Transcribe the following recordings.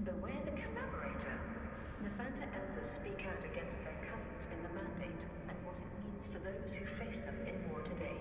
Beware the collaborator. Nefanta elders speak out against their cousins in the Mandate and what it means for those who face them in war today.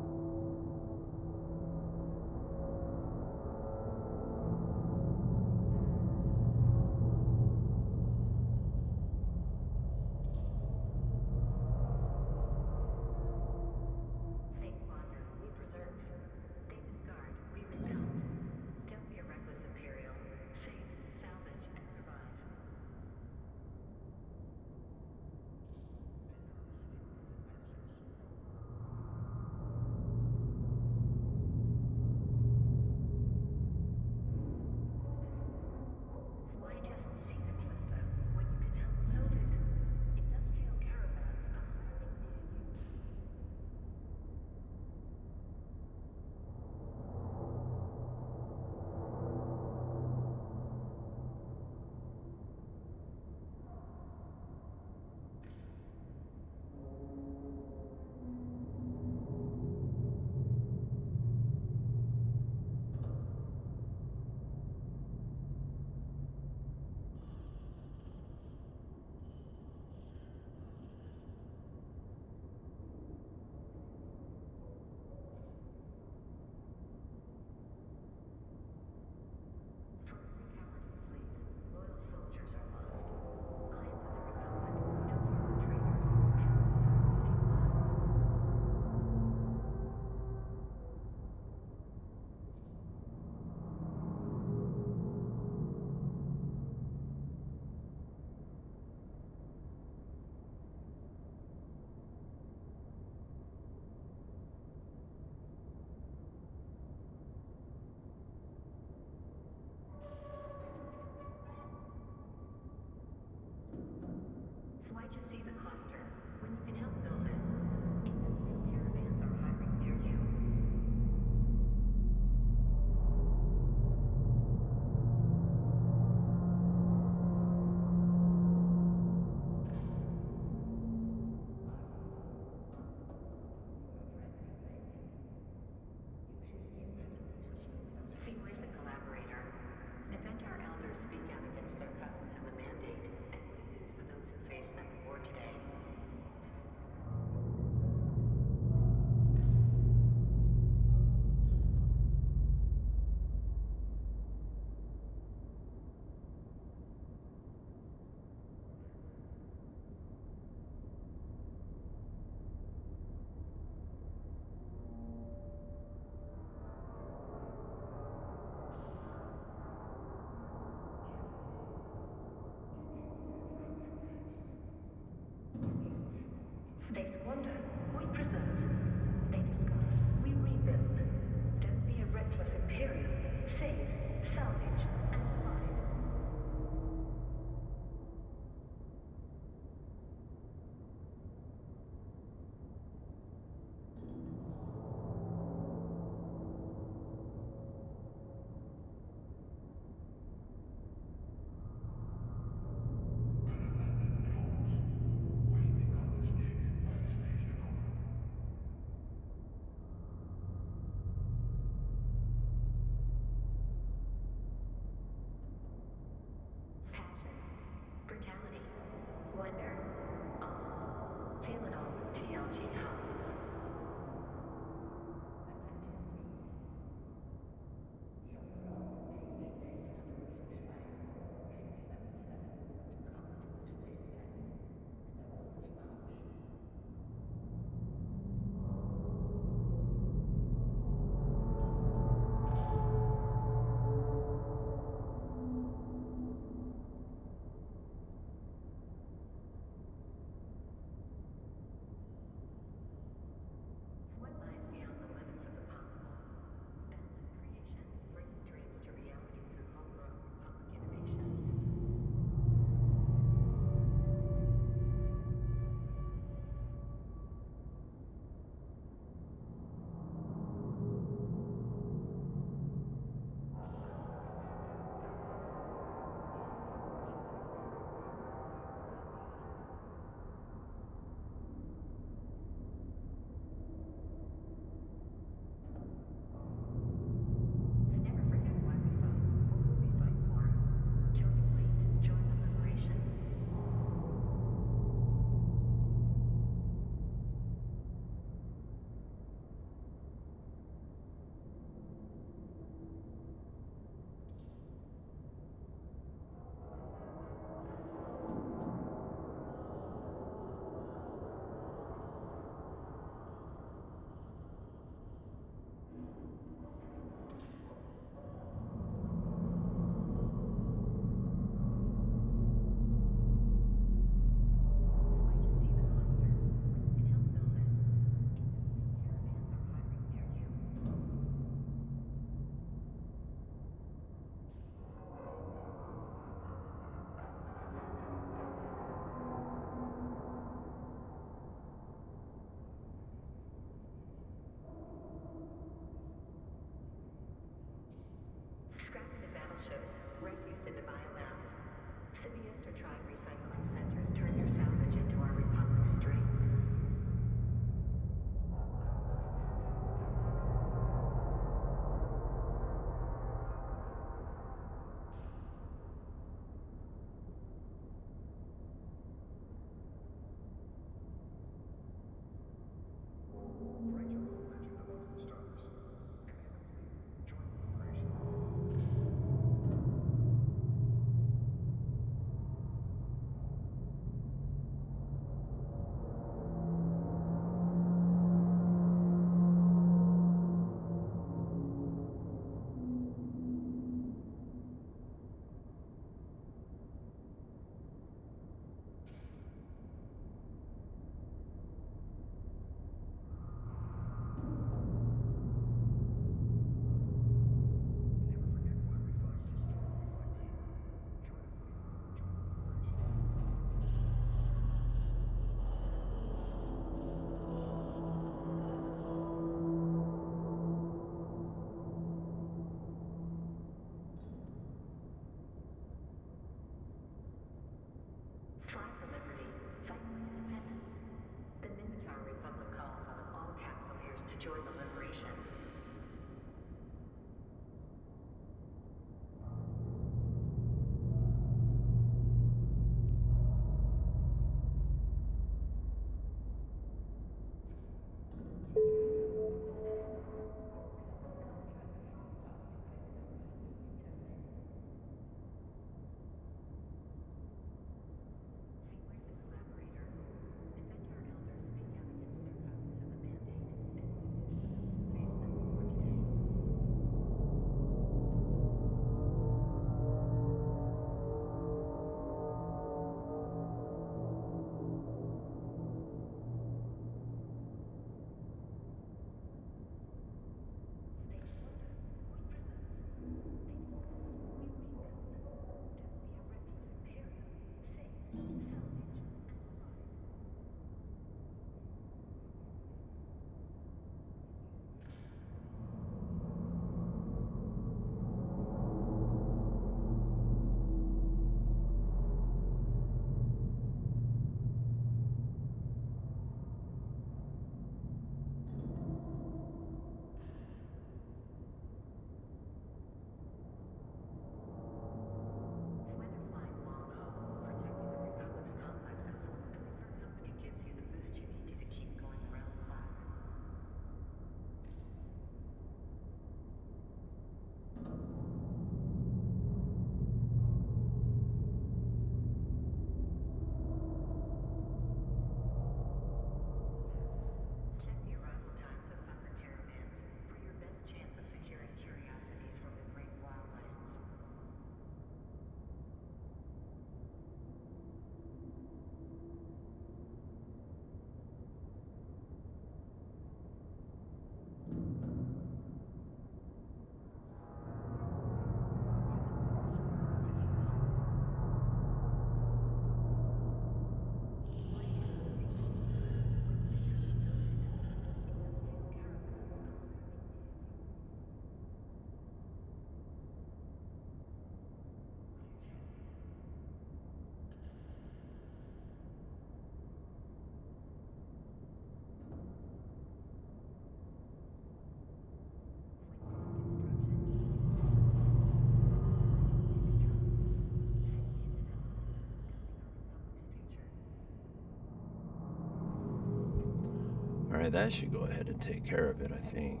Alright, that should go ahead and take care of it, I think.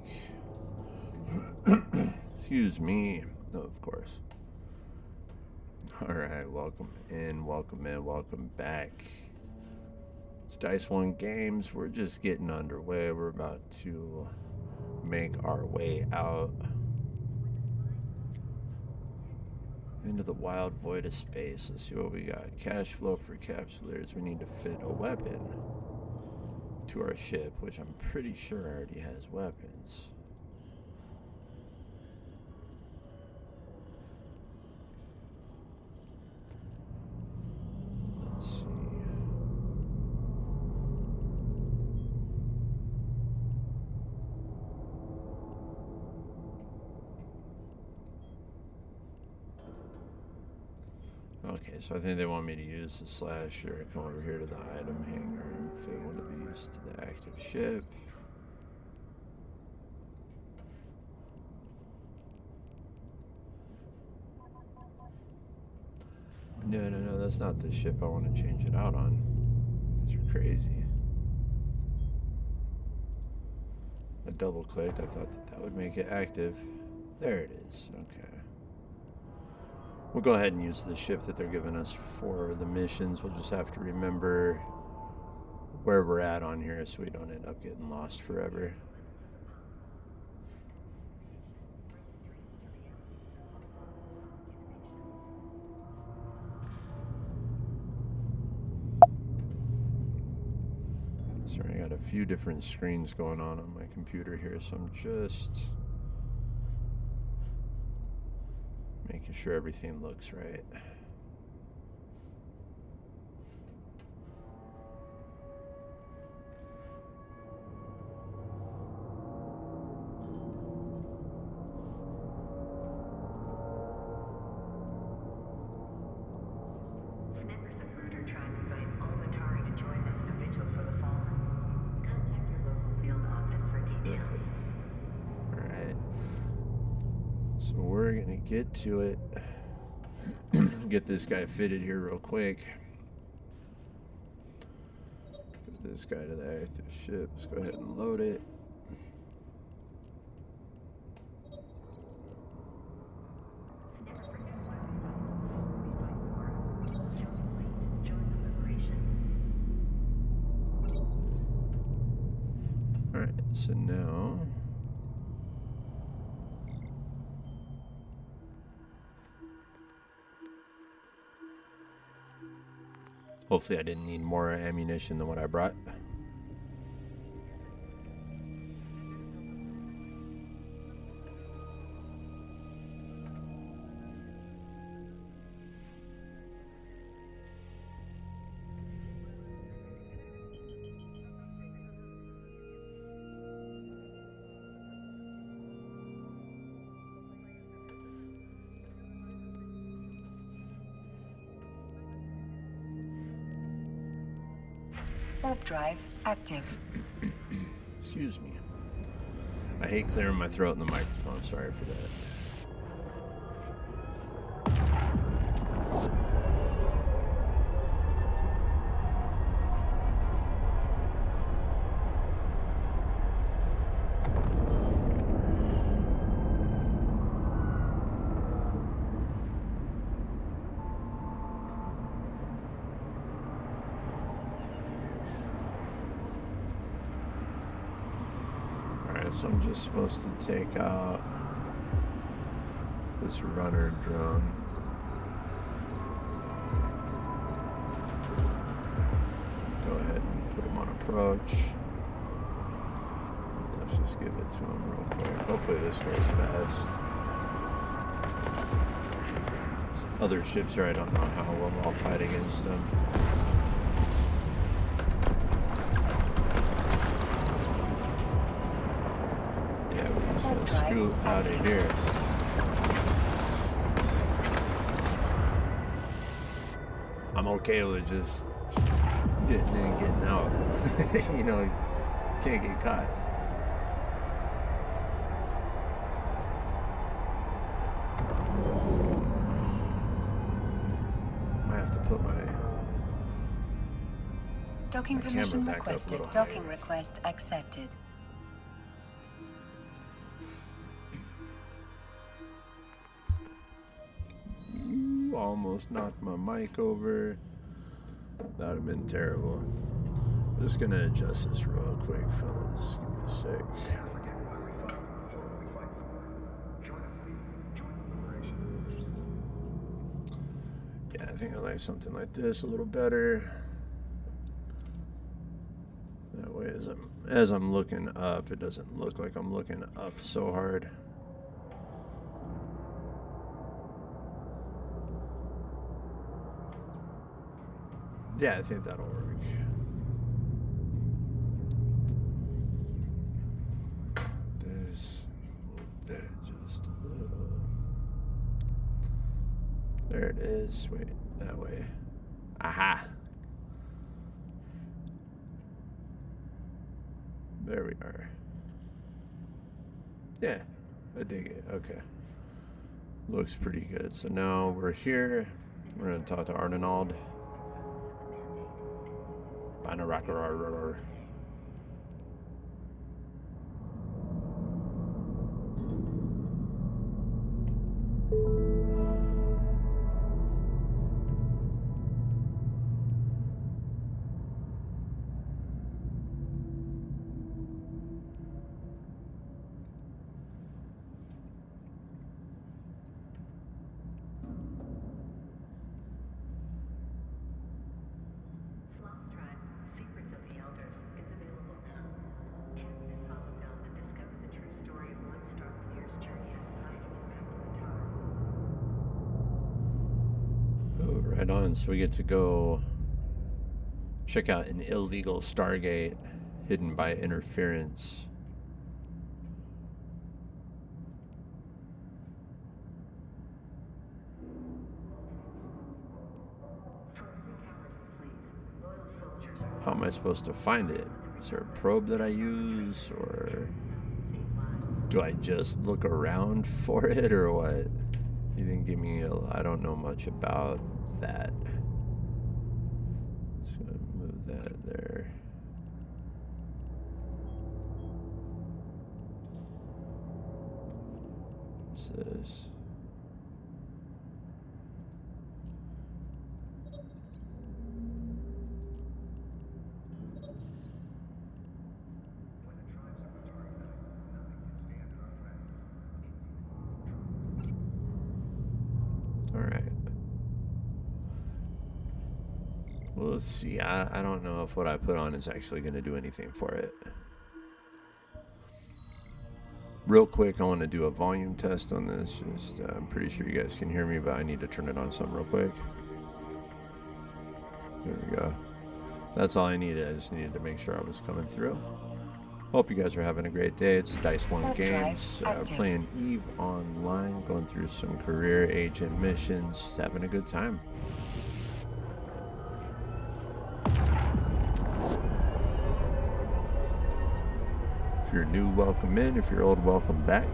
Excuse me. Oh, of course. Alright, welcome in, welcome back. It's Dice One Games. We're just getting underway. We're about to make our way out into the wild void of space. Let's see what we got. Cash flow for capsulators. We need to fit a weapon to our ship, which I'm pretty sure already has weapons. Let's see. Okay, so I think they want me to use the slasher. Come over here to the item hanger and fit one of these to the active ship. No, that's not the ship I want to change it out on. These are crazy. I double clicked. I thought that would make it active. There it is. Okay. We'll go ahead and use the ship that they're giving us for the missions. We'll just have to remember where we're at on here so we don't end up getting lost forever. Sorry, I got a few different screens going on my computer here, so I'm just making sure everything looks right. So we're gonna get to it. Get this guy fitted here real quick. Put this guy to the active ship. Let's go ahead and load it. Alright, so now hopefully I didn't need more ammunition than what I brought. Warp drive active. Excuse me. I hate clearing my throat in the microphone. Sorry for that. So I'm just supposed to take out this runner drone. Go ahead and put him on approach. Let's just give it to him real quick. Hopefully this goes fast. There's other ships here, I don't know how well I'll fight against them. Scoot out of here. I'm okay with just getting in and getting out. You know, can't get caught. Might have to put my Docking My camera permission back up a requested. little Docking higher. request accepted. Ooh, almost knocked my mic over. That would have been terrible. I'm just gonna adjust this real quick, fellas. Give me a sec. Yeah, I think I like something like this a little better. That way, as I'm looking up, it doesn't look like I'm looking up so hard. Yeah, I think that'll work. There's that just a little. There it is. Wait, that way. Aha! There we are. Yeah, I dig it. Okay. Looks pretty good. So now we're here. We're going to talk to Arnold. Banarakararararr. Right on, so we get to go check out an illegal Stargate hidden by interference. How am I supposed to find it? Is there a probe that I use, or do I just look around for it, or what? You didn't give me I don't know much about that. Just gonna move that there. What's this? All right. Well, let's see. I don't know if what I put on is actually going to do anything for it. Real quick, I want to do a volume test on this. Just, I'm pretty sure you guys can hear me, but I need to turn it on some real quick. There we go. That's all I needed. I just needed to make sure I was coming through. Hope you guys are having a great day. It's Dice One Games, playing EVE Online, going through some career agent missions, having a good time. If you're new, welcome in. If you're old, welcome back.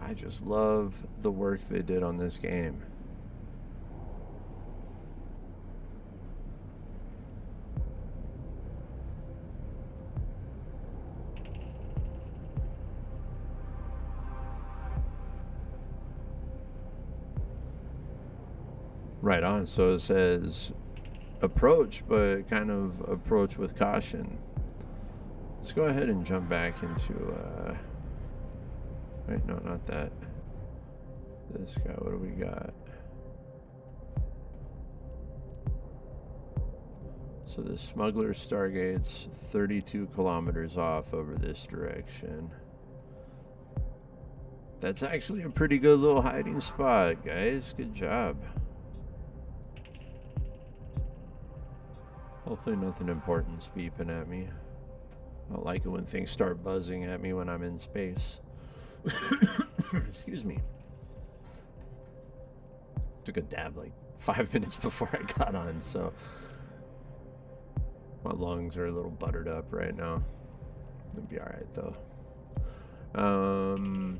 I just love the work they did on this game. Right on. So it says approach, but kind of approach with caution. Let's go ahead and jump back into wait, no, not that. This guy, what do we got? So the smuggler Stargate's 32 kilometers off over this direction. That's actually a pretty good little hiding spot, guys. Good job. Hopefully nothing important's beeping at me. I don't like it when things start buzzing at me when I'm in space. Excuse me. Took a dab like 5 minutes before I got on, so my lungs are a little buttered up right now. It'll be alright though. Um,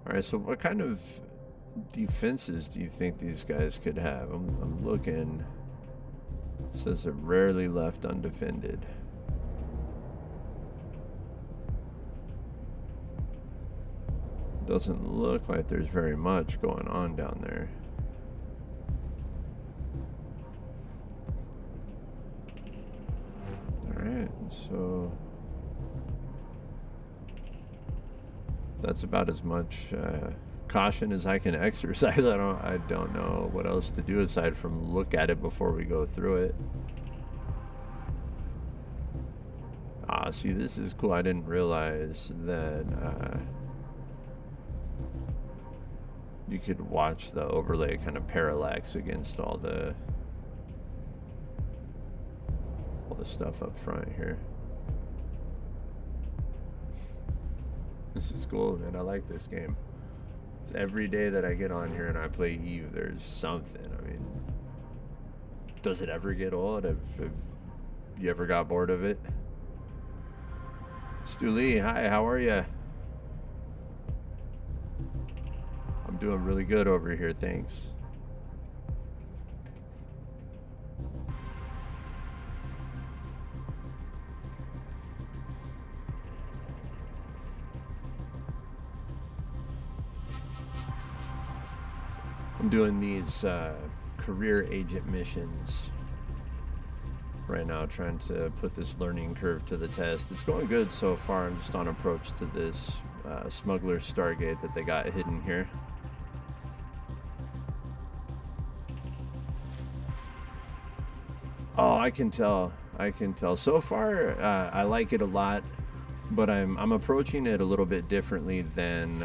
all right, so what kind of defenses do you think these guys could have? I'm looking. It says they're rarely left undefended. Doesn't look like there's very much going on down there. Alright, so that's about as much caution as I can exercise. I don't know what else to do aside from look at it before we go through it. Ah, see, this is cool. I didn't realize that you could watch the overlay kind of parallax against all the stuff up front here. This is cool, man. I like this game. It's every day that I get on here and I play Eve, there's something. I mean, does it ever get old? Have you ever got bored of it? Stu Lee, hi, how are you? I'm doing really good over here, thanks. I'm doing these career agent missions right now, trying to put this learning curve to the test. It's going good so far. I'm just on approach to this smuggler Stargate that they got hidden here. Oh, I can tell. So far, I like it a lot, but I'm approaching it a little bit differently than.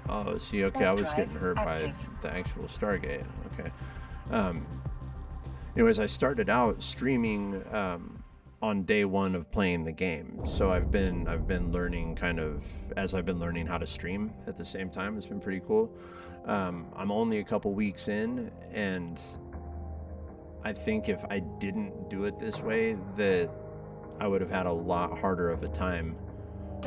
Oh, see, okay, I was getting hurt by the actual Stargate. Okay. Anyways, I started out streaming on day one of playing the game, so I've been learning kind of as I've been learning how to stream at the same time. It's been pretty cool. I'm only a couple weeks in, and I think if I didn't do it this way, that I would have had a lot harder of a time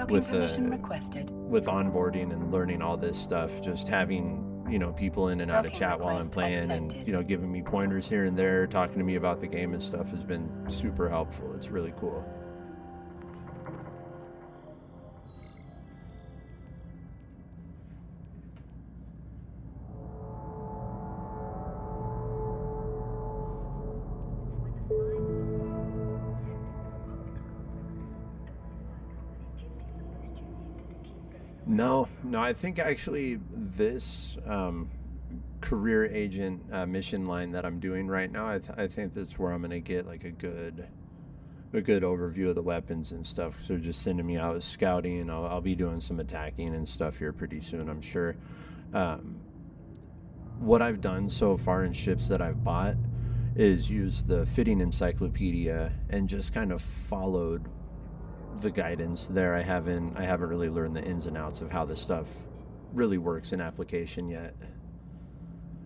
with onboarding and learning all this stuff. Just having, you know, people in and out of chat while I'm playing and, you know, giving me pointers here and there, talking to me about the game and stuff has been super helpful. It's really cool. No, I think actually this career agent mission line that I'm doing right now, I think that's where I'm going to get like a good overview of the weapons and stuff. So they're just sending me out scouting. I'll be doing some attacking and stuff here pretty soon, I'm sure. What I've done so far in ships that I've bought is use the fitting encyclopedia and just kind of followed the guidance there. I haven't really learned the ins and outs of how this stuff really works in application yet.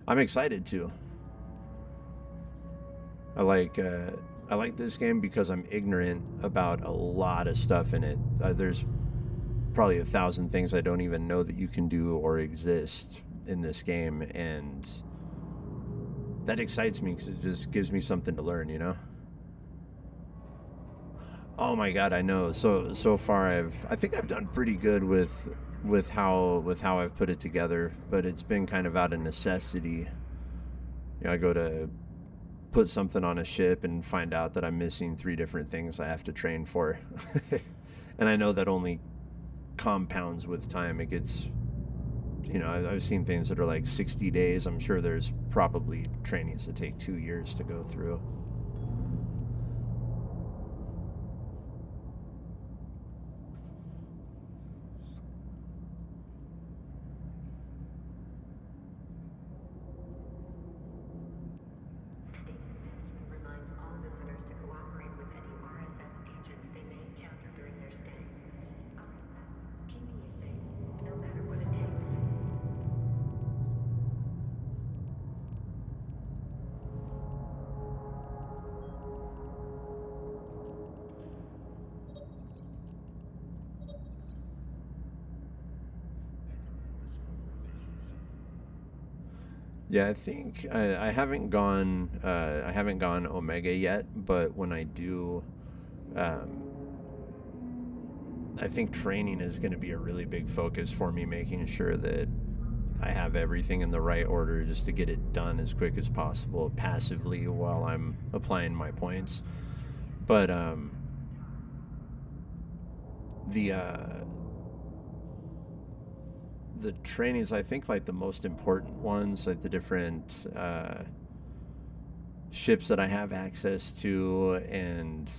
I'm excited to. I like this game because I'm ignorant about a lot of stuff in it. There's probably 1,000 things I don't even know that you can do or exist in this game, and that excites me because it just gives me something to learn, you know? Oh my god, I know. So far I think I've done pretty good with how I've put it together, but it's been kind of out of necessity. You know, I go to put something on a ship and find out that I'm missing 3 different things I have to train for. And I know that only compounds with time. It gets, you know, I've seen things that are like 60 days. I'm sure there's probably trainings that take 2 years to go through. Yeah, I think I haven't gone Omega yet, but when I do, um, I think training is going to be a really big focus for me, making sure that I have everything in the right order just to get it done as quick as possible passively while I'm applying my points. But the the trainings, I think, like the most important ones, like the different ships that I have access to, and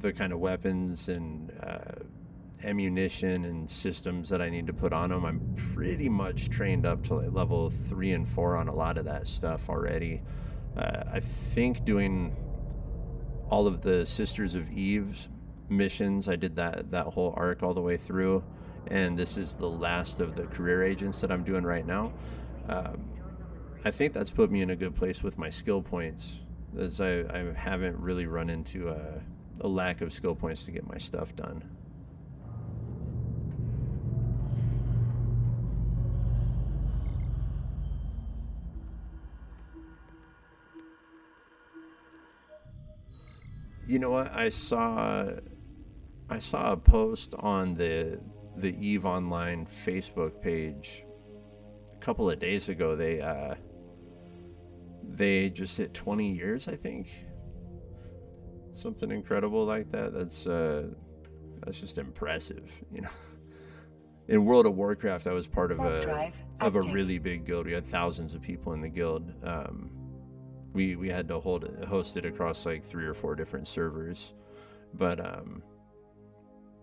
the kind of weapons and ammunition and systems that I need to put on them. I'm pretty much trained up to like level 3 and 4 on a lot of that stuff already. I think doing all of the Sisters of Eve's missions, I did that whole arc all the way through, and this is the last of the career agents that I'm doing right now. Um, I think that's put me in a good place with my skill points, as I haven't really run into a lack of skill points to get my stuff done. You know what? I saw a post on the Eve Online Facebook page a couple of days ago. They just hit 20 years, I think. Something incredible like that. That's just impressive, you know. In World of Warcraft, I was part of Warp a drive of a active. really big guild. We had thousands of people in the guild. We had to host it across like 3 or 4 different servers, but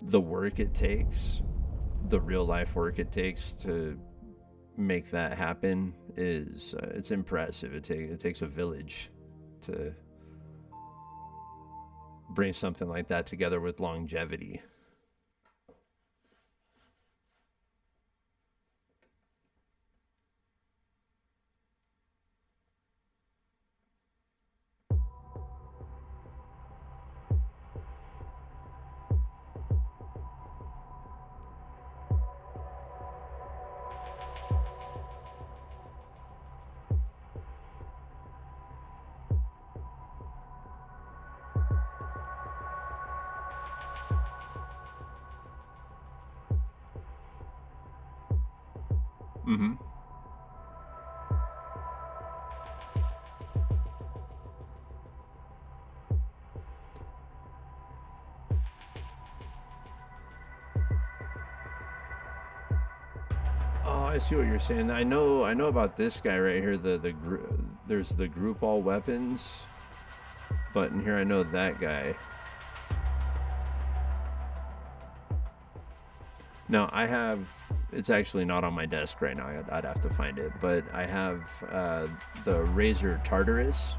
the work it takes, the real life work it takes to make that happen is it's impressive. It takes a village to bring something like that together with longevity. Mm-hmm. Oh, I see what you're saying. I know about this guy right here. There's the group all weapons button here. I know that guy. Now I have. It's actually not on my desk right now. I'd have to find it, but I have the Razer Tartarus.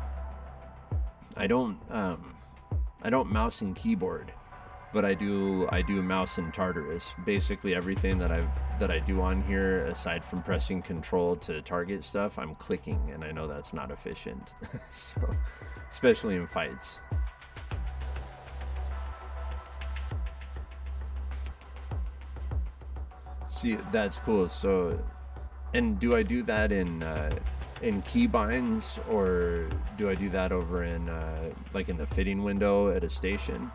I don't um, I don't mouse and keyboard, but I do mouse and Tartarus. Basically everything that I do on here, aside from pressing Control to target stuff, I'm clicking, and I know that's not efficient. So, especially in fights. See, that's cool. So, and do I do that in keybinds, or do I do that over in like in the fitting window at a station?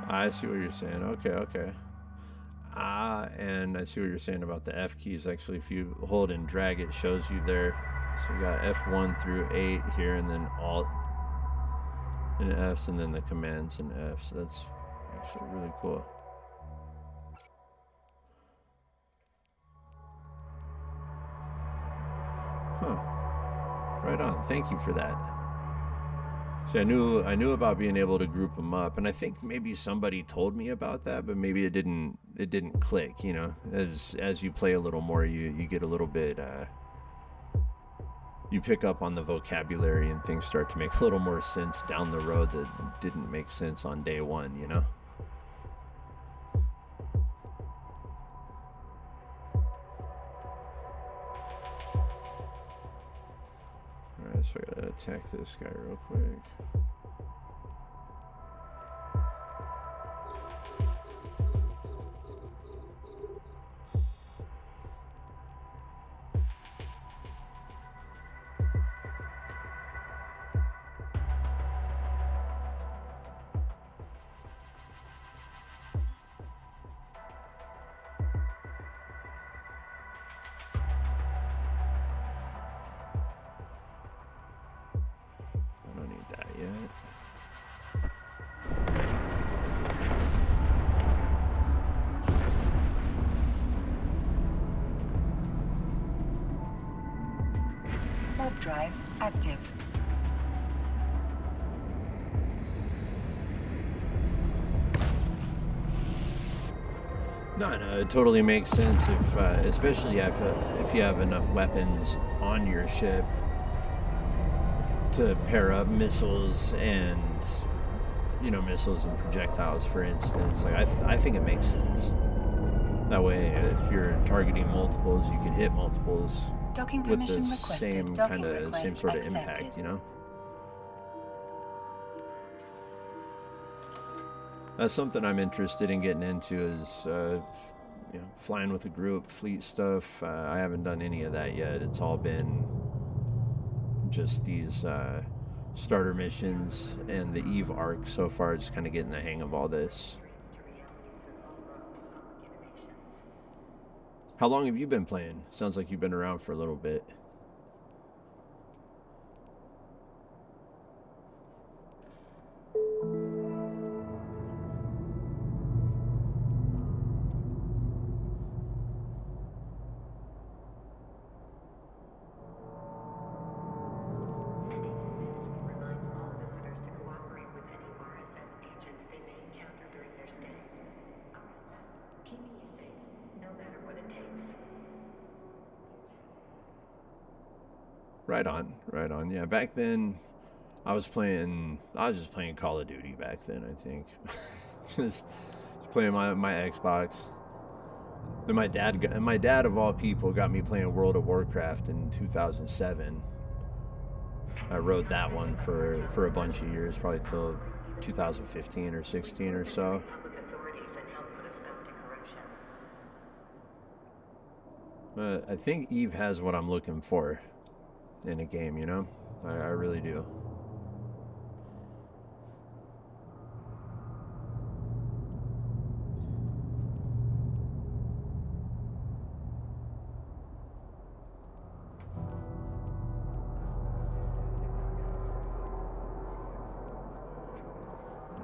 I see what you're saying. Okay, okay. And I see what you're saying about the F keys. Actually, if you hold and drag, it shows you there. So you got F1 through 8 here, and then Alt and Fs, and then the commands and Fs. That's actually really cool. Huh. Right on. Thank you for that. See, I knew about being able to group them up, and I think maybe somebody told me about that, but maybe it didn't click. You know, as you play a little more, you get a little bit. You pick up on the vocabulary, and things start to make a little more sense down the road that didn't make sense on day one. You know. Alright, so I gotta attack this guy real quick. I don't need that yet. Warp drive active. No, it totally makes sense if, especially if you have enough weapons on your ship to pair up missiles and, you know, missiles and projectiles, for instance. Like I think it makes sense. That way, if you're targeting multiples, you can hit multiples Docking with permission the requested. same Docking kind of request same sort of accepted. impact, you know. That's something I'm interested in getting into is, you know, flying with a group, fleet stuff. I haven't done any of that yet. It's all been just these starter missions and the Eve arc so far. Just kind of getting the hang of all this. How long have you been playing? Sounds like you've been around for a little bit. Reminds all visitors to cooperate with any RSS agents they may encounter during their stay. Keeping you safe, no matter what it takes. Right on, right on. Yeah, back then, I was just playing Call of Duty back then, I think. just playing my Xbox. Then my dad of all people got me playing World of Warcraft in 2007. I rode that one for a bunch of years, probably till 2015 or 16 or so. Public authorities and help put a stop to corruption. But I think Eve has what I'm looking for in a game, you know? I really do.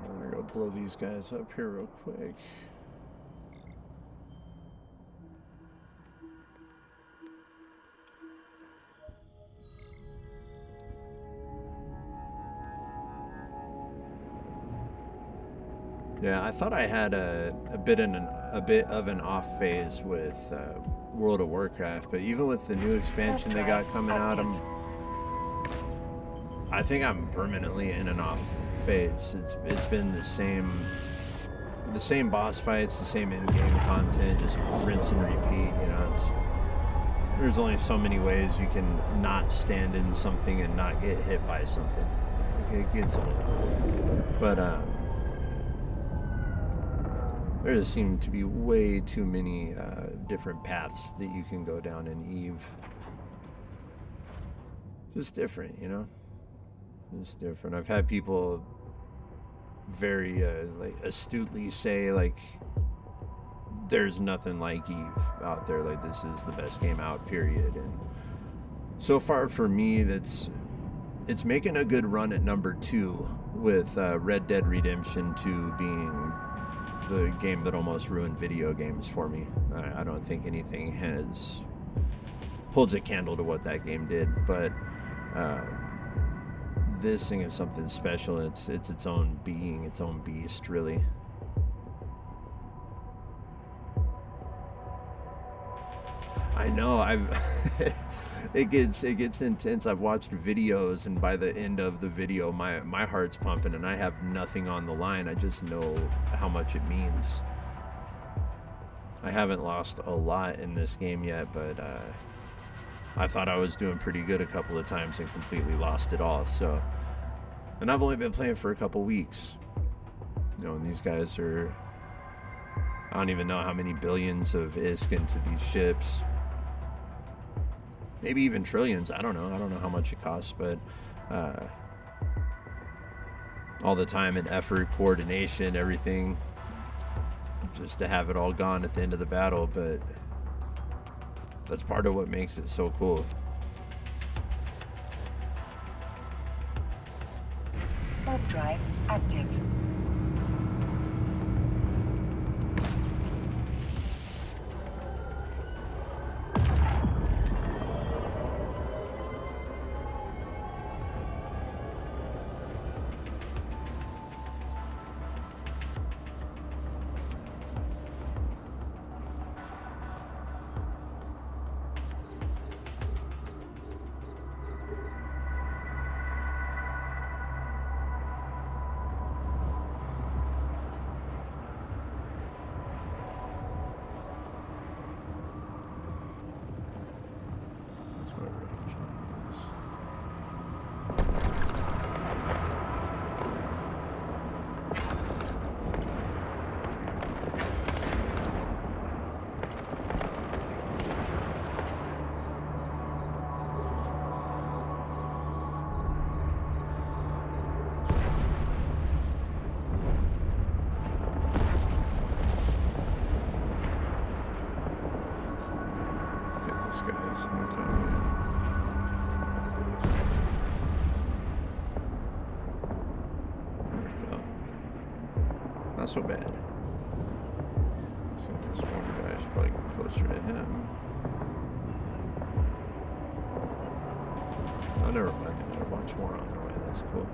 I'm gonna go blow these guys up here real quick. Yeah, I thought I had a bit of an off phase with World of Warcraft, but even with the new expansion they got coming out, I think I'm permanently in an off phase. It's been the same boss fights, the same in-game content, just rinse and repeat. You know, there's only so many ways you can not stand in something and not get hit by something. It gets old, but there just seem to be way too many different paths that you can go down in Eve. Just different, you know? Just different. I've had people very like astutely say, like, there's nothing like Eve out there. Like, this is the best game out, period. And so far for me, it's making a good run at number 2 with Red Dead Redemption 2 being the game that almost ruined video games for me. I don't think anything holds a candle to what that game did, but this thing is something special. It's its own being, its own beast, really. I know, it gets intense. I've watched videos, and by the end of the video, my heart's pumping, and I have nothing on the line. I just know how much it means. I haven't lost a lot in this game yet, but I thought I was doing pretty good a couple of times and completely lost it all. So, and I've only been playing for a couple weeks. You know, and these guys are, I don't even know how many billions of ISK into these ships. Maybe even trillions. I don't know how much it costs, but all the time and effort, coordination, everything, just to have it all gone at the end of the battle. But that's part of what makes it so cool. Warp drive active. Not so bad. So this one guy should probably get closer to him. Oh, never mind. There's a bunch more on their way. That's cool.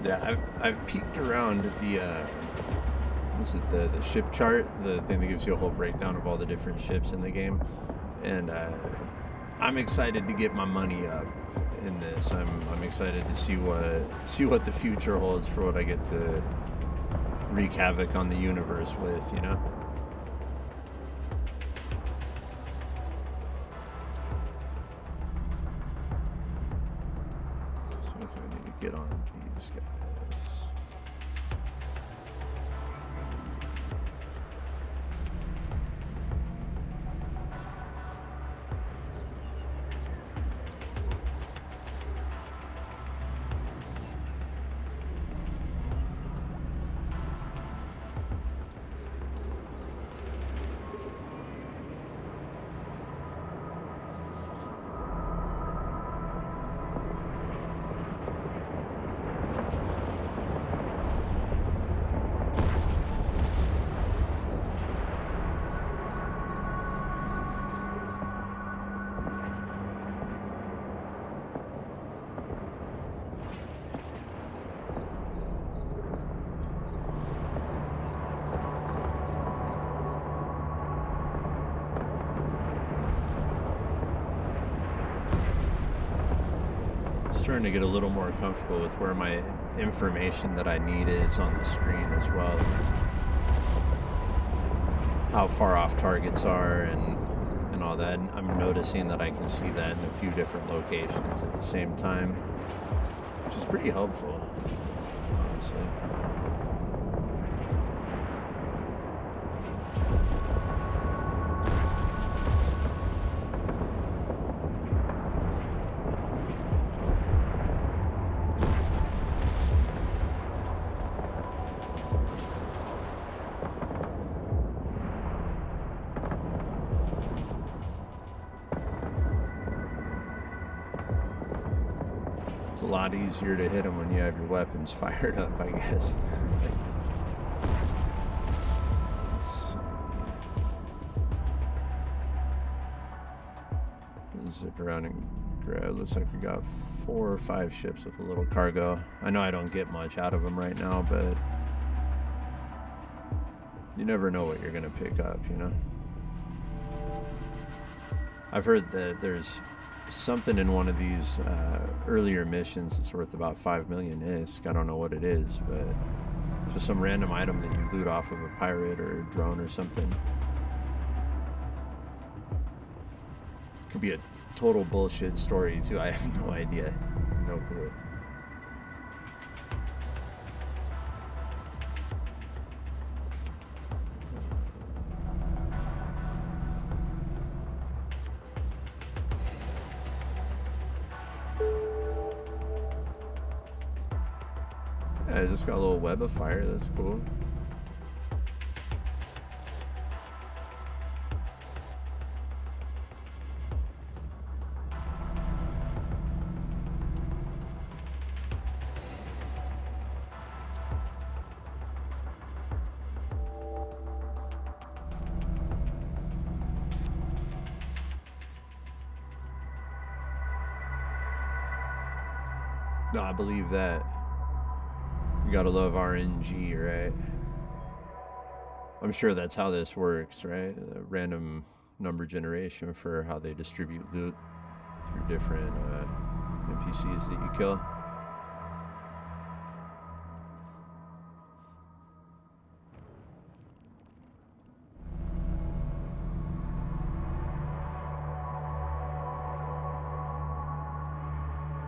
Yeah, I've peeked around the what's it, the ship chart, the thing that gives you a whole breakdown of all the different ships in the game, and I'm excited to get my money up in this. I'm excited to see what the future holds for what I get to wreak havoc on the universe with, you know. So if I need to get on these guys. Starting to get a little more comfortable with where my information that I need is on the screen as well. how far off targets are and all that. And I'm noticing that I can see that in a few different locations at the same time, which is pretty helpful, honestly. It's a lot easier to hit them when you have your weapons fired up, I guess. Let's zip around and grab. Looks like we got 4 or 5 ships with a little cargo. I know I don't get much out of them right now, but you never know what you're gonna pick up, you know? I've heard that there's something in one of these earlier missions that's worth about 5 million ISK. I don't know what it is, but it's just some random item that you loot off of a pirate or a drone or something. Could be a total bullshit story too. I have no idea. No clue. I just got a little web of fire. That's cool. No, I believe that. You gotta love RNG, right? I'm sure that's how this works, right? A random number generation for how they distribute loot through different NPCs that you kill.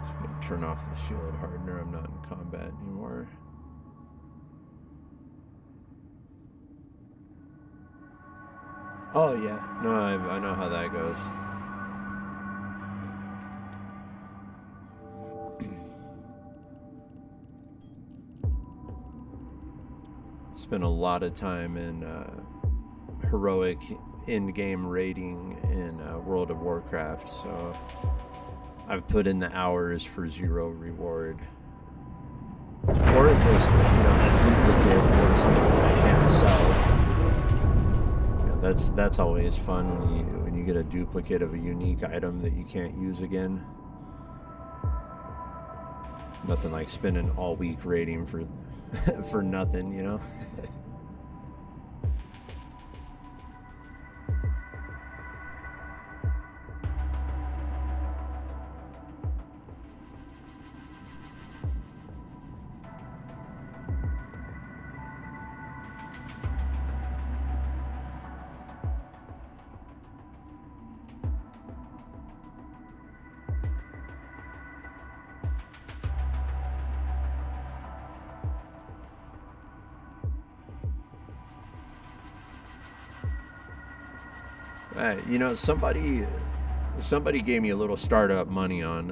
So we can turn off the shield hardener. I'm not in combat anymore. Oh yeah, no, I know how that goes. Spent a lot of time in heroic in-game raiding in World of Warcraft, so I've put in the hours for 0 reward. Or just, a duplicate or something that I can't sell. That's always fun when you get a duplicate of a unique item that you can't use again. Nothing like spending all week raiding for for nothing, you know. Somebody gave me a little startup money on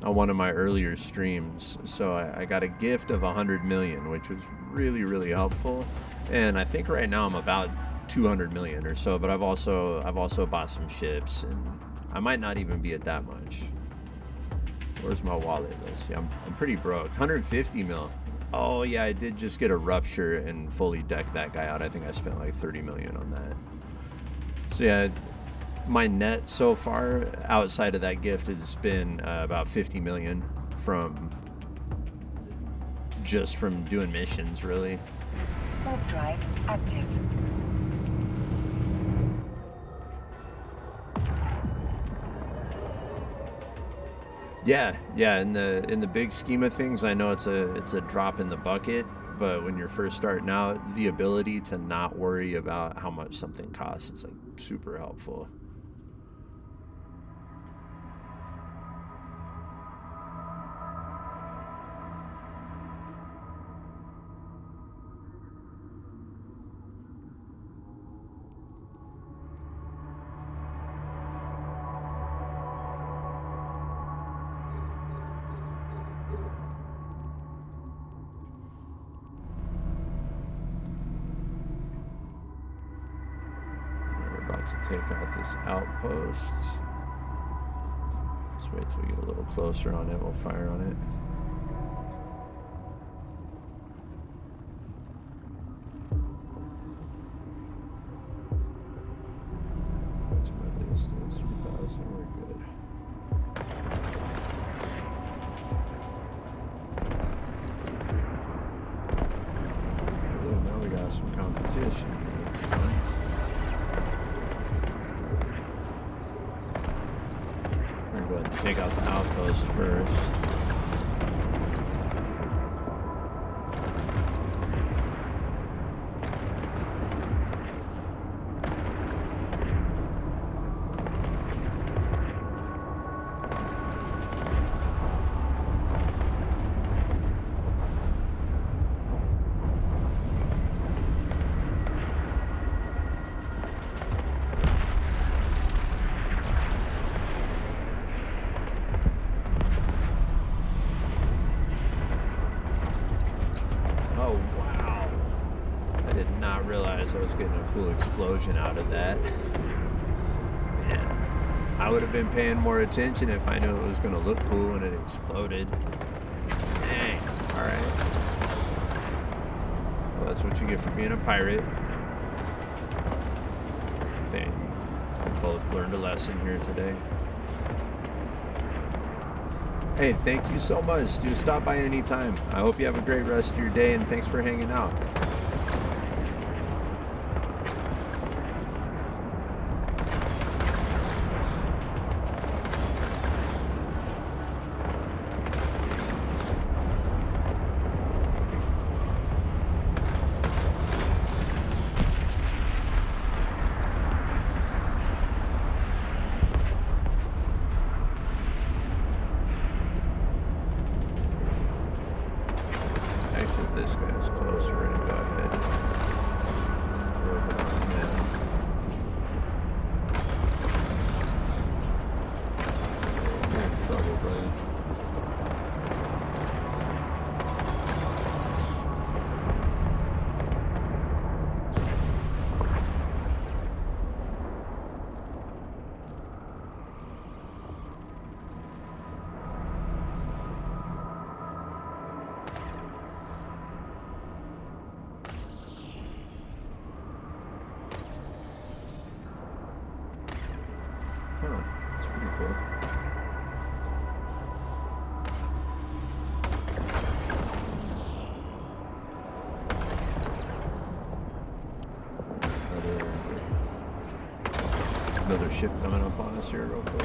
one of my earlier streams, so I got a gift of 100 million, which was really, really helpful. And I think right now I'm about 200 million or so, but I've also bought some ships, and I might not even be at that much. Where's my wallet? Let's see. I'm pretty broke. 150 mil. Oh yeah, I did just get a rupture and fully deck that guy out. I think I spent like 30 million on that. So yeah, my net so far outside of that gift has been about 50 million from doing missions, really. Warp drive active. Yeah. In the big scheme of things, I know it's a drop in the bucket, but when you're first starting out, the ability to not worry about how much something costs is like super helpful. To take out this outpost. Let's wait till we get a little closer on it. We'll fire on it. What's my distance? 3,000. We're good. Ooh, now we got some competition. That's fun. Go ahead and take out the outpost first. I was getting a cool explosion out of that. Man, I would have been paying more attention if I knew it was going to look cool when it exploded. Dang. Alright. Well, that's what you get for being a pirate. I think we both learned a lesson here today. Hey, thank you so much. Do stop by anytime. I hope you have a great rest of your day, and thanks for hanging out. This guy's closer, we're gonna go ahead and work on him. You're in trouble, buddy. Huh, that's pretty cool. Another ship coming up on us here real quick.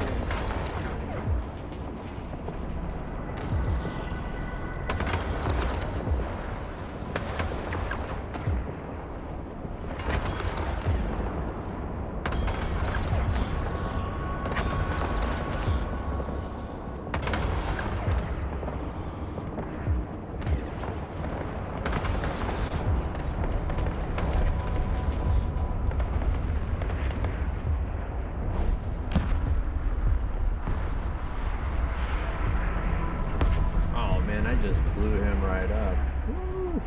I just blew him right up. Woo.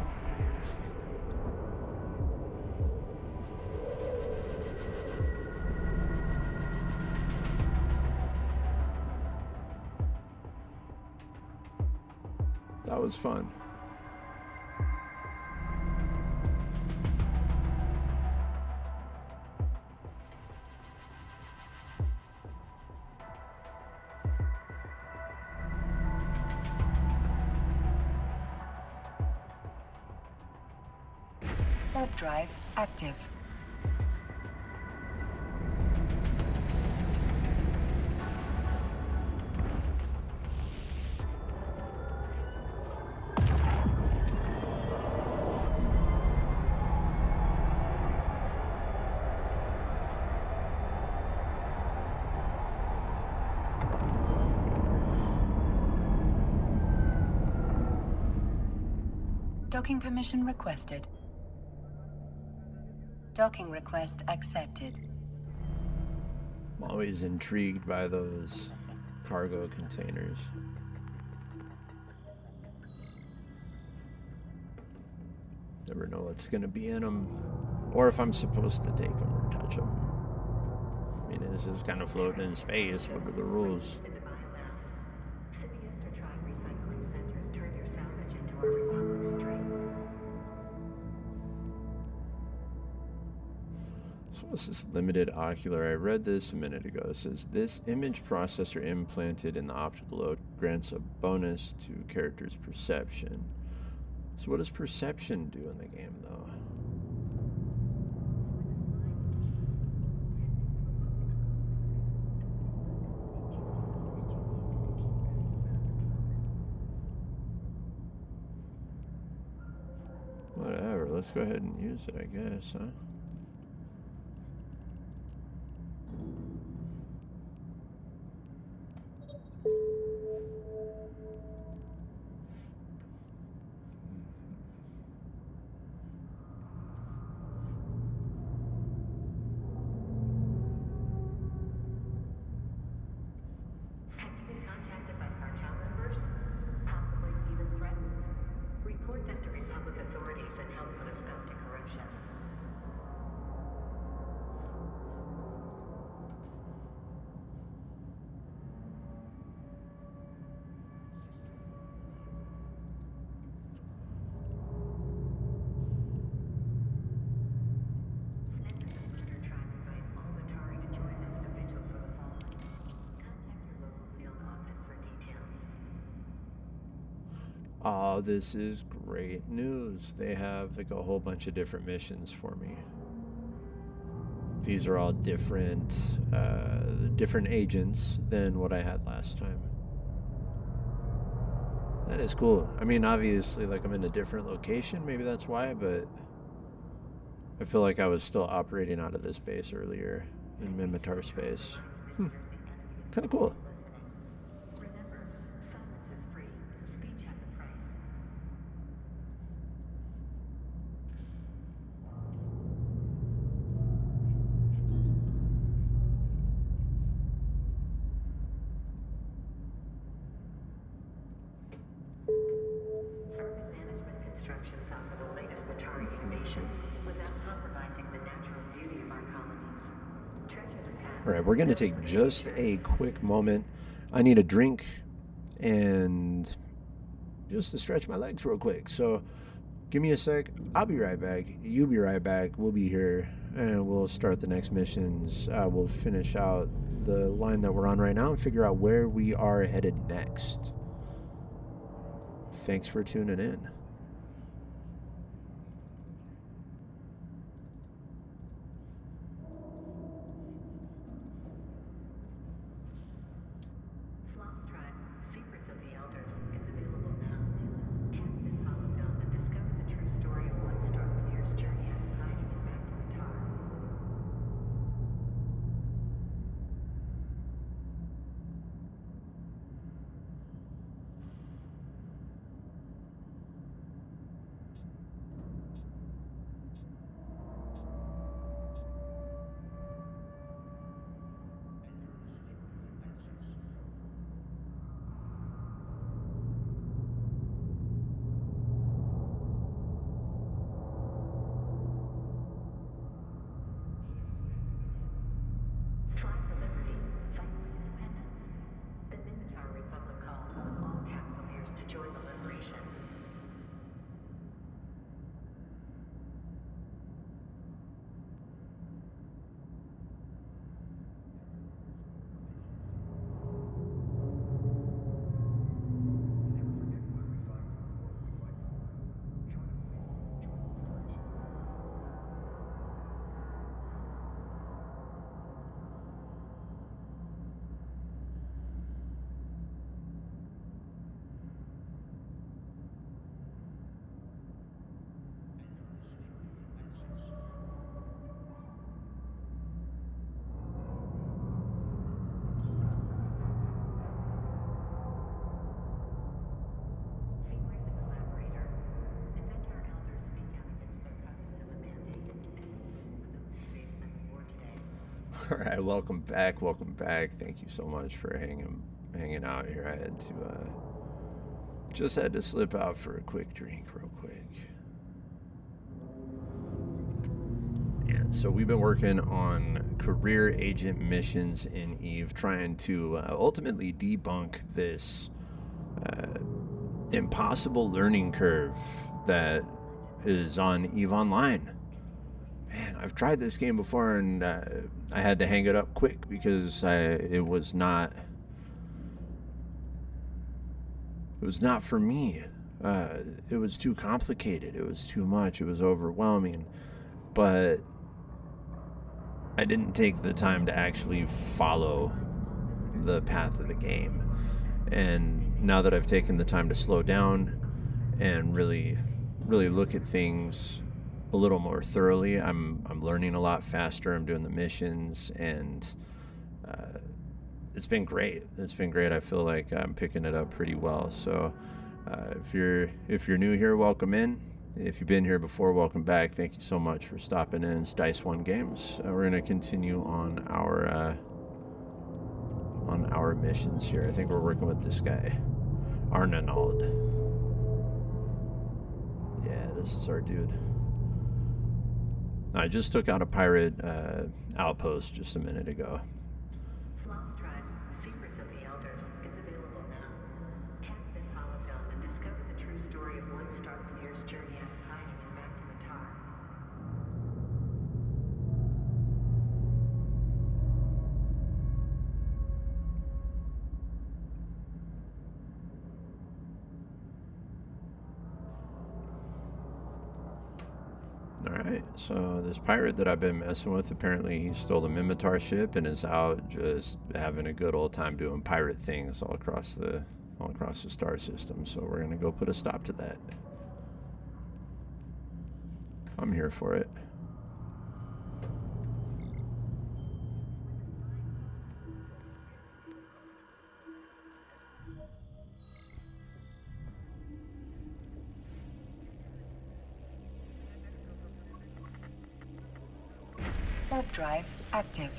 That was fun. Warp drive active. Docking permission requested. Docking request accepted. I'm always intrigued by those cargo containers. Never know what's going to be in them, or if I'm supposed to take them or touch them. I mean, it's just kind of floating in space. What are the rules? So what's this limited ocular? I read this a minute ago. It says this image processor implanted in the optical lobe grants a bonus to character's perception. So what does perception do in the game, though? Whatever, let's go ahead and use it, I guess, huh? Report them to Republic authorities and help put a stop to corruption. Oh, this is great news. They have like a whole bunch of different missions for me. These are all different agents than what I had last time. That is cool. I mean, obviously, like, I'm in a different location. Maybe that's why, but I feel like I was still operating out of this base earlier in Mimitar space. Kind of cool. All right, we're going to take just a quick moment. I need a drink and just to stretch my legs real quick. So give me a sec. I'll be right back. You be right back. We'll be here and we'll start the next missions. We'll finish out the line that we're on right now and figure out where we are headed next. Thanks for tuning in. All right, welcome back. Welcome back. Thank you so much for hanging out here. I had to just had to slip out for a quick drink, real quick. And so we've been working on career agent missions in EVE, trying to ultimately debunk this impossible learning curve that is on EVE Online. Man, I've tried this game before, and I had to hang it up quick because it was not for me. It was too complicated. It was too much. It was overwhelming. But I didn't take the time to actually follow the path of the game. And now that I've taken the time to slow down and really look at things a little more thoroughly, I'm learning a lot faster. I'm doing the missions, and it's been great. It's been great. I feel like I'm picking it up pretty well. So if you're new here, welcome in. If you've been here before, welcome back. Thank you so much for stopping in. It's Dice One Games. We're going to continue on our missions here. I think we're working with this guy, Arnald. Yeah, this is our dude. I just took out a pirate outpost just a minute ago. Floss Drive, Secrets of the Elders, is available now. Cast this hologram and discover the true story of one Starfleer's journey out of hiding and back to Matar. Alright, so this pirate that I've been messing with, apparently he stole the Mimitar ship and is out just having a good old time doing pirate things all across the star system. So we're gonna go put a stop to that. I'm here for it. Warp drive active.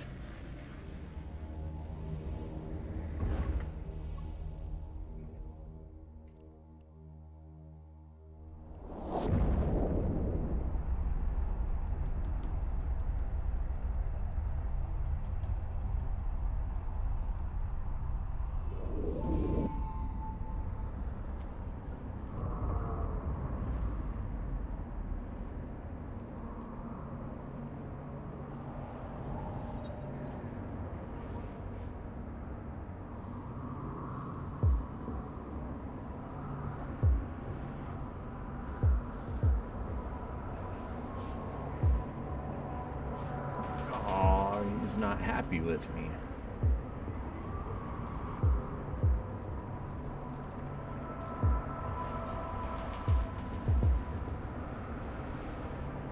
He's not happy with me.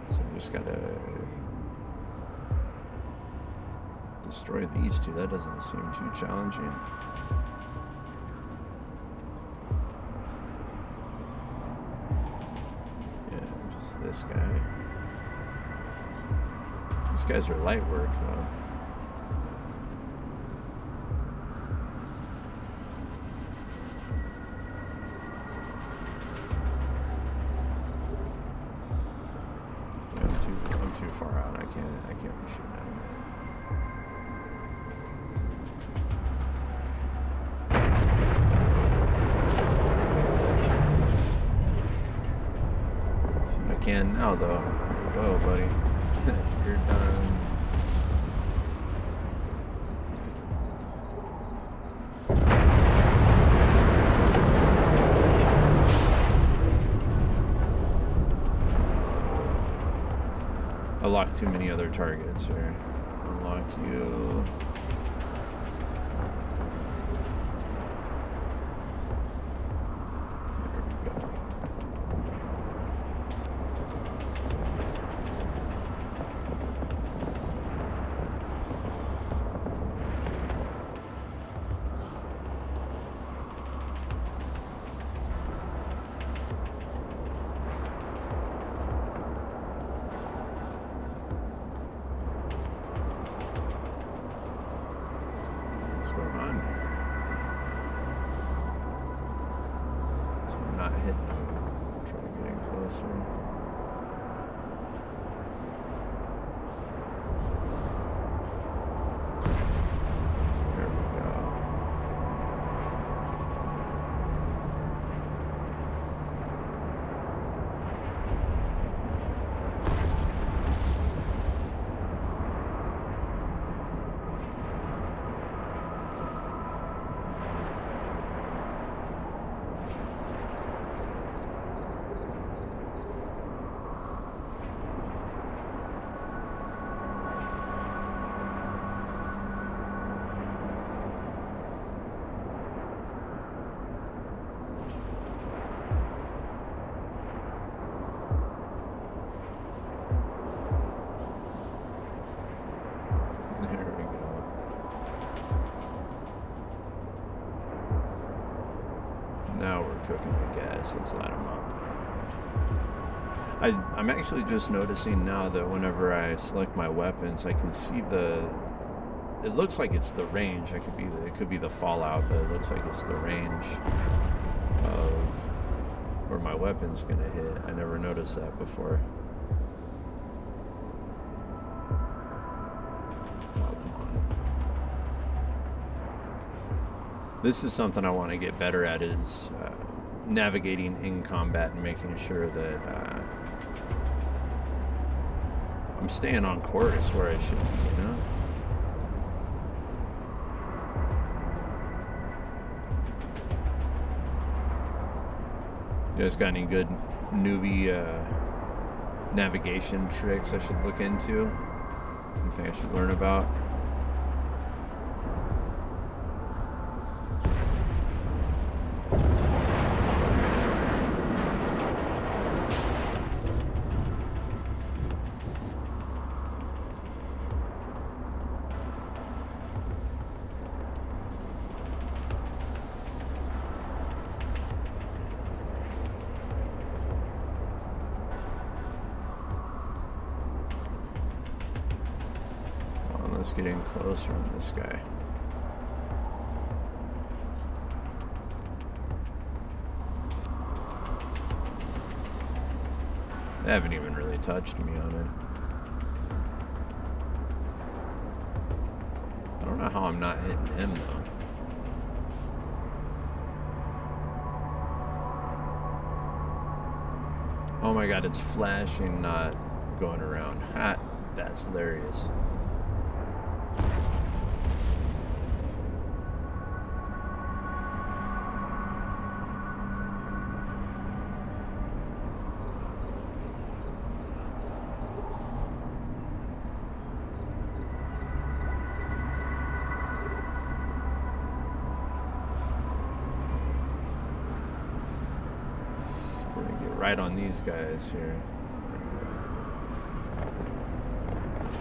So we just gotta destroy these two. That doesn't seem too challenging. Yeah, just this guy. These guys are light work, though. I'm too far out. I can't be shooting at him. I can now, though. Whoa, buddy. You're done. Unlock too many other targets here. Unlock you. There we go. going on here? So I'm not hitting them. Try getting closer. There we go. There we go. Now we're cooking with gas. Let's light them up. I'm actually just noticing now that whenever I select my weapons, I can see it looks like it's the range. It could be the fallout, but it looks like it's the range of where my weapon's gonna hit. I never noticed that before. This is something I want to get better at, is navigating in combat and making sure that I'm staying on course where I should be, you know? You guys got any good newbie navigation tricks I should look into? Anything I should learn about? Let's get in closer on this guy. They haven't even really touched me on it. I don't know how I'm not hitting him though. Oh my god, it's flashing, not going around. Ah, that's hilarious. We're gonna get right on these guys here.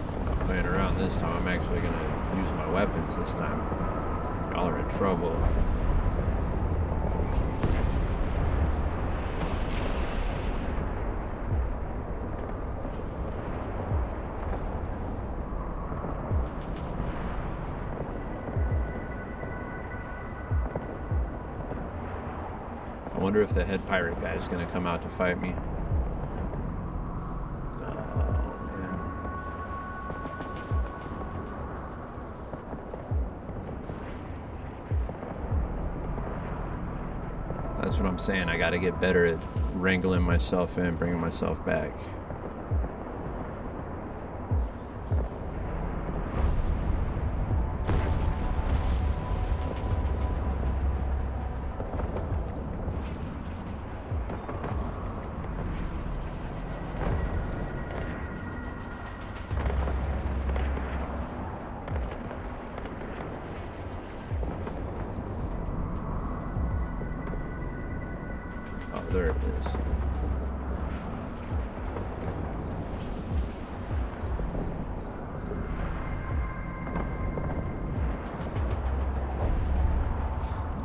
I'm not playing around this time. I'm actually gonna use my weapons this time. Y'all are in trouble. I wonder if the head pirate guy is going to come out to fight me. Oh, man. That's what I'm saying. I got to get better at wrangling myself in, bringing myself back. Oh, there it is.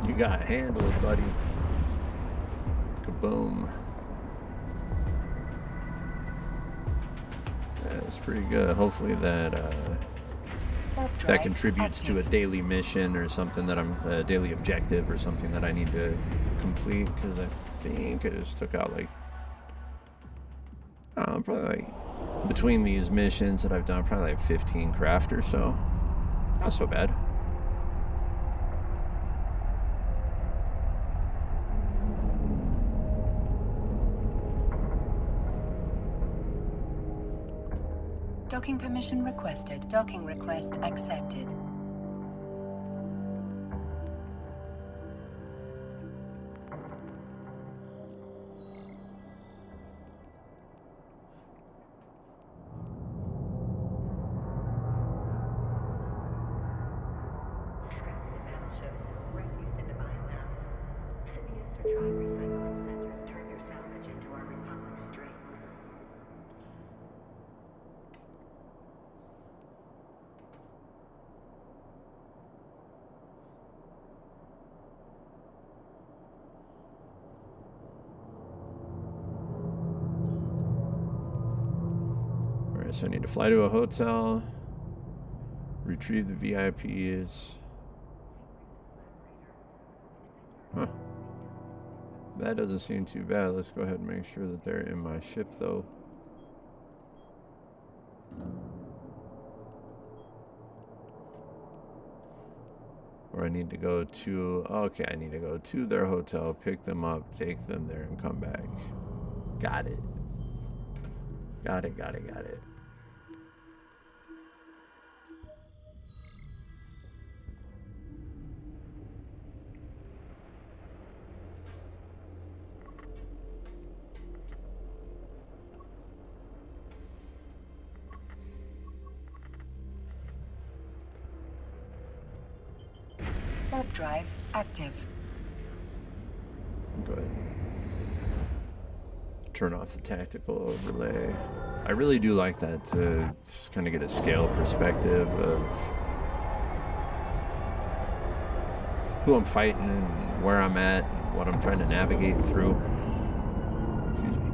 You got handled, buddy. Kaboom. That's pretty good. Hopefully that Warp that drive contributes to a active. daily mission or something that I'm a daily objective or something that I need to complete, because I think I just took out like probably like between these missions that I've done probably like 15 craft or so. Not so bad. Docking permission requested. Docking request accepted. Scrapping the battleships, refuse into biomass. Symbiote or tribe recycling centers turn your salvage into our Republic's strength. Alright, so I need to fly to a hotel, retrieve the VIPs. Huh. That doesn't seem too bad. Let's go ahead and make sure that they're in my ship, though. Or I need to go to... Okay, I need to go to their hotel, pick them up, take them there, and come back. Got it. Got it, got it, got it. Warp drive active. Go ahead. Turn off the tactical overlay. I really do like that to just kind of get a scale perspective of who I'm fighting and where I'm at and what I'm trying to navigate through. Excuse me.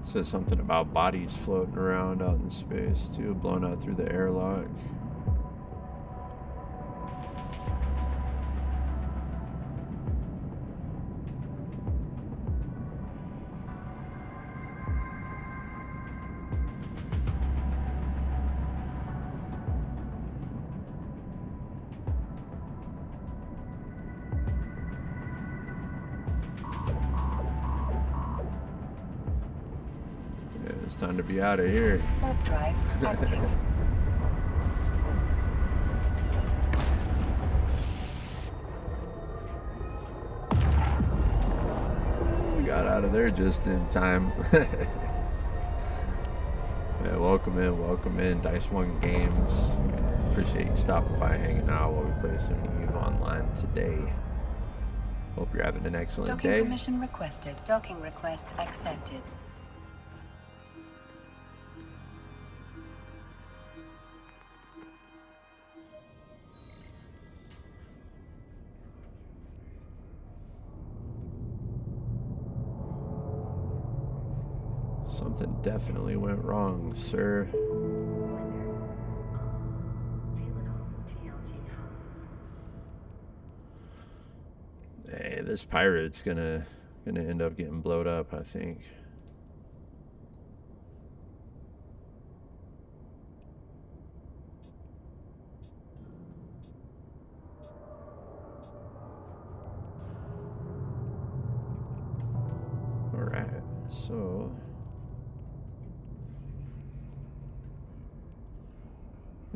Says something about bodies floating around out in space too, blown out through the airlock. It's time to be out of here. Warp drive active. We got out of there just in time. Yeah, welcome in, Dice One Games. Appreciate you stopping by, hanging out while we play some EVE Online today. Hope you're having an excellent Docking day. permission requested. Docking request accepted. Something definitely went wrong, sir. Hey, this pirate's gonna end up getting blowed up, I think. Alright, so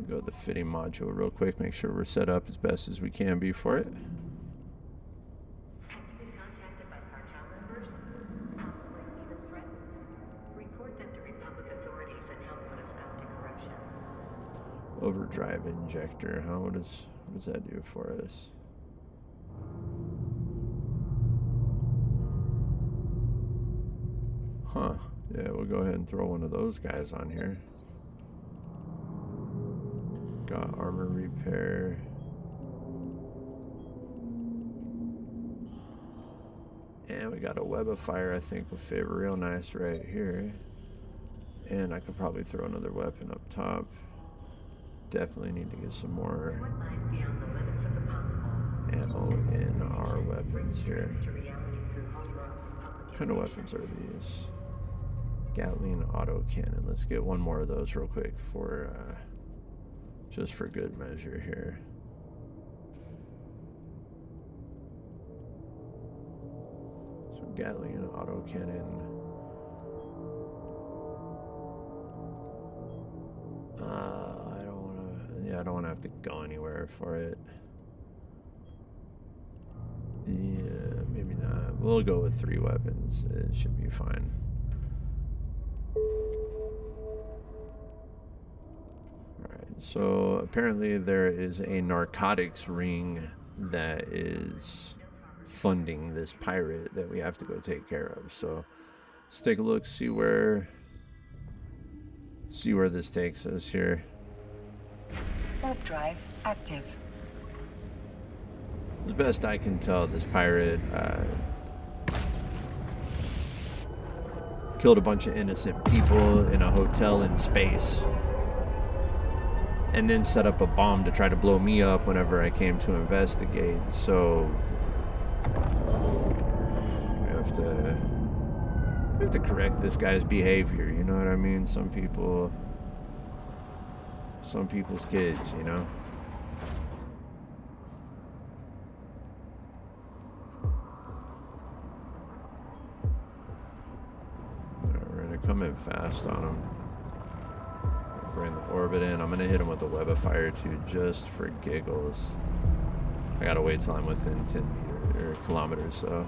Go to the fitting module real quick, make sure we're set up as best as we can be for it. Have you been contacted by cartel members? Possibly even threatened? Report them to Republic authorities and help put a stop to corruption. Overdrive injector, huh? What does that do for us? Huh. Yeah, we'll go ahead and throw one of those guys on here. Got armor repair. And we got a web of fire, I think will fit real nice right here. And I could probably throw another weapon up top. Definitely need to get some more What lies beyond the limits of the possible? ammo in our weapons here. To reality through homegrown public What kind of weapons are these? Gatling autocannon. Let's get one more of those real quick for just for good measure here. So Gatling autocannon. I don't want to have to go anywhere for it. Yeah, maybe not. We'll go with 3 weapons. It should be fine. Alright, so apparently there is a narcotics ring that is funding this pirate that we have to go take care of. So let's take a look, see where this takes us here. Warp drive active. As best I can tell, this pirate killed a bunch of innocent people in a hotel in space, and then set up a bomb to try to blow me up whenever I came to investigate. So we have to correct this guy's behavior. You know what I mean? Some people's kids, you know. Coming fast on him. Bring the orbit in. I'm gonna hit him with a web of fire too, just for giggles. I gotta wait till I'm within 10 kilometers, so.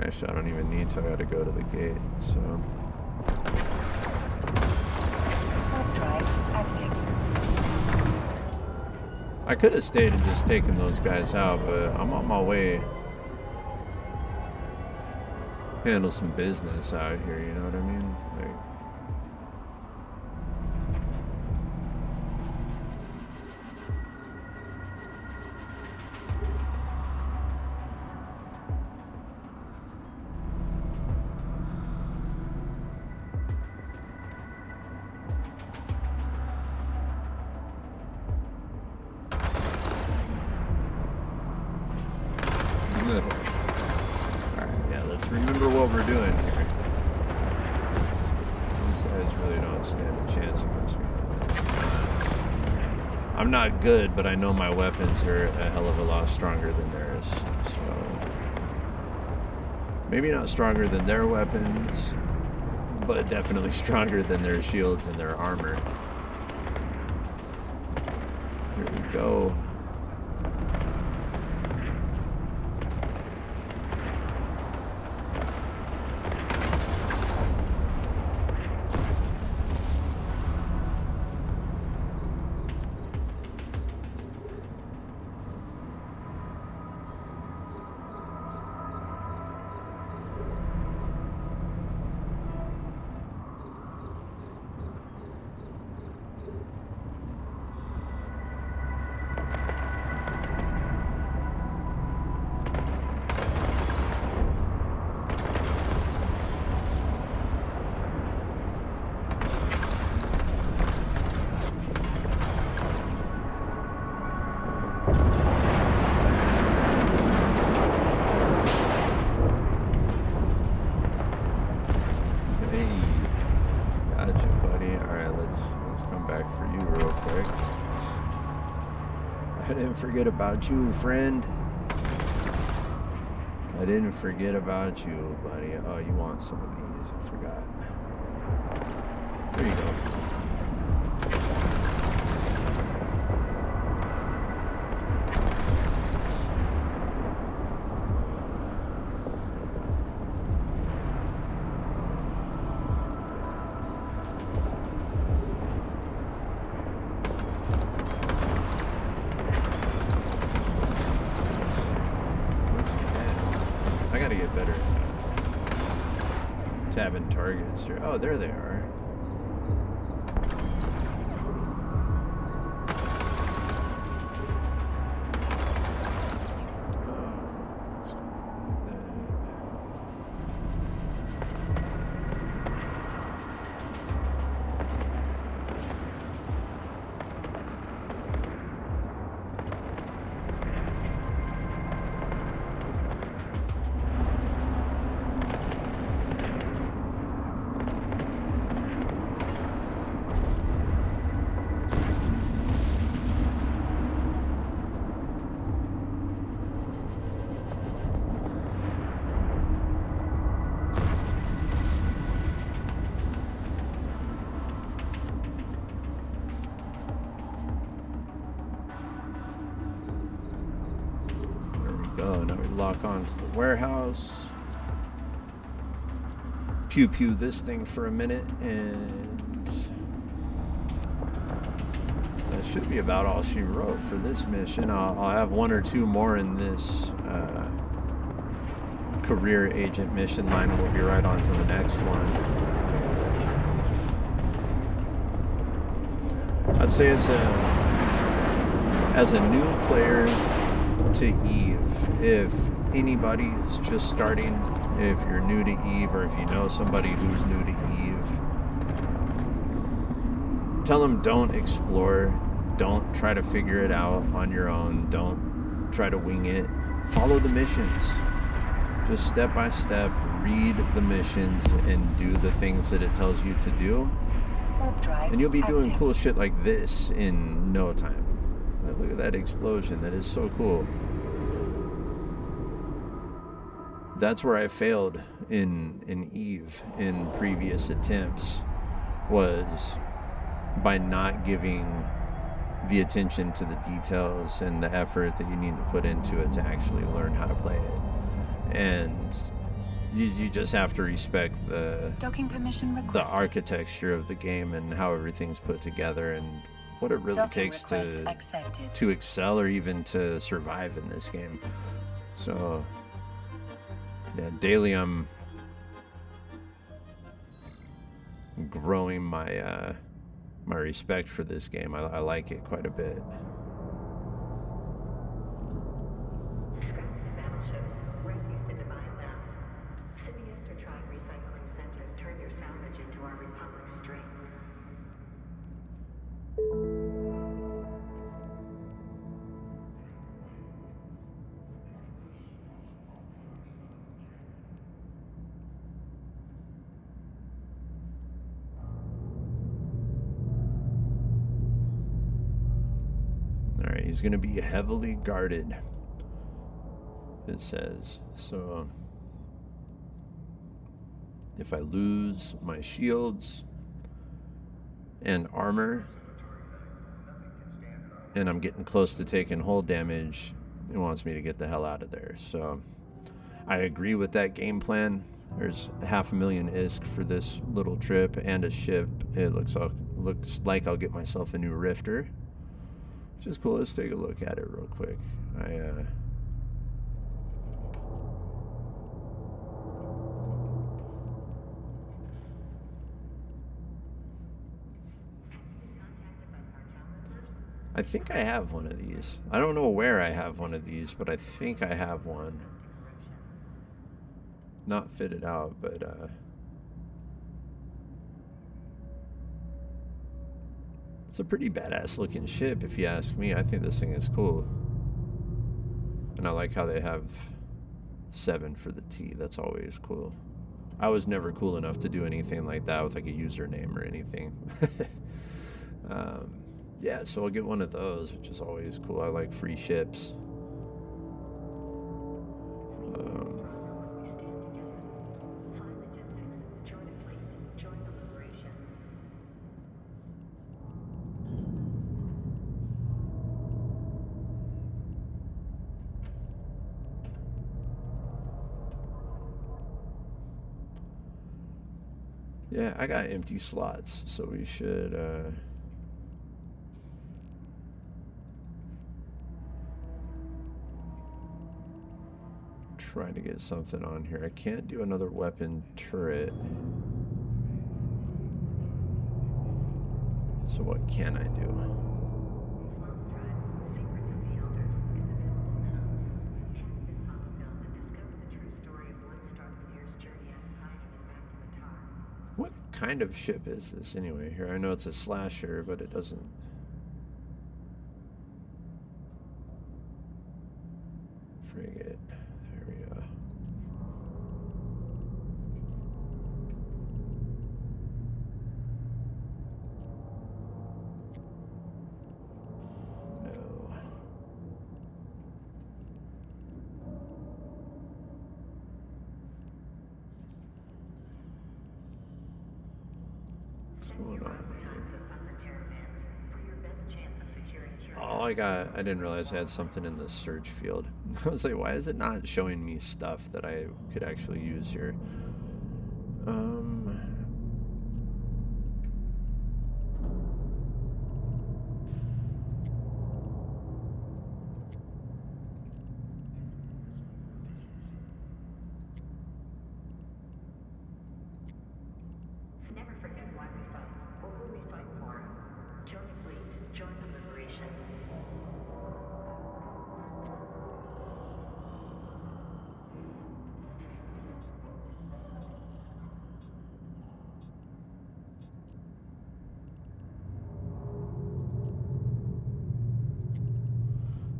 Actually, I don't even need to. I gotta go to the gate, so. I could have stayed and just taken those guys out, but I'm on my way. Handle some business out here, you know what I mean? Like, remember what we're doing here. These guys really don't stand a chance against me. I'm not good, but I know my weapons are a hell of a lot stronger than theirs. So maybe not stronger than their weapons, but definitely stronger than their shields and their armor. Here we go. forget about you, friend. I didn't forget about you, buddy. Oh, you want some of these? I forgot. There you go. I gotta get better at tabbing targets. Oh, there they are. Now we lock on to the warehouse. Pew pew this thing for a minute, and that should be about all she wrote for this mission. I'll have one or two more in this career agent mission line, and we'll be right on to the next one. I'd say as a new player to Eve, if anybody is just starting, if you're new to Eve, or if you know somebody who's new to Eve, tell them don't explore, don't try to figure it out on your own, don't try to wing it, follow the missions, just step by step, read the missions and do the things that it tells you to do, and you'll be doing cool shit like this in no time. Look at that explosion, that is so cool. That's where I failed in Eve in previous attempts, was by not giving the attention to the details and the effort that you need to put into it to actually learn how to play it. And you just have to respect the Docking permission requested. the architecture of the game and how everything's put together and what it really Docking takes request accepted. to excel or even to survive in this game. So yeah, daily I'm growing my my respect for this game. I like it quite a bit. Scrapping the battleships, refuse into biomass. Symbiote or tribe recycling centers turn your salvage into our Republic's strength. Alright, he's going to be heavily guarded, it says. So, if I lose my shields and armor, and I'm getting close to taking hull damage, it wants me to get the hell out of there. So, I agree with that game plan. There's 500,000 ISK for this little trip and a ship. It looks like I'll get myself a new Rifter, which is cool. Let's take a look at it real quick. I think I have one of these. I don't know where I have one of these, but I think I have one. Not fitted out, but it's a pretty badass looking ship if you ask me. I think this thing is cool. And I like how they have 7 for the T. That's always cool. I was never cool enough to do anything like that with like a username or anything. Yeah, so I'll get one of those, which is always cool. I like free ships. Yeah, I got empty slots, so we should try to get something on here. I can't do another weapon turret. So what can I do? What kind of ship is this anyway? Here, I know it's a slasher, but it doesn't. Frigate. There we go. No. What's going on here? Oh, I didn't realize I had something in the search field. I was like, why is it not showing me stuff that I could actually use here? Never forget why we fight or who we fight for. Join the fleet, join the liberation.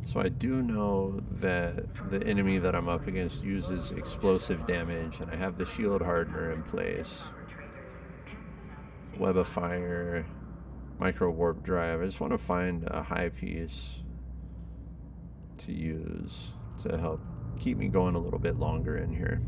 So I do know that the enemy that I'm up against uses explosive damage, and I have the shield hardener in place. Web of fire, micro warp drive. I just want to find a high piece to use to help keep me going a little bit longer in here.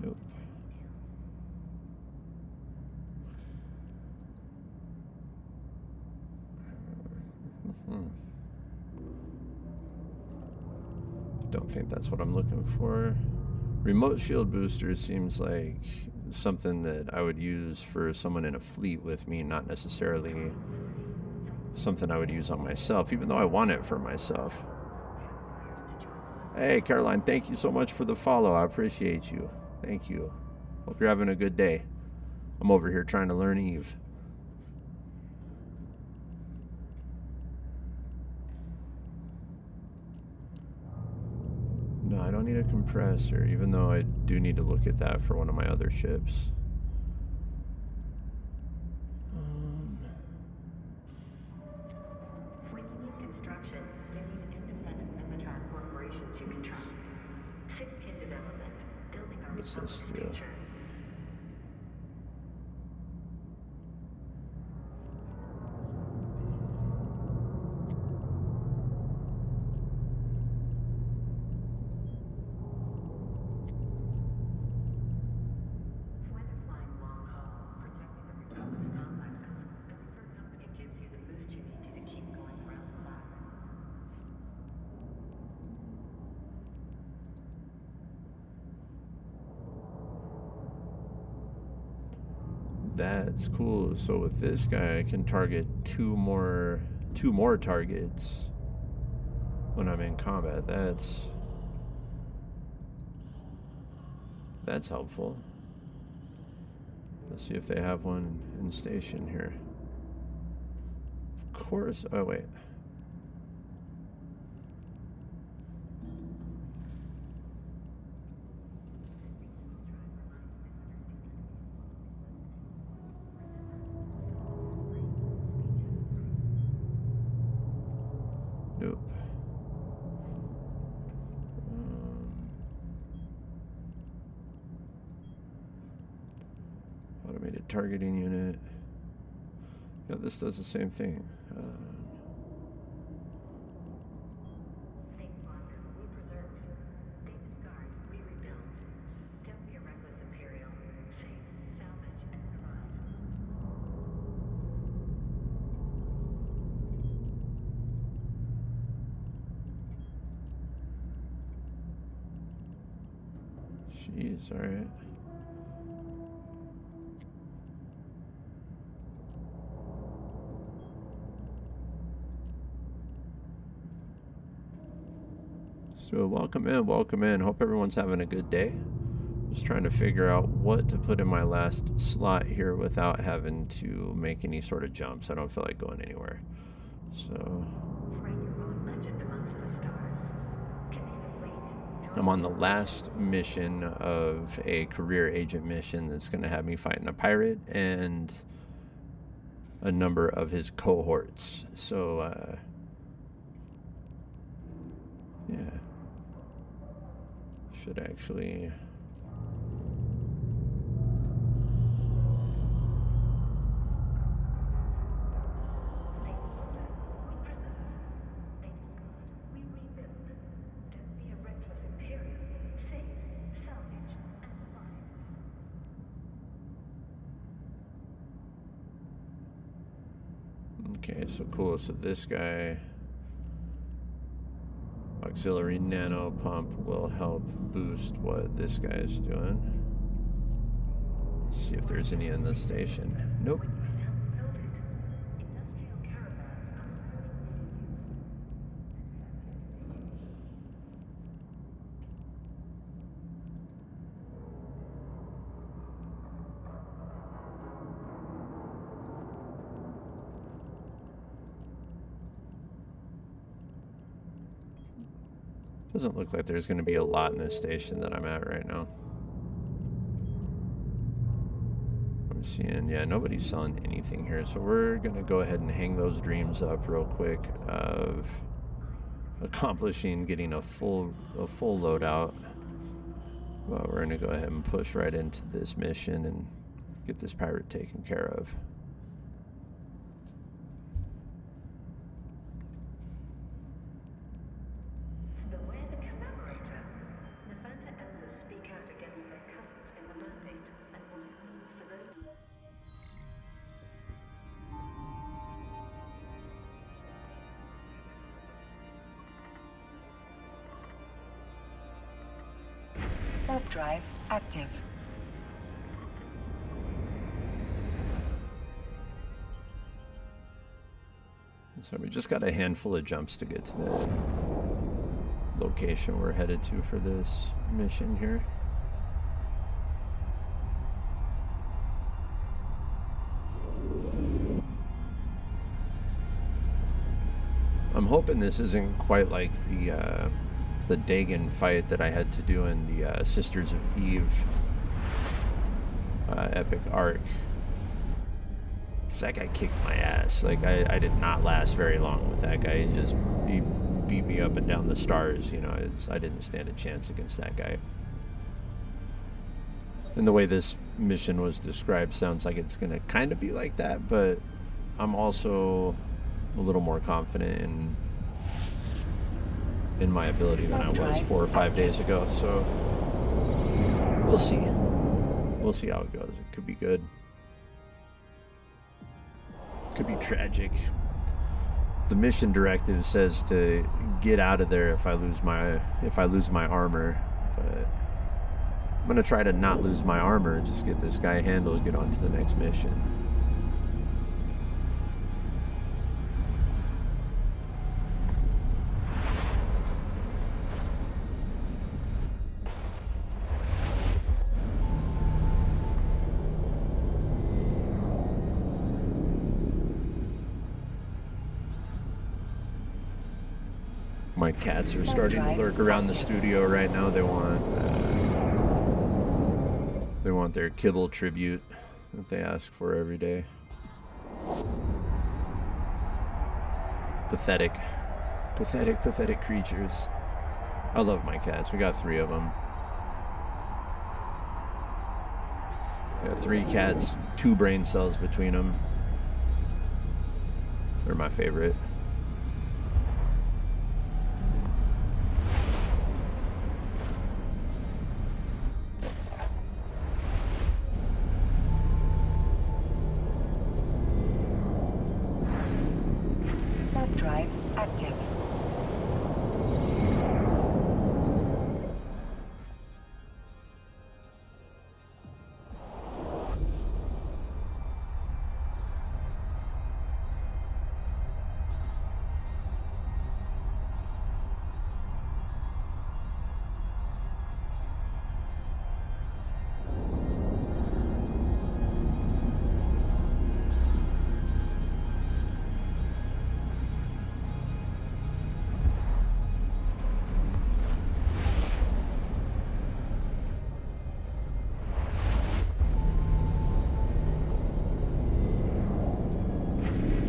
Nope. Don't think that's what I'm looking for. Remote shield booster seems like something that I would use for someone in a fleet with me, not necessarily something I would use on myself, even though I want it for myself. Hey, Caroline, thank you so much for the follow. I appreciate you. Thank you. Hope you're having a good day. I'm over here trying to learn Eve. No, I don't need a compressor, even though I do need to look at that for one of my other ships. When you need construction, you need independent military corporations you can trust. Six-kin development, building our What's republic's this do? future. Whether flying long haul, protecting the republic's complexes, building for a company gives you the boost you need to keep going around the clock. That's cool. So with this guy, I can target two more targets when I'm in combat. That's helpful. Let's see if they have one in station here. Of course. Oh wait. Nope. Automated targeting unit. Yeah, this does the same thing. Think one, we preserve. Think discard, we rebuild. Don't be a reckless Imperial. Save, salvage, and survive. Jeez, alright. So welcome in, welcome in. Hope everyone's having a good day. Just trying to figure out what to put in my last slot here without having to make any sort of jumps. I don't feel like going anywhere. So Write your own legend amongst the stars. Command a fleet. I'm on the last mission of a career agent mission that's going to have me fighting a pirate and a number of his cohorts. So, yeah. Should actually... Okay, so cool. So this guy, auxiliary nano pump, will help boost what this guy is doing. Let's see if there's any in the station. Nope. Doesn't look like there's going to be a lot in this station that I'm at right now. I'm seeing, yeah, nobody's selling anything here. So we're going to go ahead and hang those dreams up real quick of accomplishing getting a full loadout. Well, we're going to go ahead and push right into this mission and get this pirate taken care of. Warp drive active. So we just got a handful of jumps to get to the location we're headed to for this mission here. I'm hoping this isn't quite like the Dagon fight that I had to do in the Sisters of Eve epic arc. That guy kicked my ass. Like, I did not last very long with that guy. He beat me up and down the stars, you know. I didn't stand a chance against that guy. And the way this mission was described sounds like it's going to kind of be like that, but I'm also a little more confident in my ability than I was 4 or 5 days ago. So we'll see. We'll see how it goes. It could be good. Could be tragic. The mission directive says to get out of there if I lose my armor, but I'm gonna try to not lose my armor and just get this guy handled and get on to the next mission. My cats are starting to lurk around the studio right now. They want their kibble tribute that they ask for every day. Pathetic. Pathetic, pathetic creatures. I love my cats. We got 3 of them. We got 3 cats, 2 brain cells between them. They're my favorite. Warp drive active.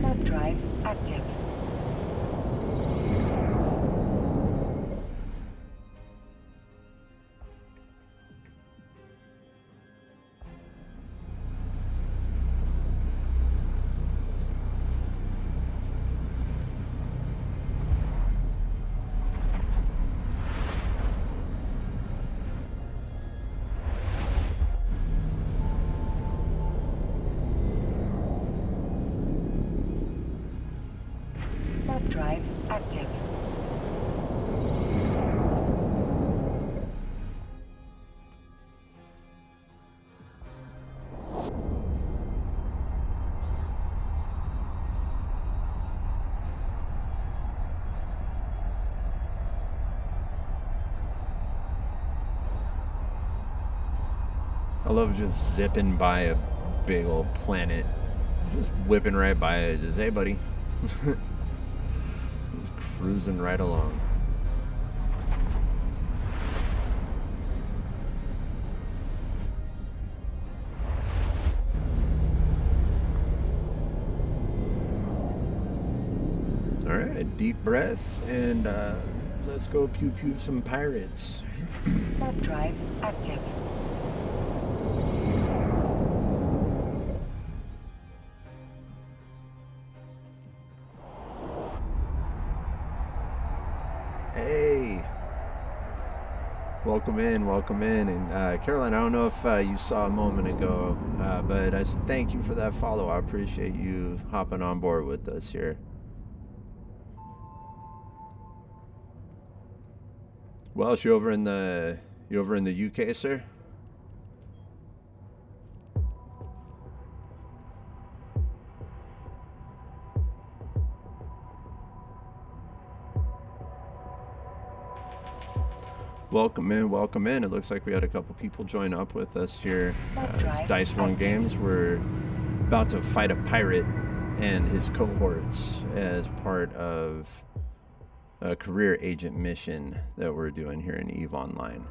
Warp drive active. Warp drive active. I love just zipping by a big old planet. Just whipping right by it. Just, hey, buddy. Just cruising right along. Alright, deep breath, and let's go pew pew some pirates. Warp drive active. Hey! Welcome in. And Caroline, I don't know if you saw a moment ago, but I said thank you for that follow. I appreciate you hopping on board with us here. Well, you over in the UK, sir? Welcome in. It looks like we had a couple people join up with us here. It's Dice One Games. We're about to fight a pirate and his cohorts as part of a career agent mission that we're doing here in EVE Online.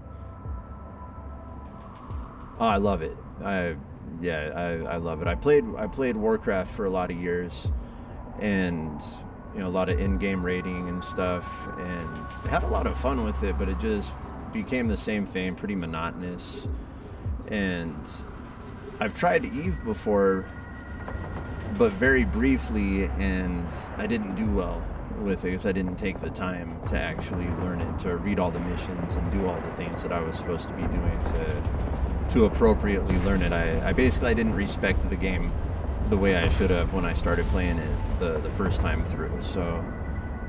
Oh, I love it. I love it. I played Warcraft for a lot of years, and a lot of in-game raiding and stuff, and I had a lot of fun with it, but it just became the same thing, pretty monotonous. And I've tried EVE before, but very briefly, and I didn't do well with it because I didn't take the time to actually learn it, to read all the missions and do all the things that I was supposed to be doing to appropriately learn it. I basically didn't respect the game the way I should have when I started playing it the first time through. So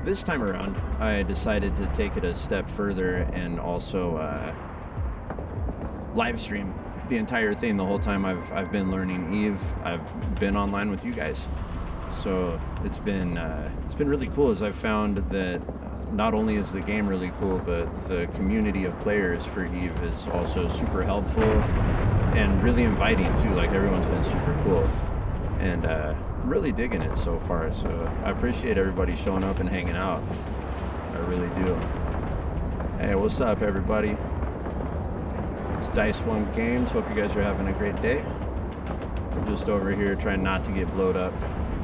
this time around, I decided to take it a step further and also live stream the entire thing. The whole time I've been learning EVE, I've been online with you guys. So it's been really cool, as I've found that not only is the game really cool, but the community of players for EVE is also super helpful and really inviting too. Like, everyone's been super cool, and really digging it so far. So I appreciate everybody showing up and hanging out. I really do. Hey, what's up, everybody? It's Dice One Games. Hope you guys are having a great day. I'm just over here trying not to get blowed up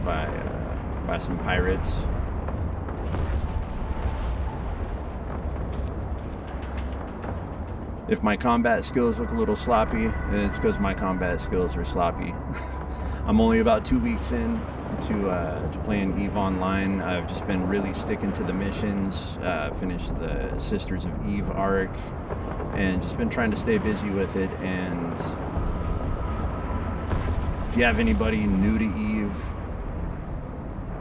by some pirates. If my combat skills look a little sloppy, it's because my combat skills are sloppy. I'm only about 2 weeks in to playing EVE Online. I've just been really sticking to the missions, finished the Sisters of Eve arc, and just been trying to stay busy with it. And if you have anybody new to EVE,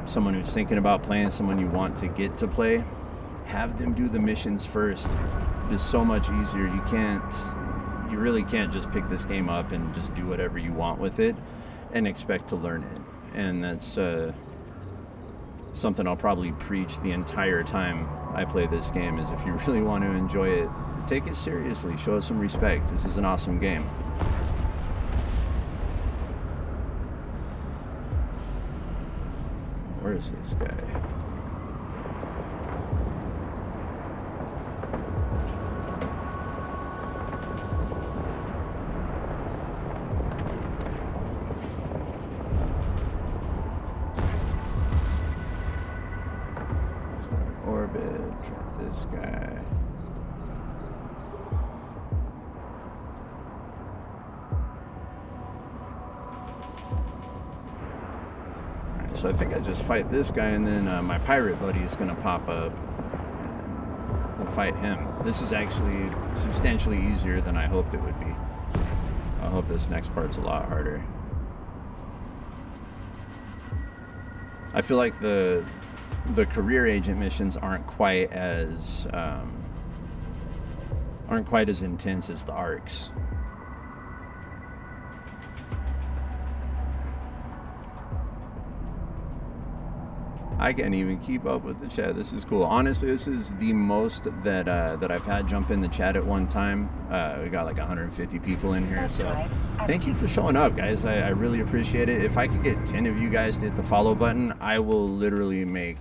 someone who's thinking about playing, someone you want to get to play, have them do the missions first. It is so much easier. You really can't just pick this game up and just do whatever you want with it and expect to learn it. And that's something I'll probably preach the entire time I play this game, is if you really want to enjoy it, take it seriously, show it some respect. This is an awesome game. Where is this guy? This guy. Alright, so I think I just fight this guy, and then my pirate buddy is going to pop up, and we'll fight him. This is actually substantially easier than I hoped it would be. I hope this next part's a lot harder. I feel like the career agent missions aren't quite as intense as the arcs. I can't even keep up with the chat. This is cool. Honestly, this is the most that I've had jump in the chat at one time. We got like 150 people in here, so thank you for showing up, guys. I really appreciate it. If I could get 10 of you guys to hit the follow button, I will literally make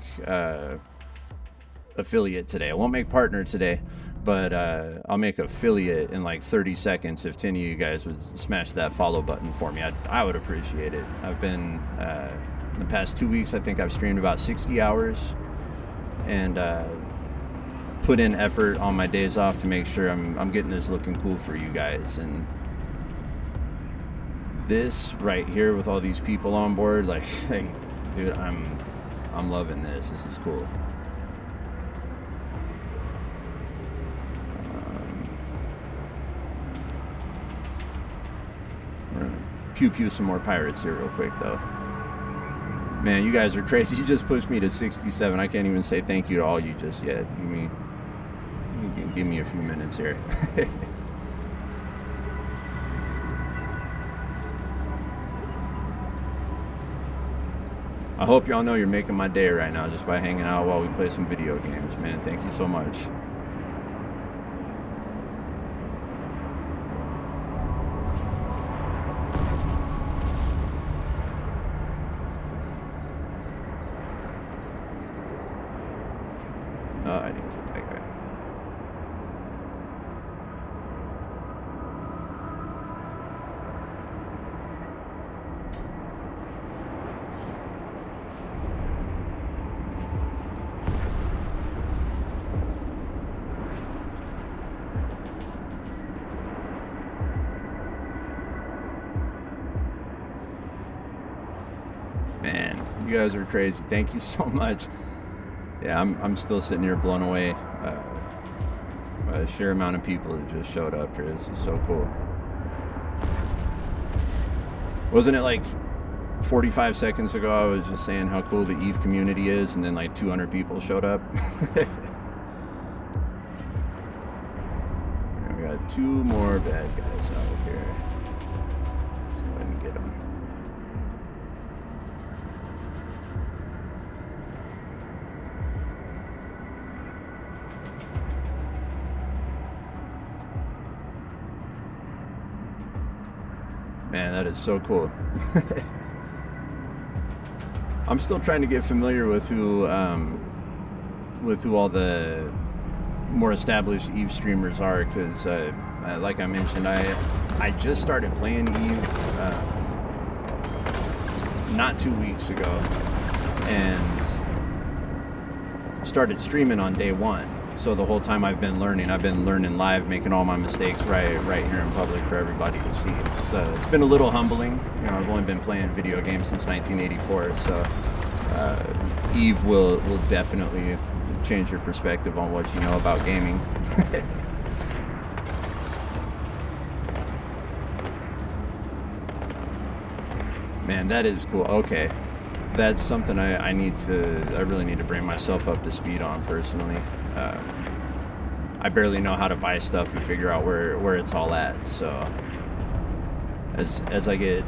affiliate today. I won't make partner today, but I'll make affiliate in like 30 seconds if 10 of you guys would smash that follow button for me. I would appreciate it. I've been in the past 2 weeks, I think I've streamed about 60 hours and put in effort on my days off to make sure I'm getting this looking cool for you guys. And this right here with all these people on board, like, hey, dude, I'm loving this. This is cool. We're gonna pew some more pirates here real quick though. Man, you guys are crazy. You just pushed me to 67. I can't even say thank you to all you just yet. You can give me a few minutes here. I hope y'all know you're making my day right now just by hanging out while we play some video games, man. Thank you so much. Oh, I didn't get that guy. Man, you guys are crazy. Thank you so much. Yeah, I'm still sitting here blown away by the sheer amount of people that just showed up here. This is so cool. Wasn't it like 45 seconds ago I was just saying how cool the EVE community is, and then like 200 people showed up? We got 2 more bad guys out here. Let's go ahead and get them. Man, that is so cool. I'm still trying to get familiar with who all the more established EVE streamers are, because like I mentioned, I just started playing EVE not 2 weeks ago and started streaming on day 1. So the whole time I've been learning live, making all my mistakes right here in public for everybody to see. So it's been a little humbling. You know, I've only been playing video games since 1984, so Eve will definitely change your perspective on what you know about gaming. Man, that is cool. Okay, that's something I really need to bring myself up to speed on personally. I barely know how to buy stuff and figure out where it's all at. So as I get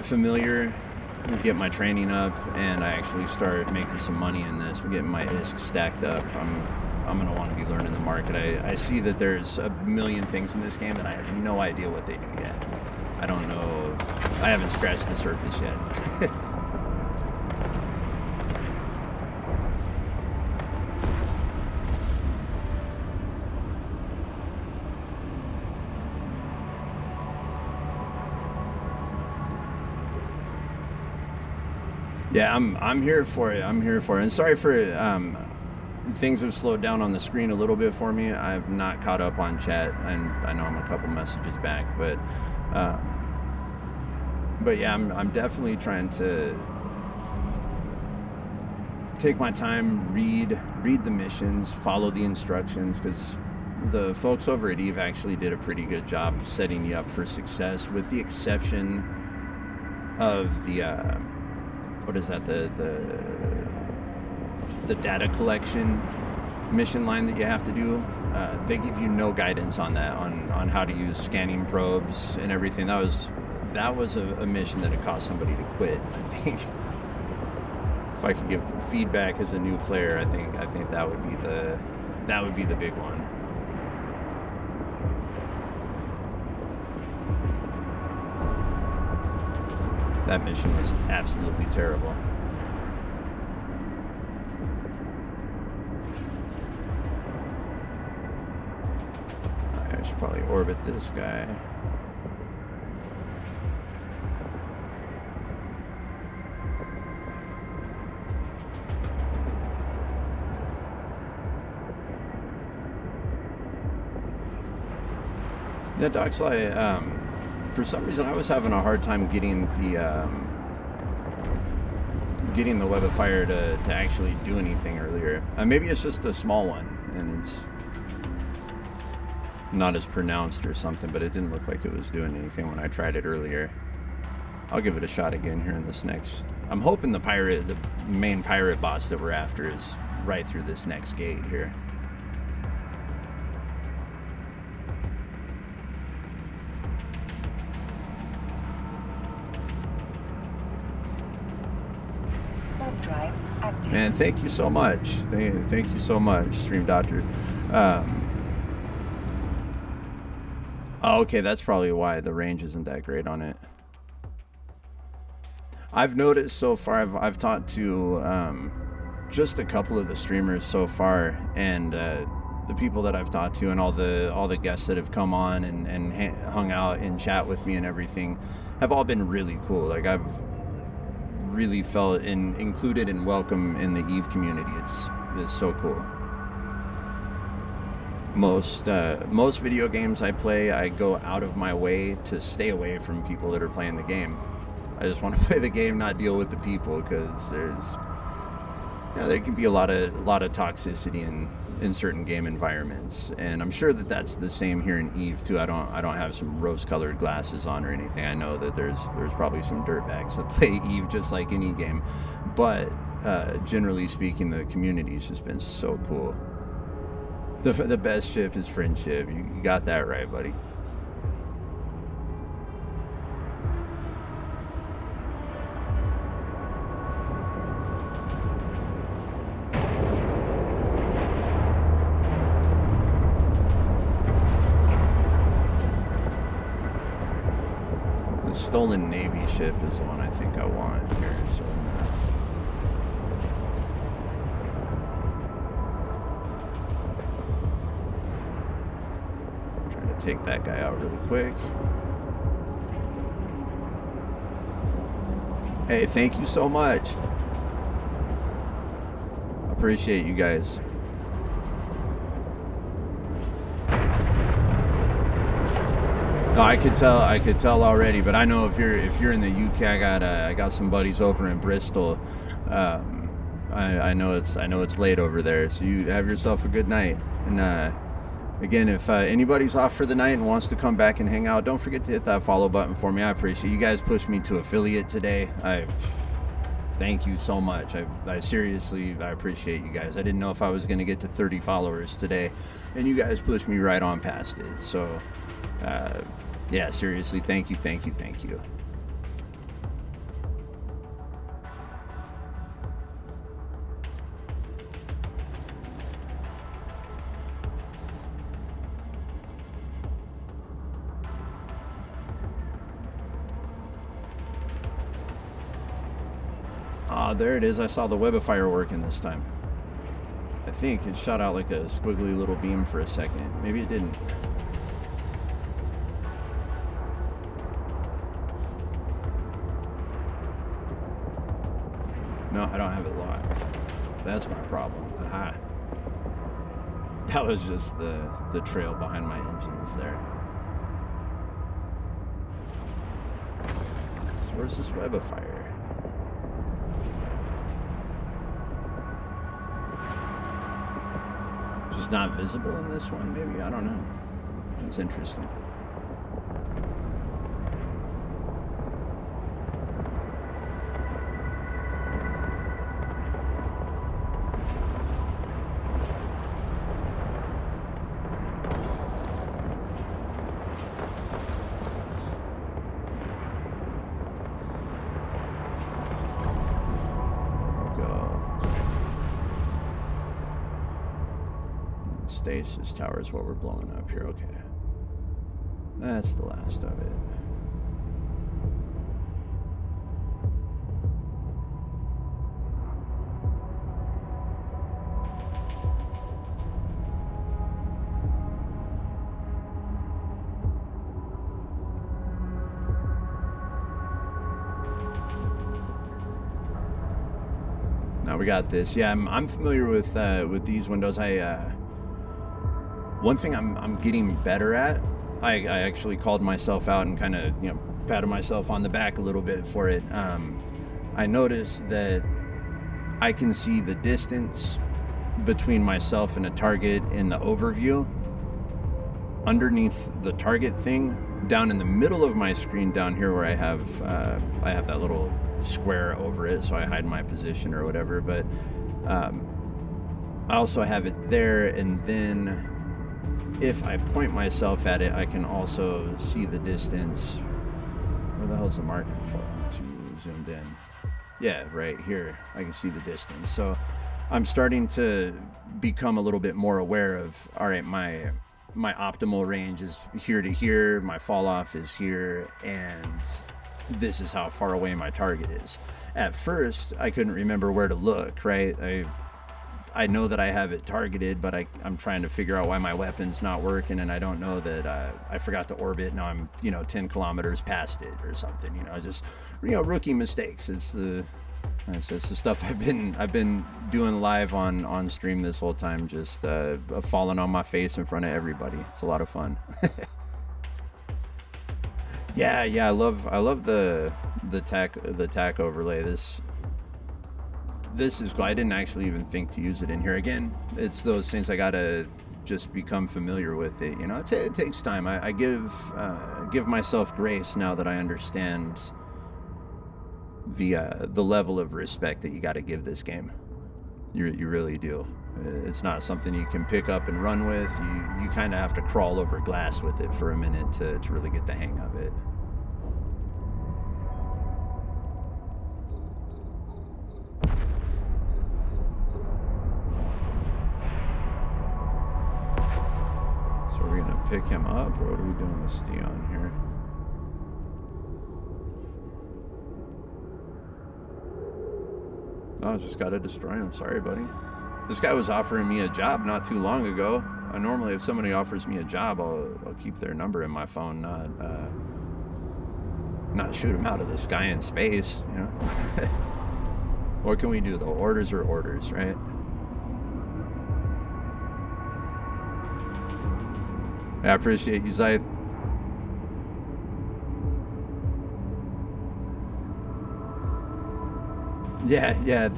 familiar, get my training up, and I actually start making some money in this, we're getting my ISK stacked up, I'm gonna want to be learning the market. I see that there's a million things in this game that I have no idea what they do yet. I don't know. I haven't scratched the surface yet. Yeah, I'm here for it. I'm here for it. And sorry for things have slowed down on the screen a little bit for me. I've not caught up on chat, and I know I'm a couple messages back, but yeah, I'm definitely trying to take my time, read the missions, follow the instructions, because the folks over at Eve actually did a pretty good job setting you up for success, with the exception of the what is that, the data collection mission line that you have to do. They give you no guidance on that, on how to use scanning probes and everything. That was a mission that had caused somebody to quit, I think. If I could give feedback as a new player, I think that would be the big one. That mission was absolutely terrible. I should probably orbit this guy. Yeah, Doxley, for some reason I was having a hard time getting the web of fire to actually do anything earlier. Maybe it's just a small one and it's not as pronounced or something, but it didn't look like it was doing anything when I tried it earlier. I'll give it a shot again here in this next. I'm hoping the main pirate boss that we're after is right through this next gate here. Drive active. Man, thank you so much. Thank you so much, Stream Doctor. Oh, okay, that's probably why the range isn't that great on it. I've noticed so far, I've talked to just a couple of the streamers so far, and the people that I've talked to and all the guests that have come on and hung out and chat with me and everything have all been really cool. Like, I've really felt included and welcome in the Eve community. It's so cool. Most video games I play, I go out of my way to stay away from people that are playing the game. I just want to play the game, not deal with the people, because there can be a lot of toxicity in certain game environments, and I'm sure that that's the same here in Eve too. I don't have some rose-colored glasses on or anything. I know that there's probably some dirtbags that play Eve just like any game, but generally speaking, the community's just been so cool. The best ship is friendship. You got that right, buddy. The stolen Navy ship is the one I think I want here. So. Take that guy out really quick. Hey, thank you so much. Appreciate you guys. No, I could tell already, but I know if you're in the UK, I got some buddies over in Bristol. I know it's late over there, so you have yourself a good night. And again, if anybody's off for the night and wants to come back and hang out, don't forget to hit that follow button for me. I appreciate you guys pushed me to affiliate today. Thank you so much. I seriously appreciate you guys. I didn't know if I was going to get to 30 followers today, and you guys pushed me right on past it. So, yeah, seriously, thank you. Ah, there it is. I saw the web of fire working this time. I think it shot out like a squiggly little beam for a second. Maybe it didn't. No, I don't have it locked. That's my problem. Aha. That was just the trail behind my engines there. So where's this web of fire? Just not visible in this one, maybe? I don't know. It's interesting. Stasis tower is what we're blowing up here. Okay, that's the last of it. Now we got this. Yeah, I'm familiar with these windows. One thing I'm getting better at, I actually called myself out and kind of, patted myself on the back a little bit for it. I noticed that I can see the distance between myself and a target in the overview. Underneath the target thing, down in the middle of my screen down here where I have that little square over it, so I hide my position or whatever, but I also have it there, and then if I point myself at it, I can also see the distance. Where the hell's the marker for? Too zoomed in. Yeah, right here. I can see the distance. So I'm starting to become a little bit more aware of, all right, my optimal range is here to here, my fall off is here, and this is how far away my target is. At first, I couldn't remember where to look, right? I know that I have it targeted, but I'm trying to figure out why my weapon's not working, and I don't know that I forgot to orbit. Now I'm 10 kilometers past it or something. Just rookie mistakes. It's the stuff I've been doing live on stream this whole time. Just falling on my face in front of everybody. It's a lot of fun. Yeah, I love the tac overlay. This is cool. I didn't actually even think to use it in here. Again, it's those things I gotta just become familiar with it. It takes time. I give myself grace now that I understand the level of respect that you got to give this game. You really do. It's not something you can pick up and run with. You kind of have to crawl over glass with it for a minute to really get the hang of it. We're gonna pick him up, or what are we doing with Steon here? Oh, just gotta destroy him. Sorry, buddy. This guy was offering me a job not too long ago. Normally, if somebody offers me a job, I'll keep their number in my phone, not shoot him out of the sky in space, What can we do, though? Orders are orders, right? I appreciate you, Zyth. Yeah.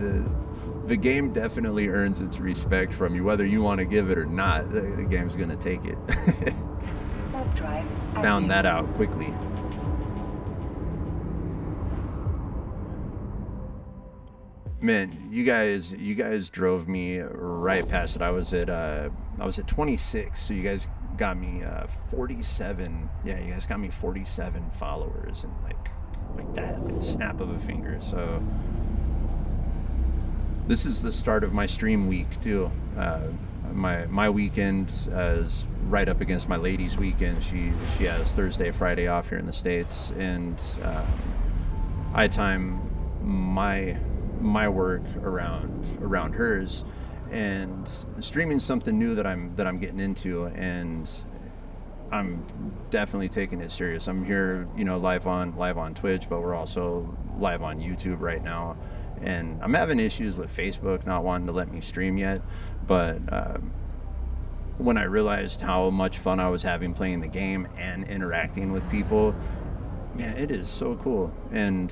The game definitely earns its respect from you, whether you want to give it or not. The game's gonna take it. Warp drive Found active. that out quickly. Man, you guys drove me right past it. I was at 26, so you guys got me 47. Yeah, you guys got me 47 followers, and like that, like the snap of a finger. So this is the start of my stream week too. My weekend is right up against my lady's weekend. She has Thursday, Friday off here in the States, and I time my work around hers, and streaming something new that I'm getting into, and I'm definitely taking it serious. I'm here, live on Twitch, but we're also live on YouTube right now, and I'm having issues with Facebook not wanting to let me stream yet, but when I realized how much fun I was having playing the game and interacting with people, man, it is so cool. And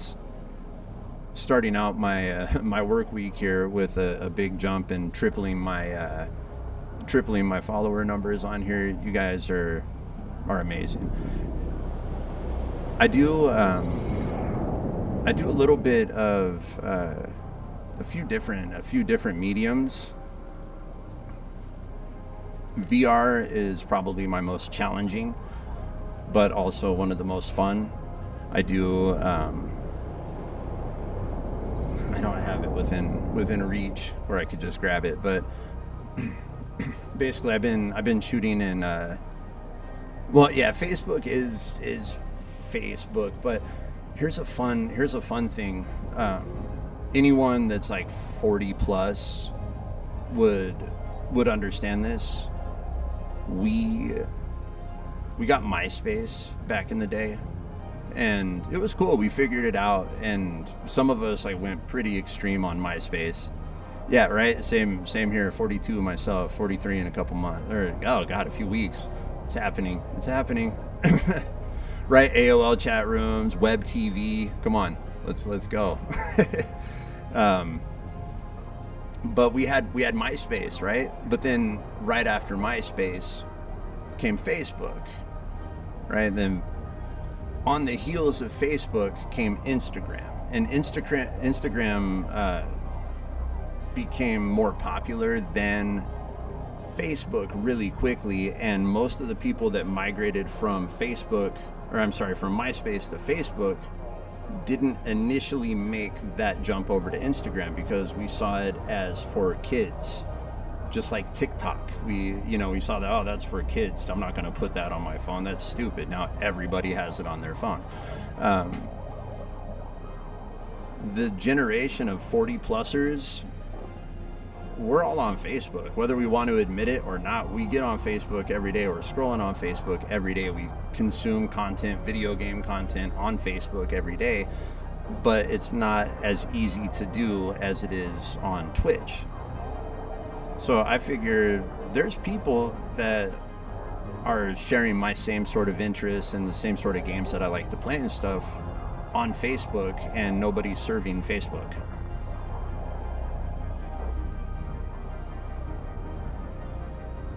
starting out my work week here with a big jump and tripling my follower numbers on here, you guys are amazing. I do a little bit of a few different mediums. VR is probably my most challenging, but also one of the most fun. I do. I don't have it within reach where I could just grab it, but basically I've been shooting in. Facebook is Facebook, but here's a fun thing. Anyone that's like 40 plus would understand this. We got MySpace back in the day, and it was cool. We figured it out, and some of us went pretty extreme on MySpace. Yeah, right. Same here. 42 myself. 43 in a couple months, or a few weeks. It's happening. Right. AOL chat rooms, web TV. Come on, let's go. But we had MySpace, right? But then right after MySpace came Facebook, right? And then on the heels of Facebook came Instagram, and Instagram became more popular than Facebook really quickly. And most of the people that migrated from MySpace to Facebook didn't initially make that jump over to Instagram, because we saw it as for kids, just like TikTok. We saw that, oh, that's for kids, I'm not going to put that on my phone, that's stupid. Now everybody has it on their phone. The generation of 40 plussers, we're all on Facebook, whether we want to admit it or not. We get on Facebook every day. We're scrolling on Facebook every day. We consume content, video game content on Facebook every day, but it's not as easy to do as it is on Twitch. So I figure there's people that are sharing my same sort of interests and the same sort of games that I like to play and stuff on Facebook, and nobody's serving Facebook.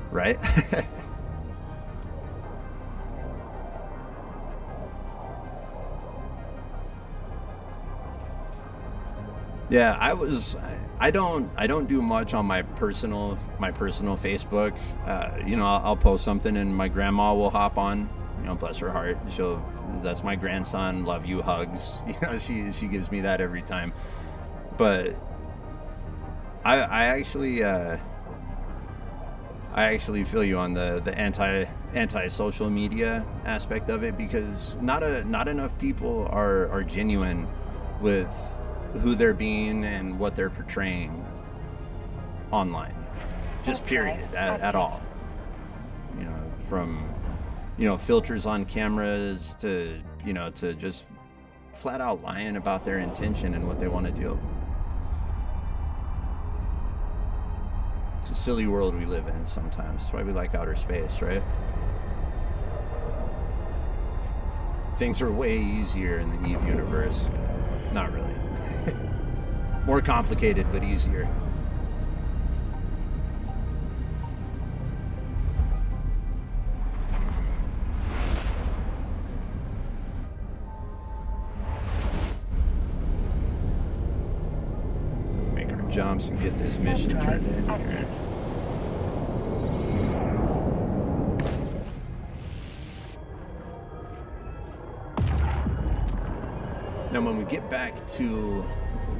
Right? Yeah, I don't do much on my personal Facebook. I'll post something and my grandma will hop on. Bless her heart. That's my grandson. Love you, hugs. She gives me that every time. But I actually feel you on the anti social media aspect of it, because not enough people are genuine with who they're being and what they're portraying online, just period, at all. From filters on cameras to just flat out lying about their intention and what they want to do. It's a silly world we live in sometimes. That's why we like outer space, right? Things are way easier in the Eve universe. Not really. More complicated, but easier. Make our jumps and get this mission Drive turned in active. here. Now, when we get back to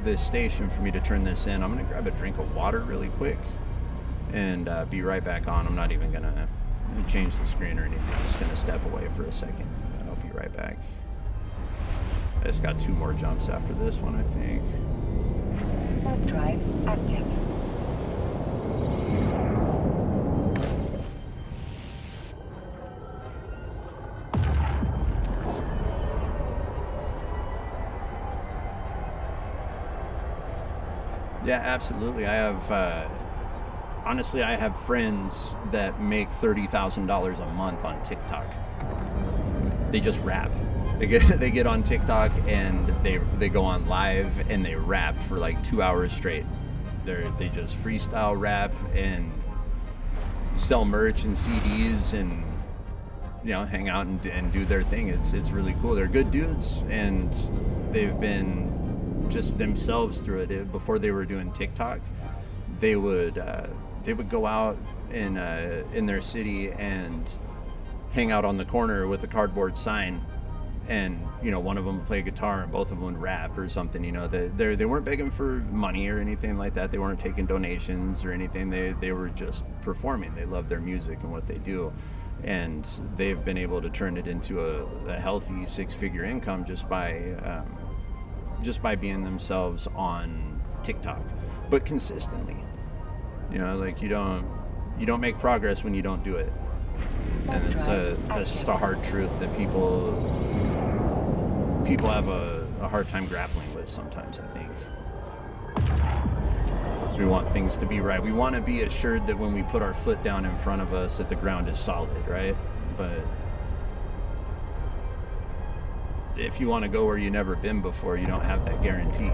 this station for me to turn this in, I'm going to grab a drink of water really quick and be right back on. I'm not even going to change the screen or anything. I'm just going to step away for a second and I'll be right back. I just got 2 more jumps after this one, I think. Warp drive active. Yeah, absolutely. I have, honestly, I have friends that make $30,000 a month on TikTok. They just rap. They get on TikTok and they go on live and they rap for like 2 hours straight. They just freestyle rap and sell merch and CDs and, you know, hang out and do their thing. It's really cool. They're good dudes and they've been just themselves through it. Before they were doing TikTok, they would go out in their city and hang out on the corner with a cardboard sign, and you know, one of them would play guitar and both of them would rap or something. You know, they weren't begging for money or anything like that. They weren't taking donations or anything. They were just performing. They love their music and what they do, and they've been able to turn it into a healthy 6-figure income just by being themselves on TikTok, but consistently. You know, like you don't make progress when you don't do it, and that's just a hard truth that people have a hard time grappling with sometimes, I think. So we want things to be right. We want to be assured that when we put our foot down in front of us that the ground is solid, right? But if you want to go where you've never been before, you don't have that guarantee.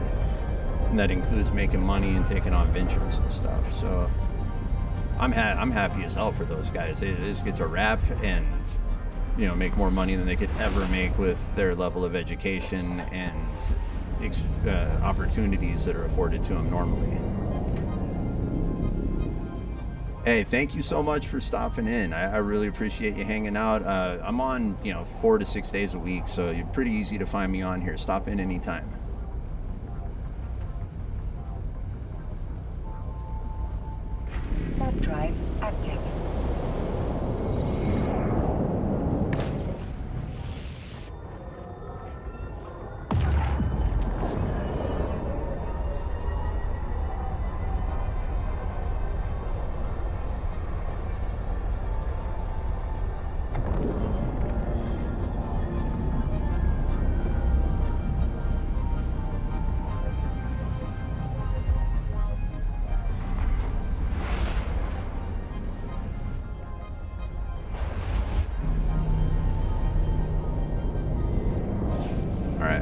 And that includes making money and taking on ventures and stuff. So I'm happy as hell for those guys. They just get to rap and, you know, make more money than they could ever make with their level of education and opportunities that are afforded to them normally. Hey, thank you so much for stopping in. I really appreciate you hanging out. I'm on, 4 to 6 days a week, so you're pretty easy to find me on here. Stop in anytime. Warp drive active.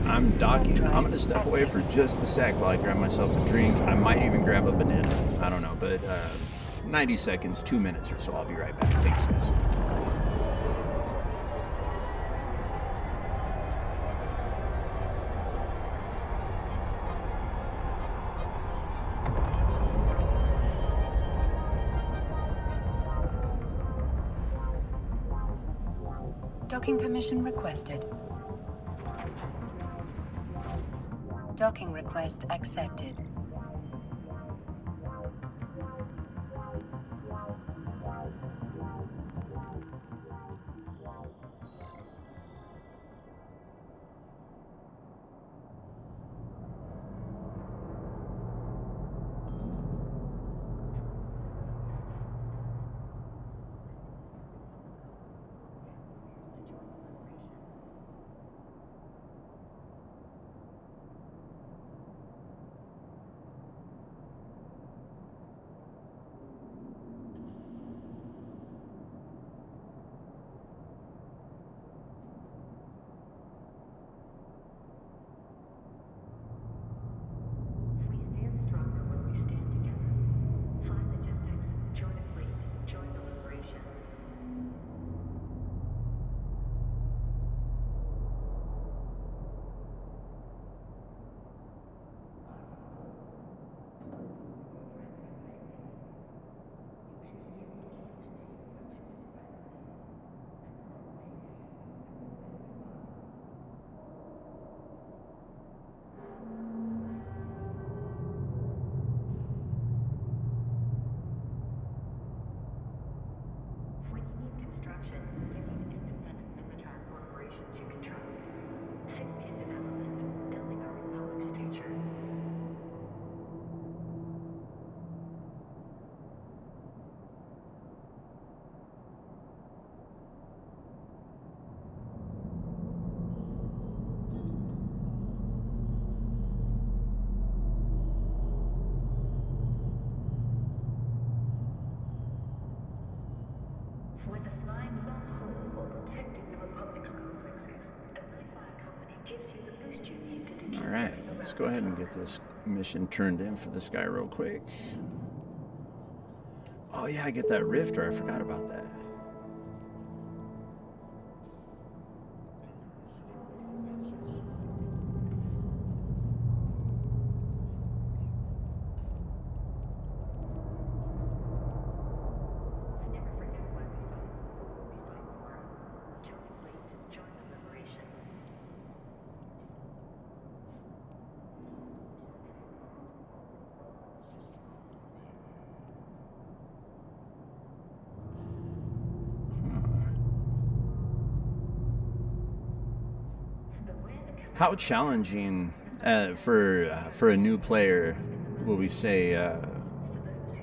I'm docking. I'm going to step away for just a sec while I grab myself a drink. I might even grab a banana. I don't know, but 90 seconds, 2 minutes or so. I'll be right back. Thanks, guys. Docking permission requested. Docking request accepted. let's go ahead and get this mission turned in for this guy real quick. Oh yeah, I get that rifter. I forgot about that. Never forget what we fight for. Join the fleet, join the liberation. How challenging for a new player will we say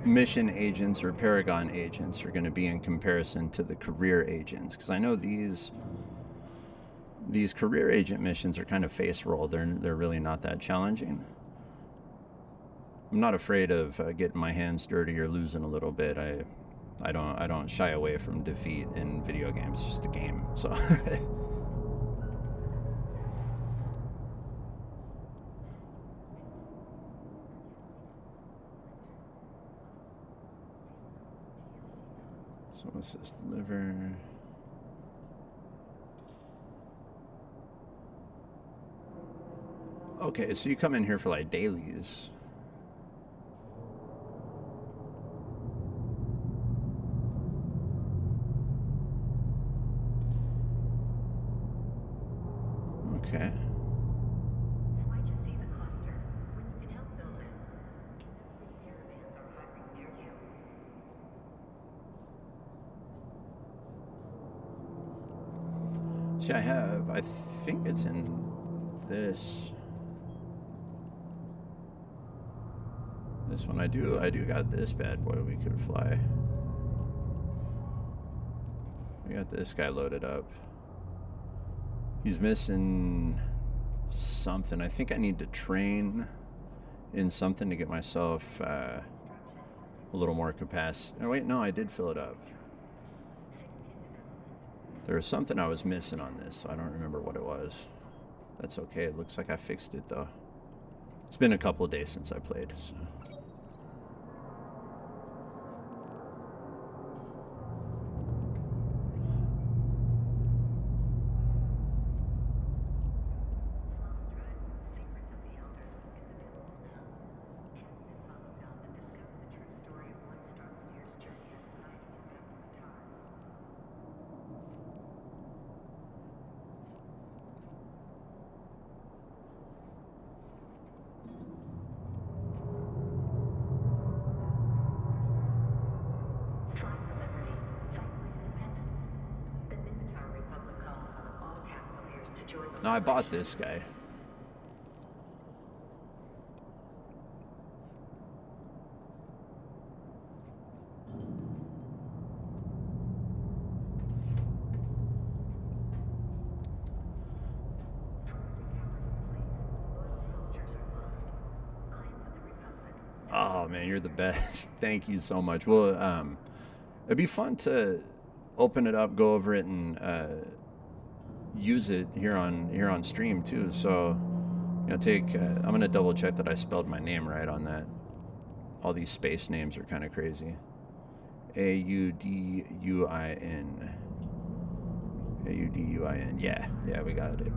mission agents or Paragon agents are going to be in comparison to the career agents? Because I know these career agent missions are kind of face roll. They're really not that challenging. I'm not afraid of getting my hands dirty or losing a little bit. I don't shy away from defeat in video games. It's just a game. So. So what's this? Deliver. Okay, so you come in here for like dailies. Okay. Why'd you see the cluster when you can help build it? Caravans are hiring near you. See, I think it's in this one. I do got this bad boy we could fly. We got this guy loaded up. He's missing something. I think I need to train in something to get myself a little more capacity. Oh, wait, no, I did fill it up. There was something I was missing on this, so I don't remember what it was. That's okay. It looks like I fixed it, though. It's been a couple of days since I played, so. No, I bought this guy. Oh man, you're the best. Thank you so much. Well, it'd be fun to open it up, go over it, and use it here on stream too. So, you know, I'm gonna double check that I spelled my name right on that. All these space names are kind of crazy. Auduin. Auduin. Yeah, we got it.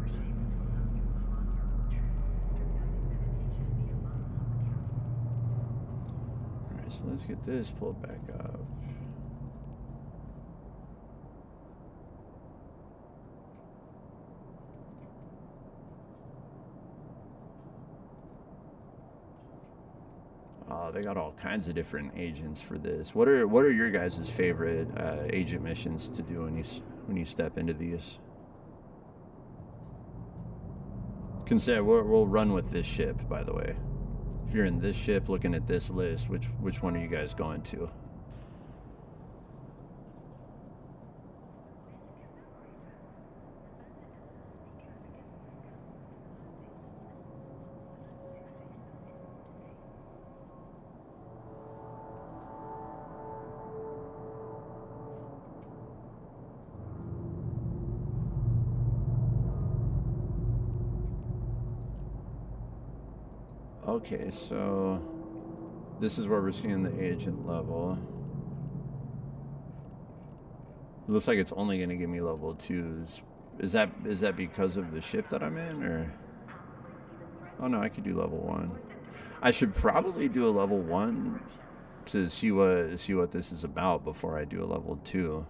All right, so let's get this pulled back up. They got all kinds of different agents for this. What are your guys' favorite agent missions to do when you step into these? Consider we'll run with this ship, by the way. If you're in this ship, looking at this list, which one are you guys going to? Okay, so this is where we're seeing the agent level. It looks like it's only going to give me level 2s. Is that because of the ship that I'm in, or? Oh no, I could do level 1. I should probably do a level 1 to see what this is about before I do a level 2.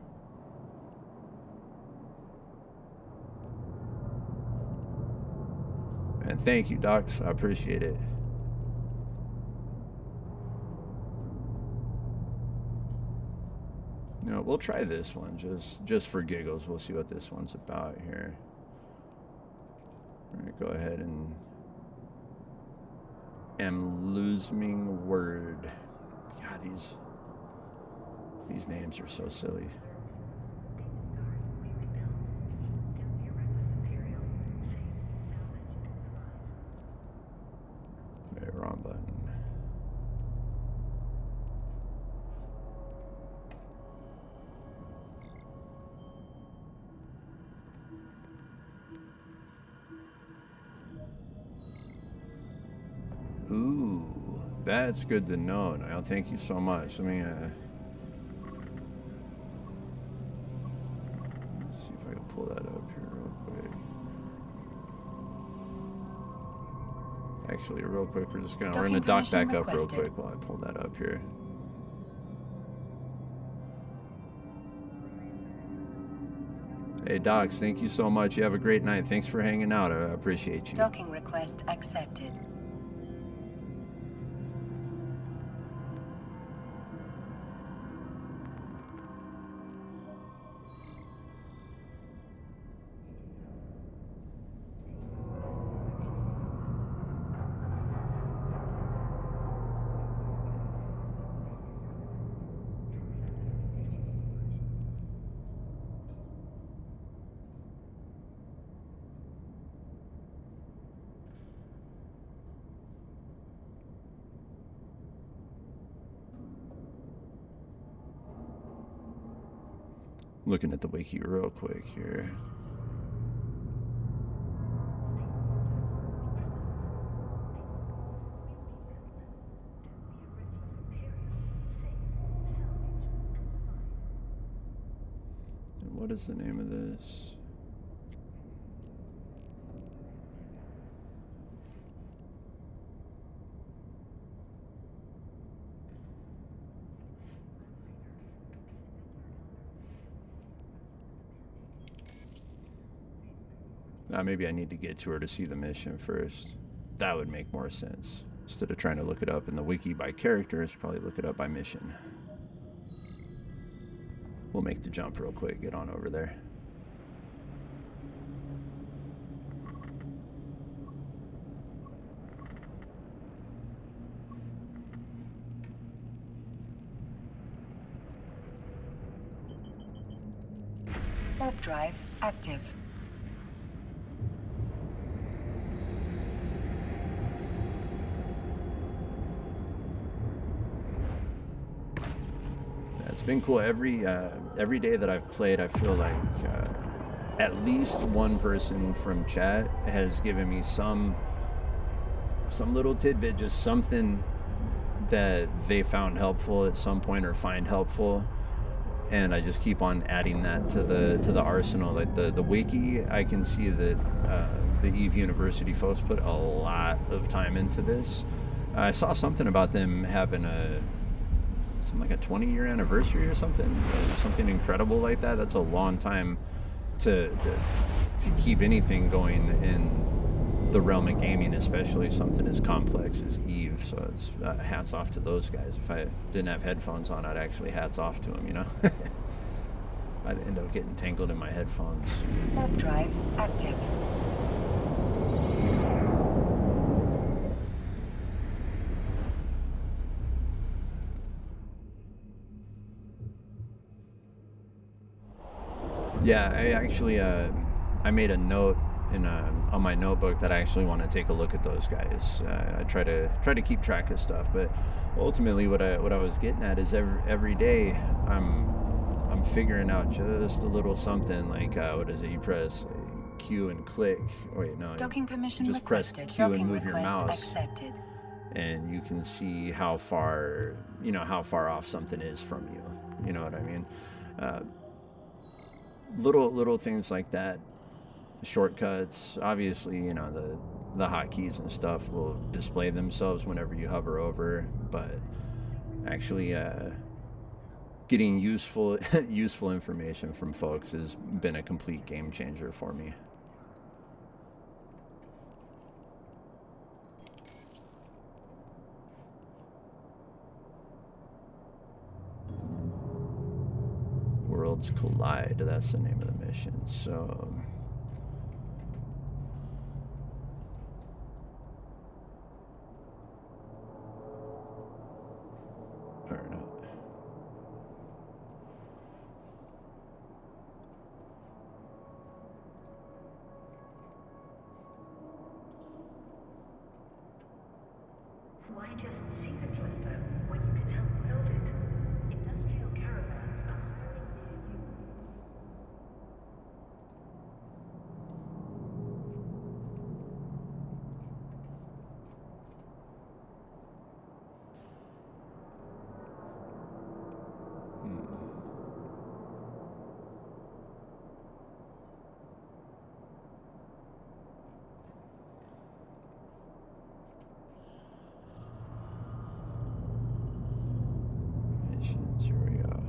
And thank you, Docs. I appreciate it. You know, we'll try this one just for giggles. We'll see what this one's about here. All right, go ahead and am losing word. God, these names are so silly. Okay, wrong button. Ooh, that's good to know. Niall, thank you so much. Let me let's see if I can pull that up here real quick. Actually, real quick, we're gonna dock back up real quick while I pull that up here. Hey, Docs, thank you so much. You have a great night. Thanks for hanging out. I appreciate you. Docking request accepted. Looking at the wiki real quick here. And what is the name of this? Maybe I need to get to her to see the mission first. That would make more sense. Instead of trying to look it up in the wiki by characters, probably look it up by mission. We'll make the jump real quick, get on over there. Warp drive active. It's been cool. Every day that I've played, I feel like at least one person from chat has given me some little tidbit, just something that they found helpful at some point or find helpful, and I just keep on adding that to the arsenal. Like the wiki, I can see that the Eve University folks put a lot of time into this. I saw something about them having something like a 20-year anniversary or something incredible like that. That's a long time to keep anything going in the realm of gaming, especially something as complex as Eve. So it's hats off to those guys. If I didn't have headphones on, I'd actually hats off to them, you know. I'd end up getting tangled in my headphones. Warp drive active. Yeah, I actually I made a note on my notebook that I actually want to take a look at those guys. I try to keep track of stuff, but ultimately what I was getting at is every day I'm figuring out just a little something. Like what is it? You press Q and click. Oh, wait, no. Docking permission just press requested. Q and Docking move your request mouse. accepted. and you can see how far, how far off something is from you. You know what I mean? Little things like that. Shortcuts, obviously, the hotkeys and stuff will display themselves whenever you hover over, but actually getting useful information from folks has been a complete game changer for me. Worlds Collide, that's the name of the mission. So or not. Why just see the cluster when you can help build it? Industrial caravans are hiring near you. Missions, here we go.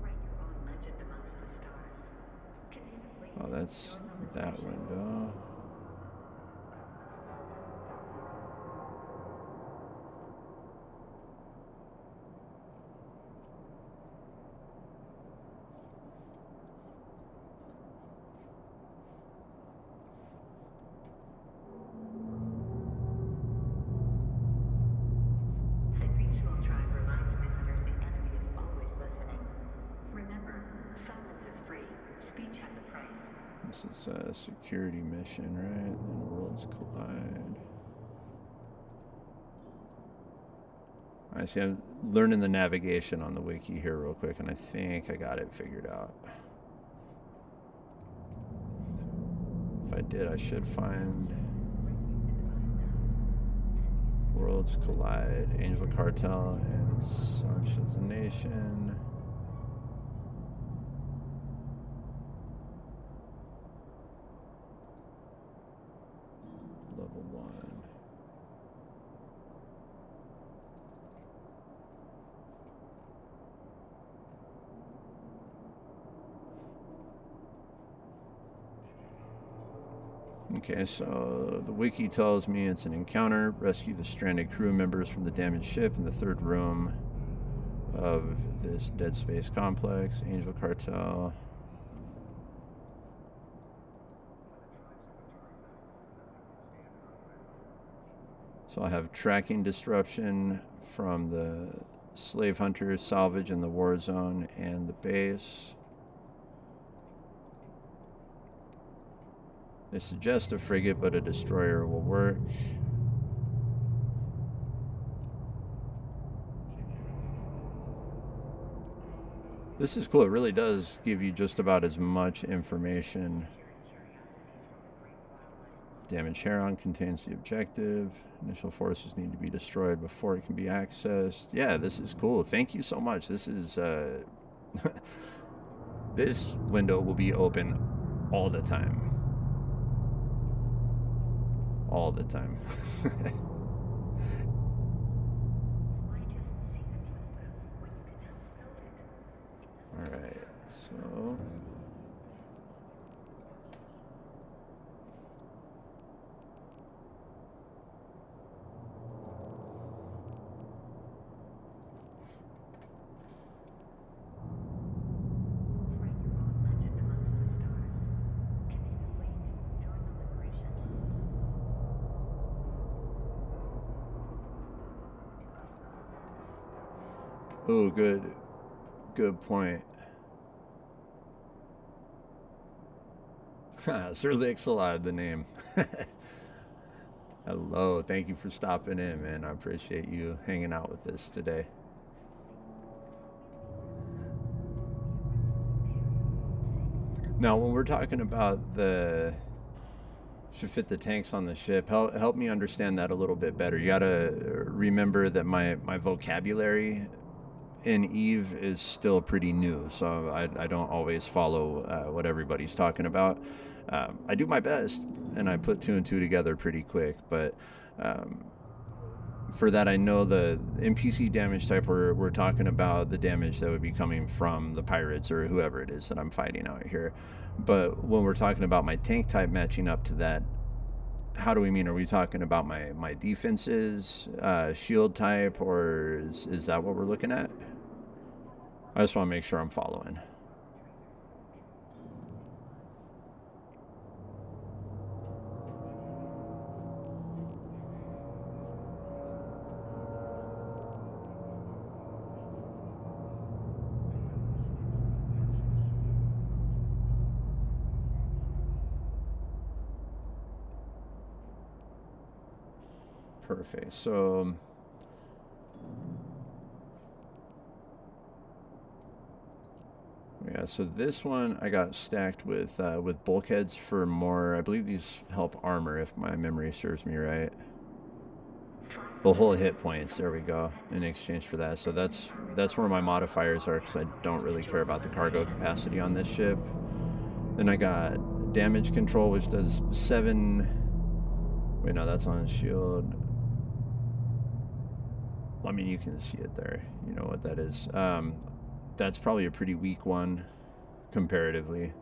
Write your own legend amongst the stars. Conveniently, Oh, that's join the that liberation. window. The Mutual Tribe reminds visitors the enemy is always listening. Remember, silence is free. Speech has a price. This is a security mission, right? And Worlds Collide. I see. I'm learning the navigation on the wiki here real quick, and I think I got it figured out. If I did, I should find Worlds Collide, Angel Cartel, and Sanchez Nation. Level 1. Okay, so the wiki tells me it's an encounter. Rescue the stranded crew members from the damaged ship in the third room of this dead space complex. Angel Cartel. So I'll have tracking disruption from the slave hunters, salvage in the war zone, and the base. They suggest a frigate, but a destroyer will work. This is cool. It really does give you just about as much information. Damaged Heron contains the objective. Initial forces need to be destroyed before it can be accessed. Yeah, this is cool. Thank you so much. This is this window will be open all the time. All the time. Why just see the cluster when you can help build it? All right, so Write your own legend amongst the stars. Conveniently, join the liberation. oh, good point. Sir Lixalad, the name. Hello, thank you for stopping in, man. I appreciate you hanging out with us today. Now, when we're talking about the should fit the tanks on the ship, help me understand that a little bit better. You gotta remember that my vocabulary in Eve is still pretty new, so I don't always follow what everybody's talking about. I do my best, and I put two and two together pretty quick, but for that, I know the NPC damage type, we're talking about the damage that would be coming from the pirates or whoever it is that I'm fighting out here. But when we're talking about my tank type matching up to that, how do we mean? Are we talking about my defenses, shield type, or is that what we're looking at? I just want to make sure I'm following. Perfect. So yeah, so this one I got stacked with bulkheads for more. I believe these help armor, if my memory serves me right. The whole hit points. There we go. In exchange for that, so that's where my modifiers are, because I don't really care about the cargo capacity on this ship. Then I got damage control, which does 7. Wait, no, that's on shield. I mean, you can see it there. You know what that is. That's probably a pretty weak one comparatively.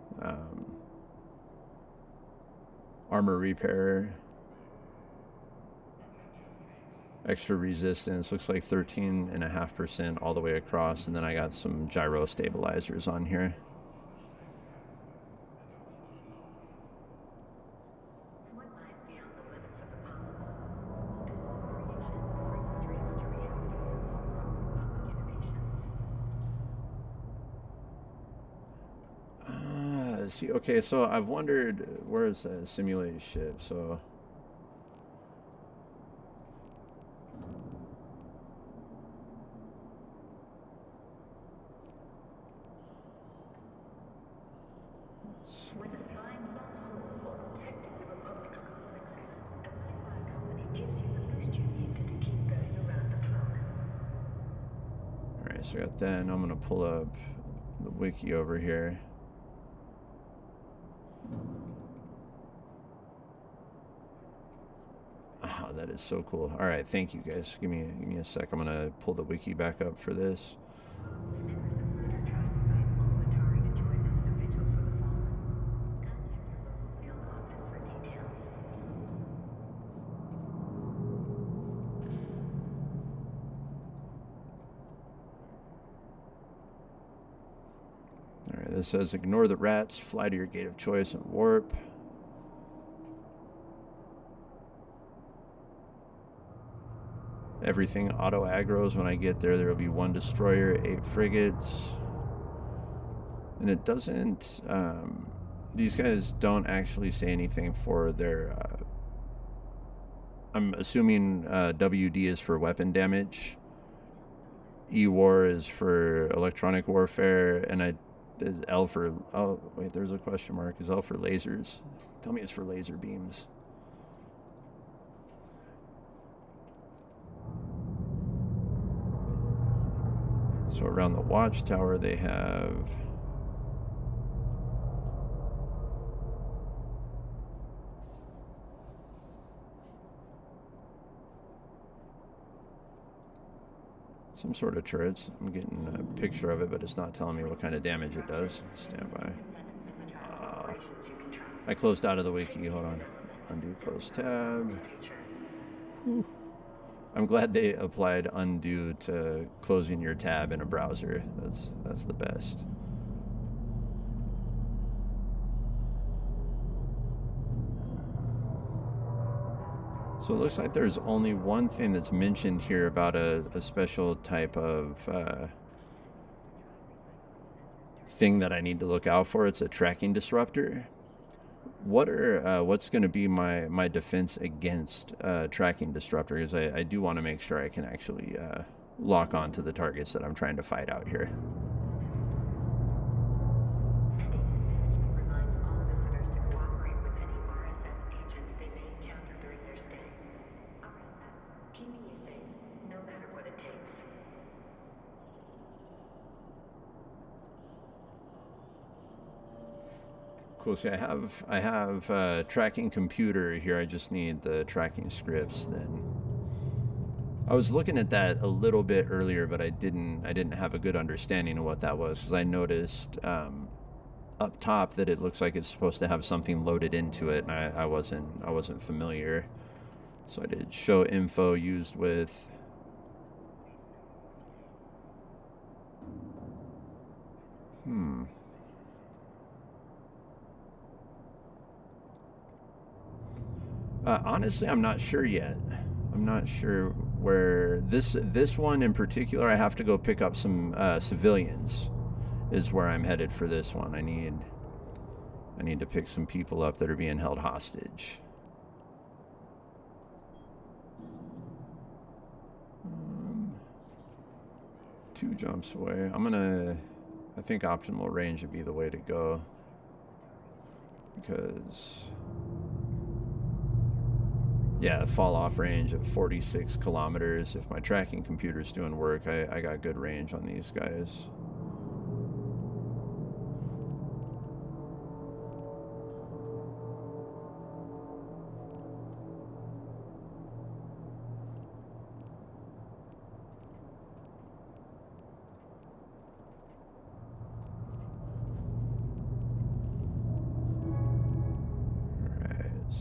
Armor repair. Extra resistance. Looks like 13.5% all the way across. And then I got some gyro stabilizers on here. See, okay, so I've wondered, where is that simulated ship? So alright, so I got that, and I'm gonna pull up the wiki over here. Oh, that is so cool. All right, thank you guys. Give me a sec. I'm gonna pull the wiki back up for this. All right, this says ignore the rats, fly to your gate of choice and warp. Everything auto aggros when I get there. There will be 1 destroyer, 8 frigates. And it doesn't, these guys don't actually say anything for their, I'm assuming WD is for weapon damage. E-War is for electronic warfare, and is L for, oh wait, there's a question mark. Is L for lasers? Tell me it's for laser beams. So around the watchtower they have some sort of turrets. I'm getting a picture of it, but it's not telling me what kind of damage it does. Stand by. I closed out of the wiki. Hold on. Undo close tab. Whew. I'm glad they applied undo to closing your tab in a browser. That's the best. So it looks like there's only one thing that's mentioned here about a special type of thing that I need to look out for. It's a tracking disruptor. What's going to be my defense against tracking disruptor? Because I do want to make sure I can actually lock on to the targets that I'm trying to fight out here. Cool. See, I have tracking computer here. I just need the tracking scripts. Then I was looking at that a little bit earlier, but I didn't have a good understanding of what that was, because I noticed up top that it looks like it's supposed to have something loaded into it, and I wasn't familiar. So I did show info used with. Honestly, I'm not sure yet. I'm not sure where this one in particular. I have to go pick up some civilians. Is where I'm headed for this one. I need to pick some people up that are being held hostage. 2 jumps away. I think optimal range would be the way to go, because yeah, fall off range of 46 kilometers. If my tracking computer's doing work, I got good range on these guys.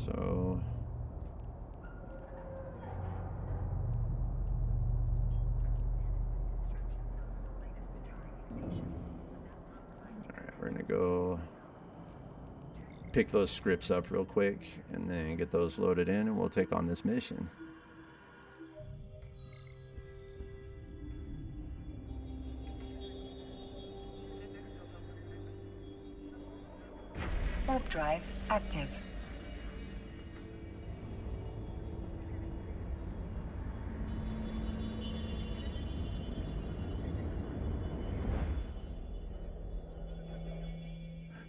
So alright, we're gonna go pick those scripts up real quick and then get those loaded in, and we'll take on this mission. Warp drive active.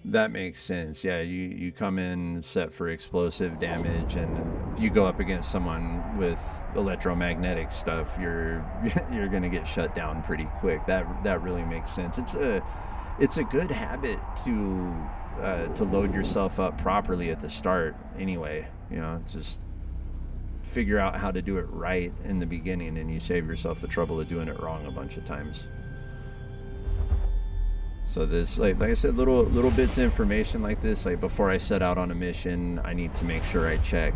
That makes sense. Yeah, you come in set for explosive damage, and you go up against someone with electromagnetic stuff, you're gonna get shut down pretty quick. That really makes sense. It's a good habit to load yourself up properly at the start. Anyway, you know, just figure out how to do it right in the beginning, and you save yourself the trouble of doing it wrong a bunch of times. So this, like I said, little bits of information like this, like before I set out on a mission, I need to make sure I check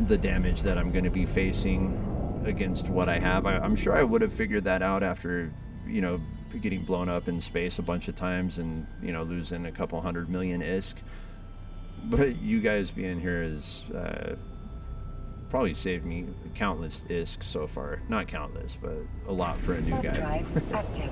the damage that I'm going to be facing against what I have. I'm sure I would have figured that out after, you know, getting blown up in space a bunch of times and, you know, losing a couple 100 million ISK. But you guys being here has probably saved me countless ISK so far. Not countless, but a lot for a new guy. Drive active.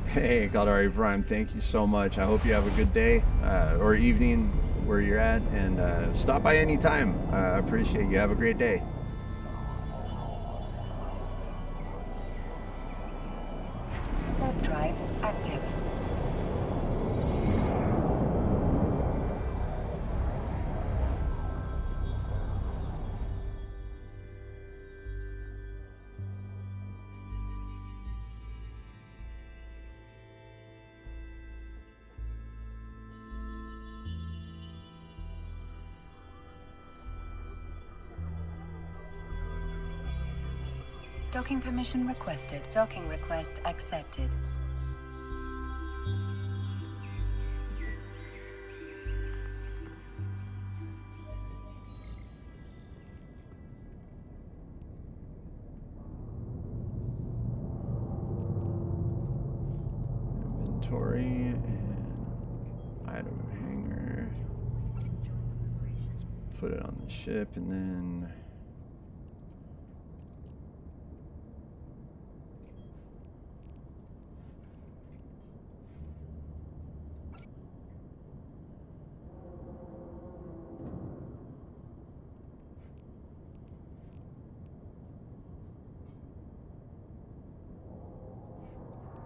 Hey, Kaldari Prime, thank you so much. I hope you have a good day or evening where you're at, and stop by anytime. I appreciate you. Have a great day. Warp drive active. Docking permission requested. Docking request accepted. Inventory and put it on the ship, and then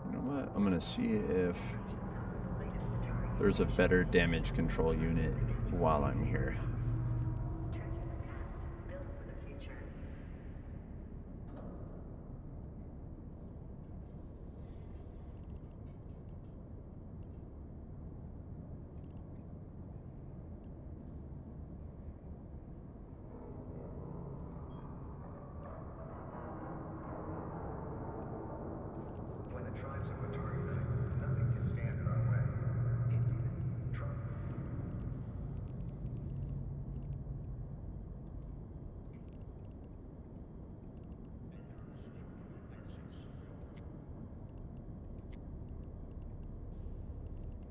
you know what? I'm gonna see if there's a better damage control unit while I'm here. Built for the future. When the tribes of Atari unite, nothing can stand in our way. Indian, tribe.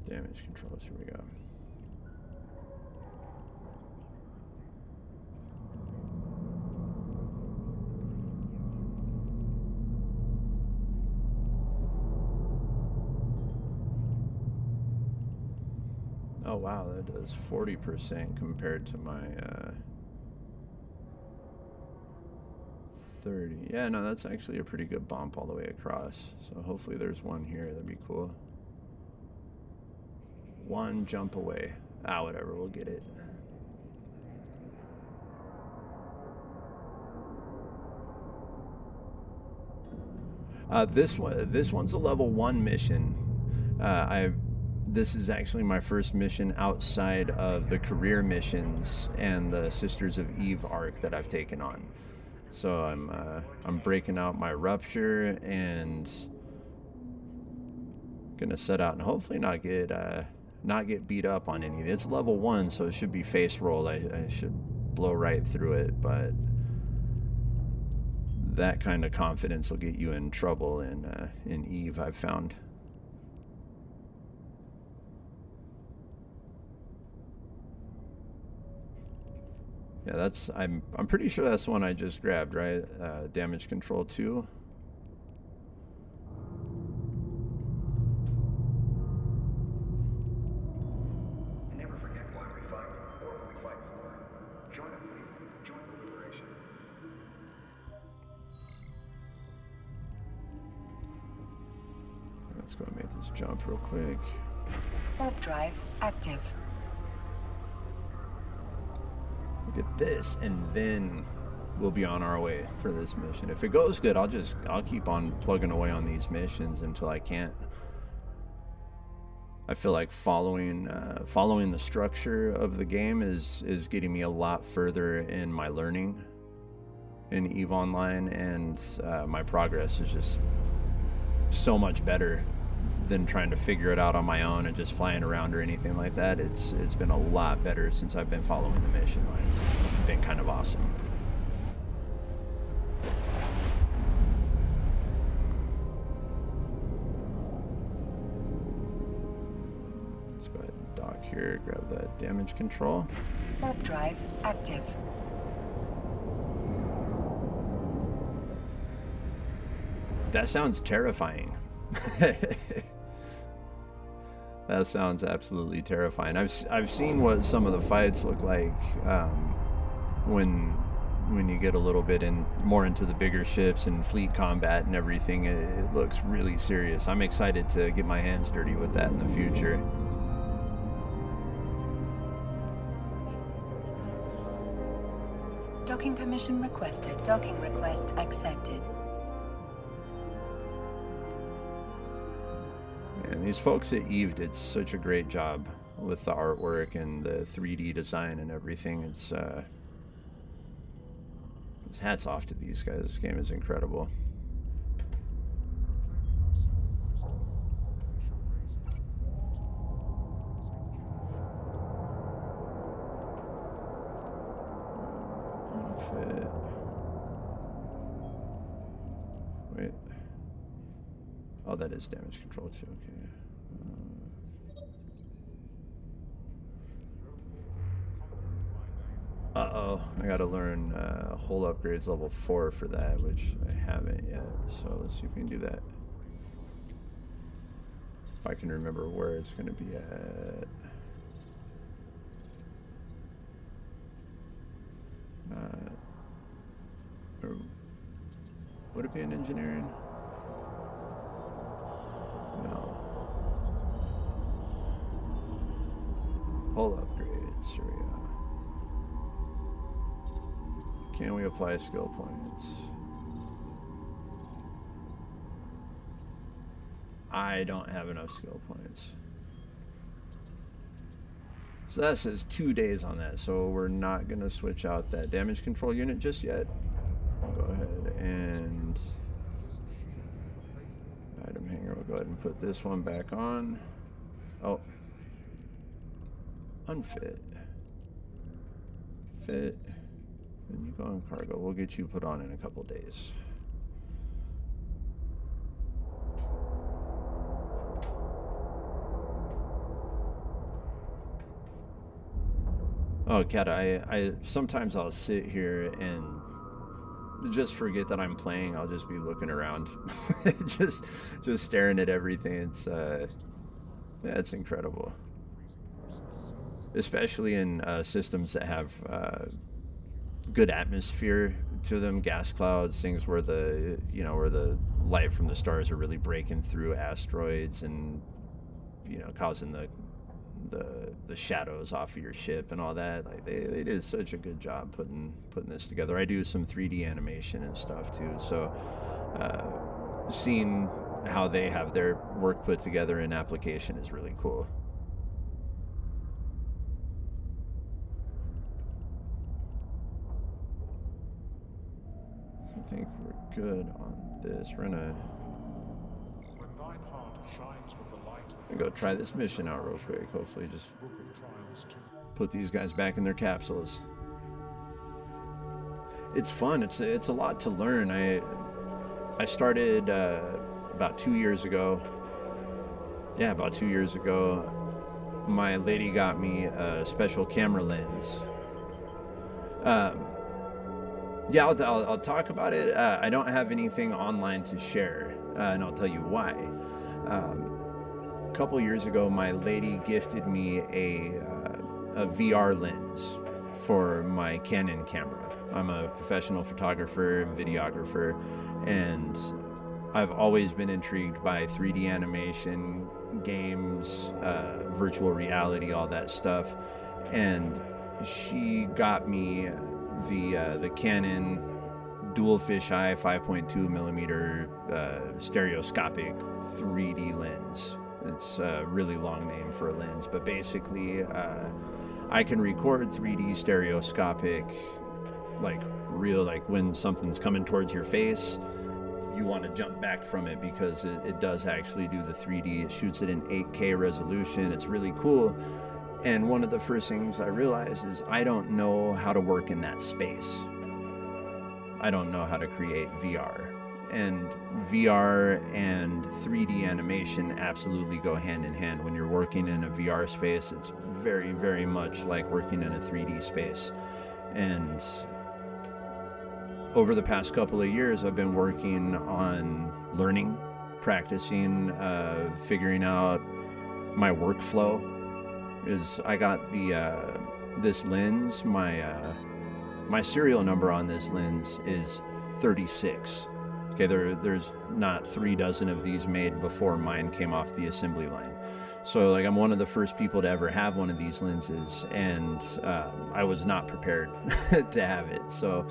Damage controls, here we go. Oh wow, that does 40% compared to my 30. Yeah, no, that's actually a pretty good bump all the way across. So hopefully there's one here, that'd be cool. One jump away. Ah, whatever, we'll get it. This one's a level 1 mission. This is actually my first mission outside of the career missions and the Sisters of Eve arc that I've taken on. So I'm breaking out my rupture and gonna set out and hopefully not get beat up on any. It's level 1, so it should be face rolled. I should blow right through it, but that kind of confidence will get you in trouble in Eve, I've found. Yeah, that's I'm pretty sure that's the one I just grabbed, right? Damage control 2. Never forget why we fight or who we fight for. Join a fleet. Join the liberation. Let's go and make this jump real quick. Warp drive active. Look at this, and then we'll be on our way for this mission. If it goes good, I'll keep on plugging away on these missions until I can't. I feel like following the structure of the game is getting me a lot further in my learning in EVE Online, and my progress is just so much better than trying to figure it out on my own and just flying around or anything like that. It's been a lot better since I've been following the mission lines. It's been kind of awesome. Let's go ahead and dock here, grab that damage control. Warp drive active. That sounds terrifying. That sounds absolutely terrifying. I've seen what some of the fights look like when you get a little bit more into the bigger ships and fleet combat and everything. It looks really serious. I'm excited to get my hands dirty with that in the future. Docking permission requested. Docking request accepted. And these folks at EVE did such a great job with the artwork and the 3D design and everything. It's hats off to these guys. This game is incredible. Unfit. Wait. Oh, that is damage control too. Okay. Uh-oh, I gotta learn hull upgrades level 4 for that, which I haven't yet. So let's see if we can do that. If I can remember where it's gonna be at. Or would it be in engineering? No. Hull upgrades, here we go. Can we apply skill points? I don't have enough skill points. So that says 2 days on that, so we're not going to switch out that damage control unit just yet. I'll go ahead and item hanger, we'll go ahead and put this one back on. Oh. Unfit. Fit. And you go on cargo. We'll get you put on in a couple days. Oh, Kat, I sometimes I'll sit here and just forget that I'm playing. I'll just be looking around, just staring at everything. It's yeah, it's incredible, especially in systems that have good atmosphere to them, gas clouds, things where the where the light from the stars are really breaking through asteroids and causing the shadows off of your ship and all that. Like they did such a good job putting this together. I do some 3D animation and stuff too, so seeing how they have their work put together in application is really cool. I think we're good on this. We're gonna go try this mission out real quick. Hopefully just put these guys back in their capsules. It's fun. It's a lot to learn. I started about 2 years ago. Yeah, about 2 years ago. My lady got me a special camera lens. Yeah, I'll talk about it. I don't have anything online to share, and I'll tell you why. A couple years ago, my lady gifted me a VR lens for my Canon camera. I'm a professional photographer and videographer, and I've always been intrigued by 3D animation, games, virtual reality, all that stuff. And she got me the Canon dual fisheye 5.2 millimeter stereoscopic 3D lens. It's a really long name for a lens, but basically I can record 3D stereoscopic, like real, like when something's coming towards your face, you want to jump back from it because it does actually do the 3D. It shoots it in 8K resolution. It's really cool. And one of the first things I realized is I don't know how to work in that space. I don't know how to create VR. And VR and 3D animation absolutely go hand in hand. When you're working in a VR space, it's very, very much like working in a 3D space. And over the past couple of years, I've been working on learning, practicing, figuring out my workflow. I got this lens, my serial number on this lens is 36. Okay, there's not 36 of these made before mine came off the assembly line. So like I'm one of the first people to ever have one of these lenses, and I was not prepared to have it. So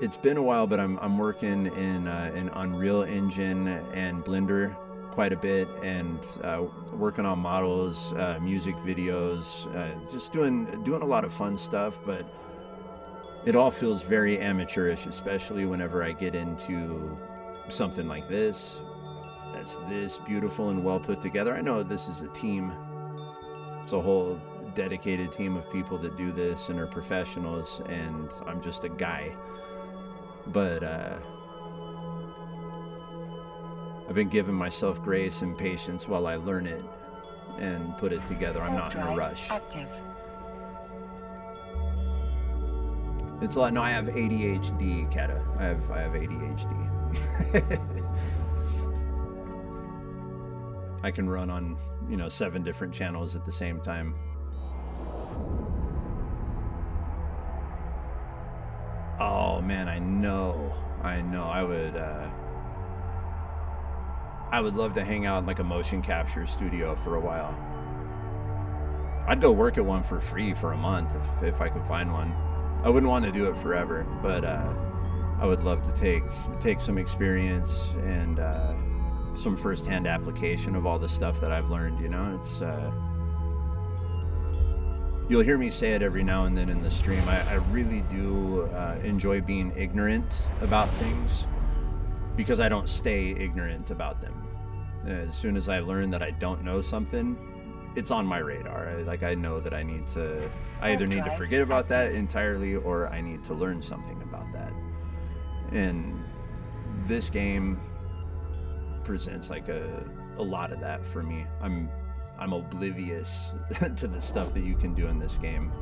it's been a while, but I'm working in Unreal Engine and Blender quite a bit, and working on models, music videos, just doing a lot of fun stuff. But it all feels very amateurish, especially whenever I get into something like this. That's this beautiful and well put together. I know this is a team. It's a whole dedicated team of people that do this and are professionals, and I'm just a guy. But I've been giving myself grace and patience while I learn it and put it together. I'm not in a rush. Active. It's a lot. No, I have ADHD, Kata. I have ADHD. I can run on, 7 different channels at the same time. Oh man, I know. I would love to hang out in like a motion capture studio for a while. I'd go work at one for free for a month if I could find one. I wouldn't want to do it forever, but I would love to take some experience and some firsthand application of all the stuff that I've learned. It's you'll hear me say it every now and then in the stream. I really do enjoy being ignorant about things because I don't stay ignorant about them. As soon as I learn that I don't know something, it's on my radar. I know that I either need to forget about that entirely or I need to learn something about that. And this game presents like a lot of that for me. I'm oblivious to the stuff that you can do in this game,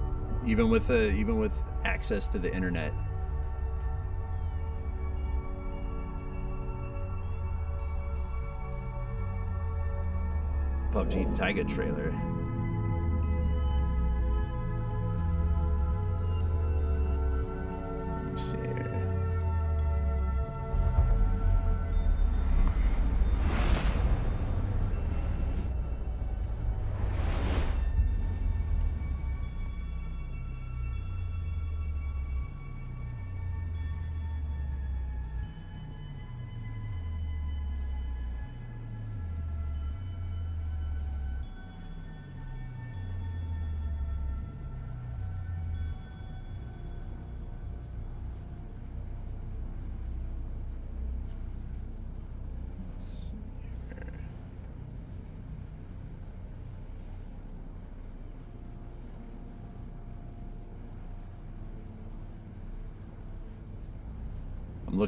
even with access to the internet. PUBG Taiga trailer. Let me see here.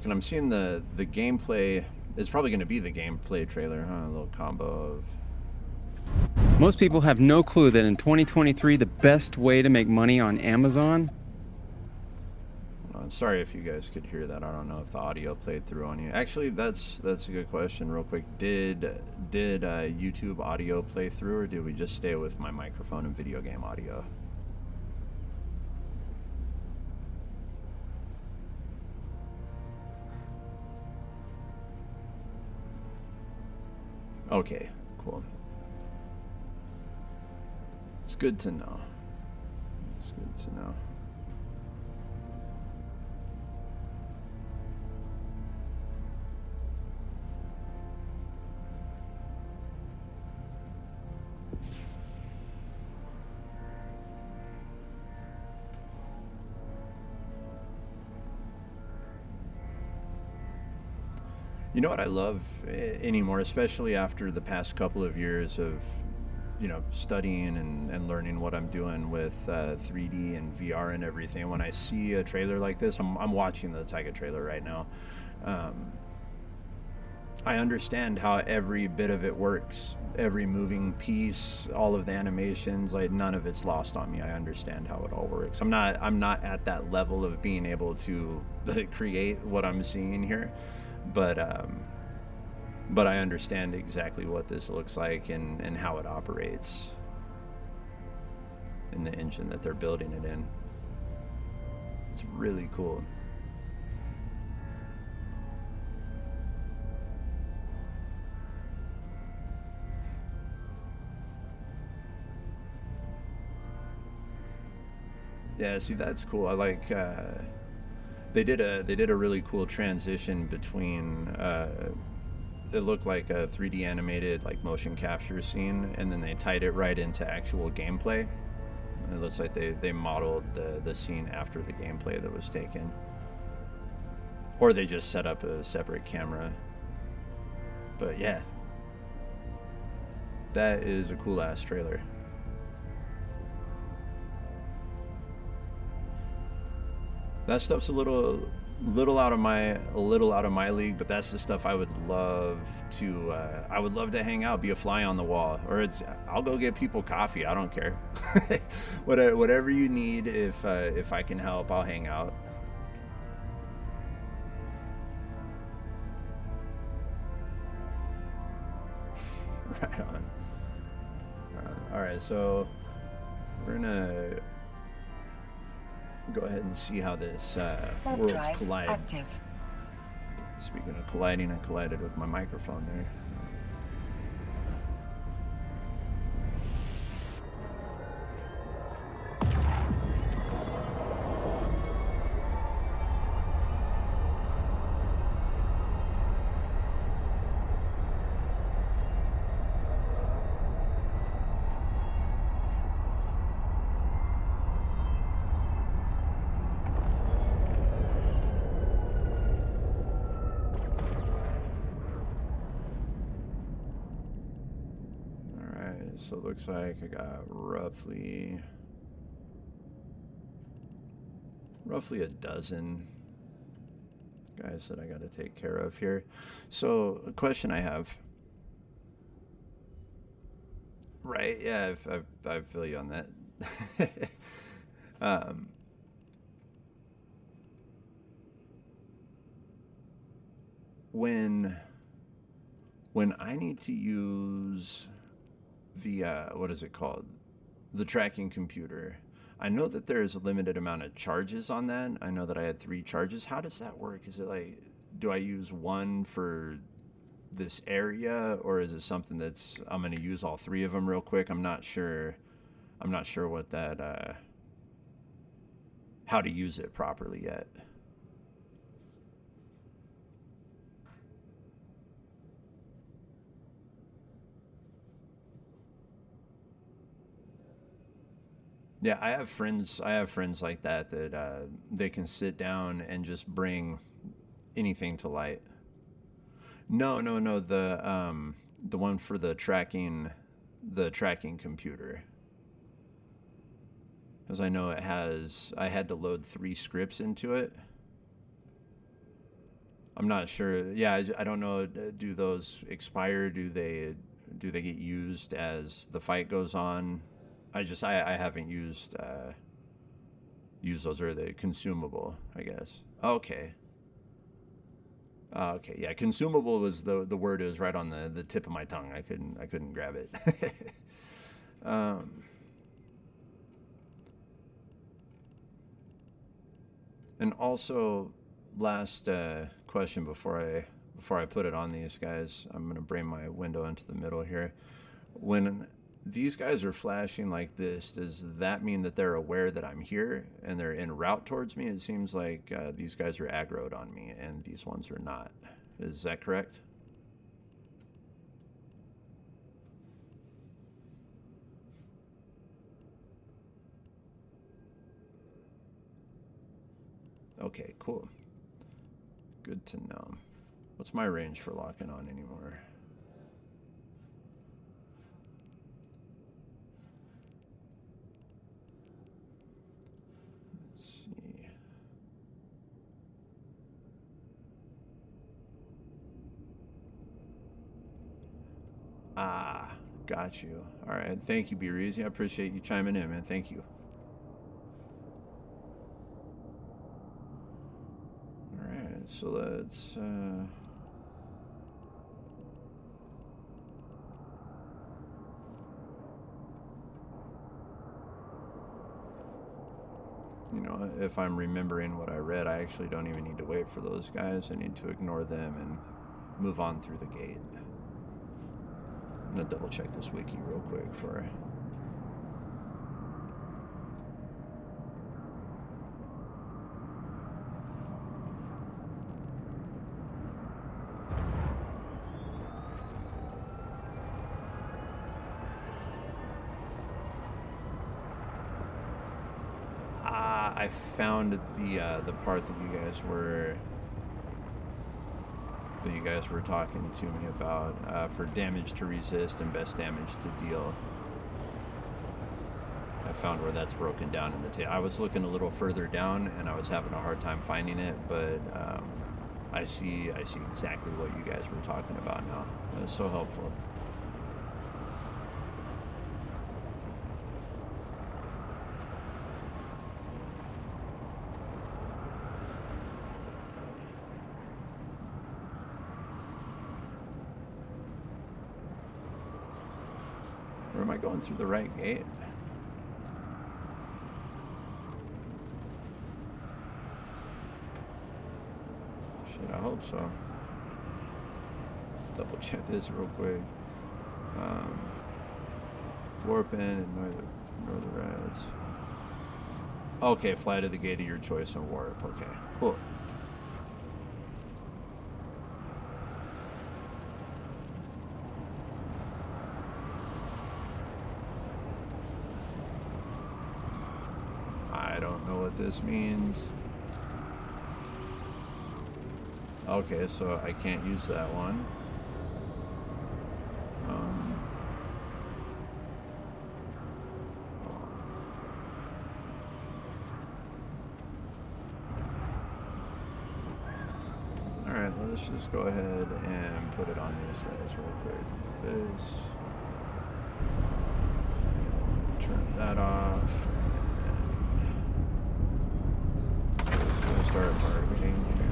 I'm seeing the gameplay. It's probably going to be the gameplay trailer, huh? A little combo of... Most people have no clue that in 2023, the best way to make money on Amazon... I'm sorry if you guys could hear that. I don't know if the audio played through on you. Actually, that's a good question. Real quick, did YouTube audio play through, or did we just stay with my microphone and video game audio? Okay, cool. It's good to know. It's good to know. You know what I love anymore, especially after the past couple of years of, studying and learning what I'm doing with 3D and VR and everything. When I see a trailer like this, I'm watching the Taiga trailer right now. I understand how every bit of it works, every moving piece, all of the animations, like none of it's lost on me. I understand how it all works. I'm not at that level of being able to create what I'm seeing here. But I understand exactly what this looks like and how it operates in the engine that they're building it in. It's really cool. Yeah, see, that's cool. I like they did a really cool transition between it looked like a 3D animated like motion capture scene, and then they tied it right into actual gameplay. It looks like they modeled the scene after the gameplay that was taken, or they just set up a separate camera. But yeah, that is a cool ass trailer. That stuff's a little a little out of my league, but that's the stuff I would love to hang out, be a fly on the wall, or I'll go get people coffee. I don't care. Whatever you need, if I can help, I'll hang out. Right on. All right, so we're gonna go ahead and see how this Warp worlds drive collide. active. Speaking of colliding, I collided with my microphone there. So it looks like I got roughly a dozen guys that I got to take care of here. So a question I have, right? Yeah, I feel you on that. When I need to use the what is it called, the tracking computer, I know that there's a limited amount of charges on that. I know that I had 3 charges. How does that work? Is it like, do I use one for this area, or is it something that's I'm going to use all 3 of them real quick? I'm not sure what that how to use it properly yet. Yeah, I have friends like that they can sit down and just bring anything to light. No, the one for the tracking computer. Because I know I had to load 3 scripts into it. I'm not sure. Yeah, I don't know. Do those expire? Do they get used as the fight goes on? I haven't used those. Are they consumable, I guess? Okay. Okay, yeah, consumable was the word. It was right on the tip of my tongue. I couldn't grab it. And also, last question before I put it on these guys, I'm gonna bring my window into the middle here. When these guys are flashing like this, does that mean that they're aware that I'm here and they're en route towards me? It seems like these guys are aggroed on me and these ones are not. Is that correct? Okay, cool. Good to know. What's my range for locking on anymore? Ah, got you. All right, thank you, B-Reezy. I appreciate you chiming in, man. Thank you. All right, so let's... You know, if I'm remembering what I read, I actually don't even need to wait for those guys. I need to ignore them and move on through the gate. I'm gonna double check this wiki real quick for... I found the part that you guys were talking to me about for damage to resist and best damage to deal. I found where that's broken down in the table. I was looking a little further down and I was having a hard time finding it, but I see exactly what you guys were talking about now. That's so helpful. Or am I going through the right gate? Shit, I hope so. Double check this real quick. Warp in and northern reds. Okay, fly to the gate of your choice and warp. Okay, cool. I don't know what this means. Okay, so I can't use that one. Alright, let's just go ahead and put it on these guys real quick. This. Turn that off. Just gonna start targeting here.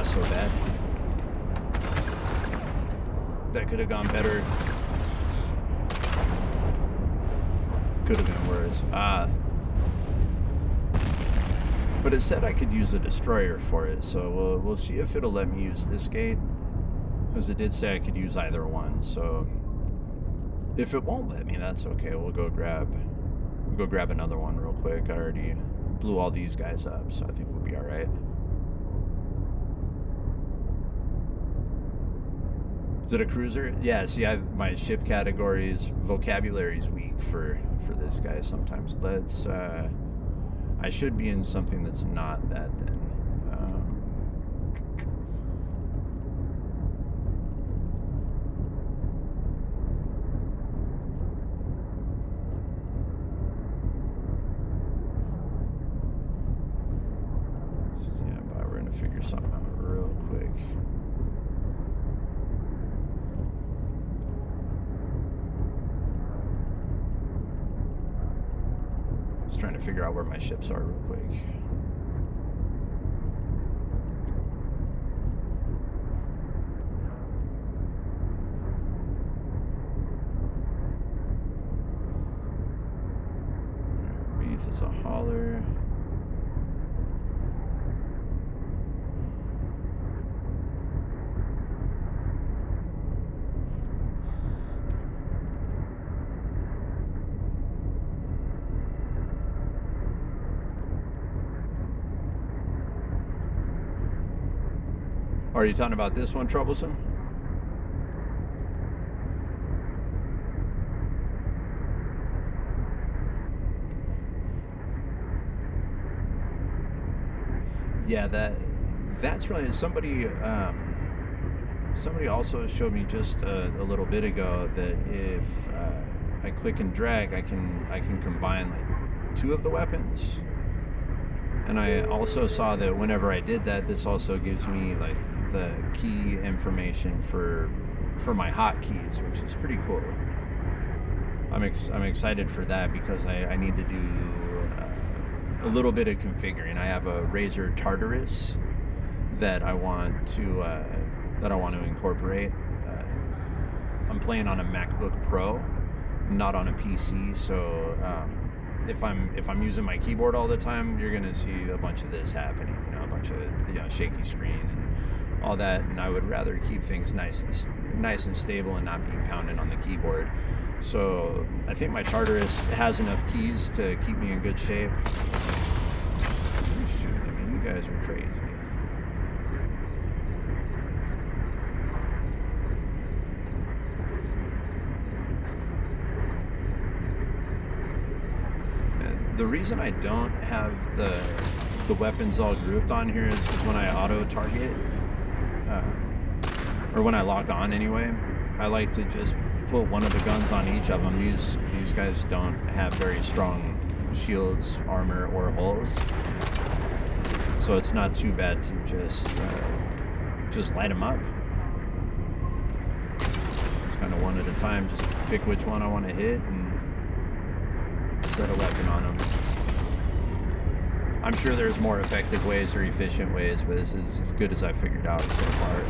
So bad. That could have gone better. Could have been worse. But it said I could use a destroyer for it, so we'll see if it'll let me use this gate, because it did say I could use either one. So if it won't let me, that's okay. We'll go grab another one real quick. I already blew all these guys up, so I think we'll be all right. Is it a cruiser? Yeah, see, my ship categories, vocabulary is weak for this guy sometimes. Let's, I should be in something that's not that then. Stand by, we're gonna figure something out real quick. Trying to figure out where my ships are real quick. Reef is a hauler. Are you talking about this one, Troublesome? Yeah, that's really somebody. Somebody also showed me just a little bit ago that if I click and drag, I can combine like two of the weapons. And I also saw that whenever I did that, this also gives me like the key information for my hotkeys, which is pretty cool. I'm excited for that because I need to do a little bit of configuring. I have a Razer Tartarus that I want to incorporate. I'm playing on a MacBook Pro, not on a PC, so if I'm using my keyboard all the time, you're gonna see a bunch of this happening. You know, a bunch of shaky screen and all that. And I would rather keep things nice and stable and not be pounding on the keyboard. So I think my Tartarus has enough keys to keep me in good shape. Shoot, I mean, you guys are crazy. The reason I don't have the weapons all grouped on here is because when I auto target, or when I lock on anyway, I like to just put one of the guns on each of them. These guys don't have very strong shields, armor, or hulls, so it's not too bad to just light them up. It's kind of one at a time. Just pick which one I want to hit and set a weapon on them. I'm sure there's more effective ways or efficient ways, but this is as good as I figured out so far.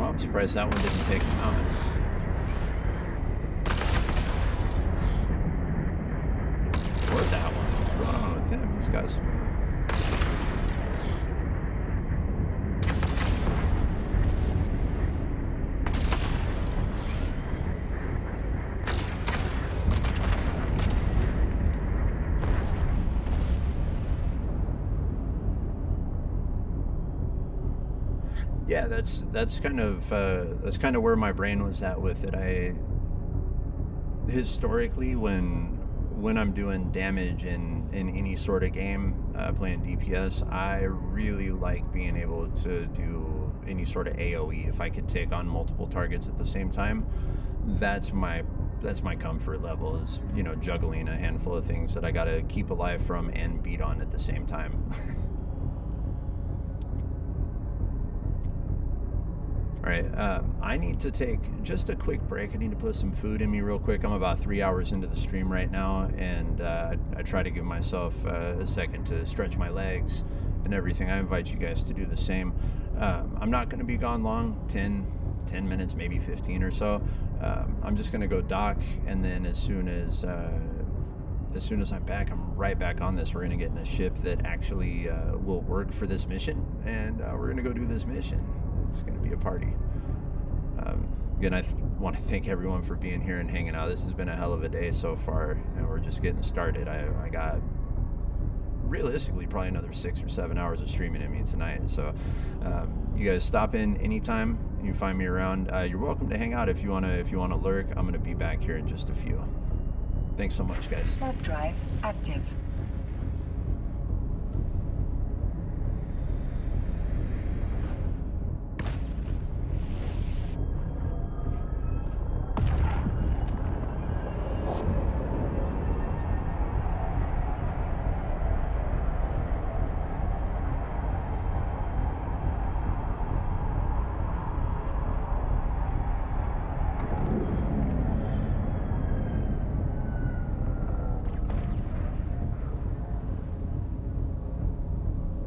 I'm surprised that one didn't take him out. Or that one. What's going on with him? These guys. Yeah, that's kind of where my brain was at with it. I historically, when I'm doing damage in any sort of game, playing DPS, I really like being able to do any sort of AoE. If I could take on multiple targets at the same time, that's my comfort level, is juggling a handful of things that I gotta keep alive from and beat on at the same time. All right, I need to take just a quick break. I need to put some food in me real quick. I'm about 3 hours into the stream right now, and I try to give myself a second to stretch my legs and everything. I invite you guys to do the same. I'm not going to be gone long, 10 minutes, maybe 15 or so. I'm just going to go dock, and then as soon as I'm back, I'm right back on this. We're going to get in a ship that actually will work for this mission, and we're going to go do this mission. It's going to be a party. Again, I want to thank everyone for being here and hanging out. This has been a hell of a day so far, and we're just getting started. I got realistically probably another 6 or 7 hours of streaming in me tonight. So you guys stop in anytime. You can find me around. You're welcome to hang out if you wanna lurk. I'm gonna be back here in just a few. Thanks so much, guys. Warp drive active.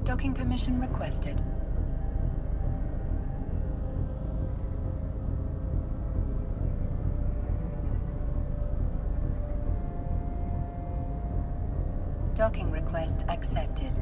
Docking permission requested. Docking request accepted.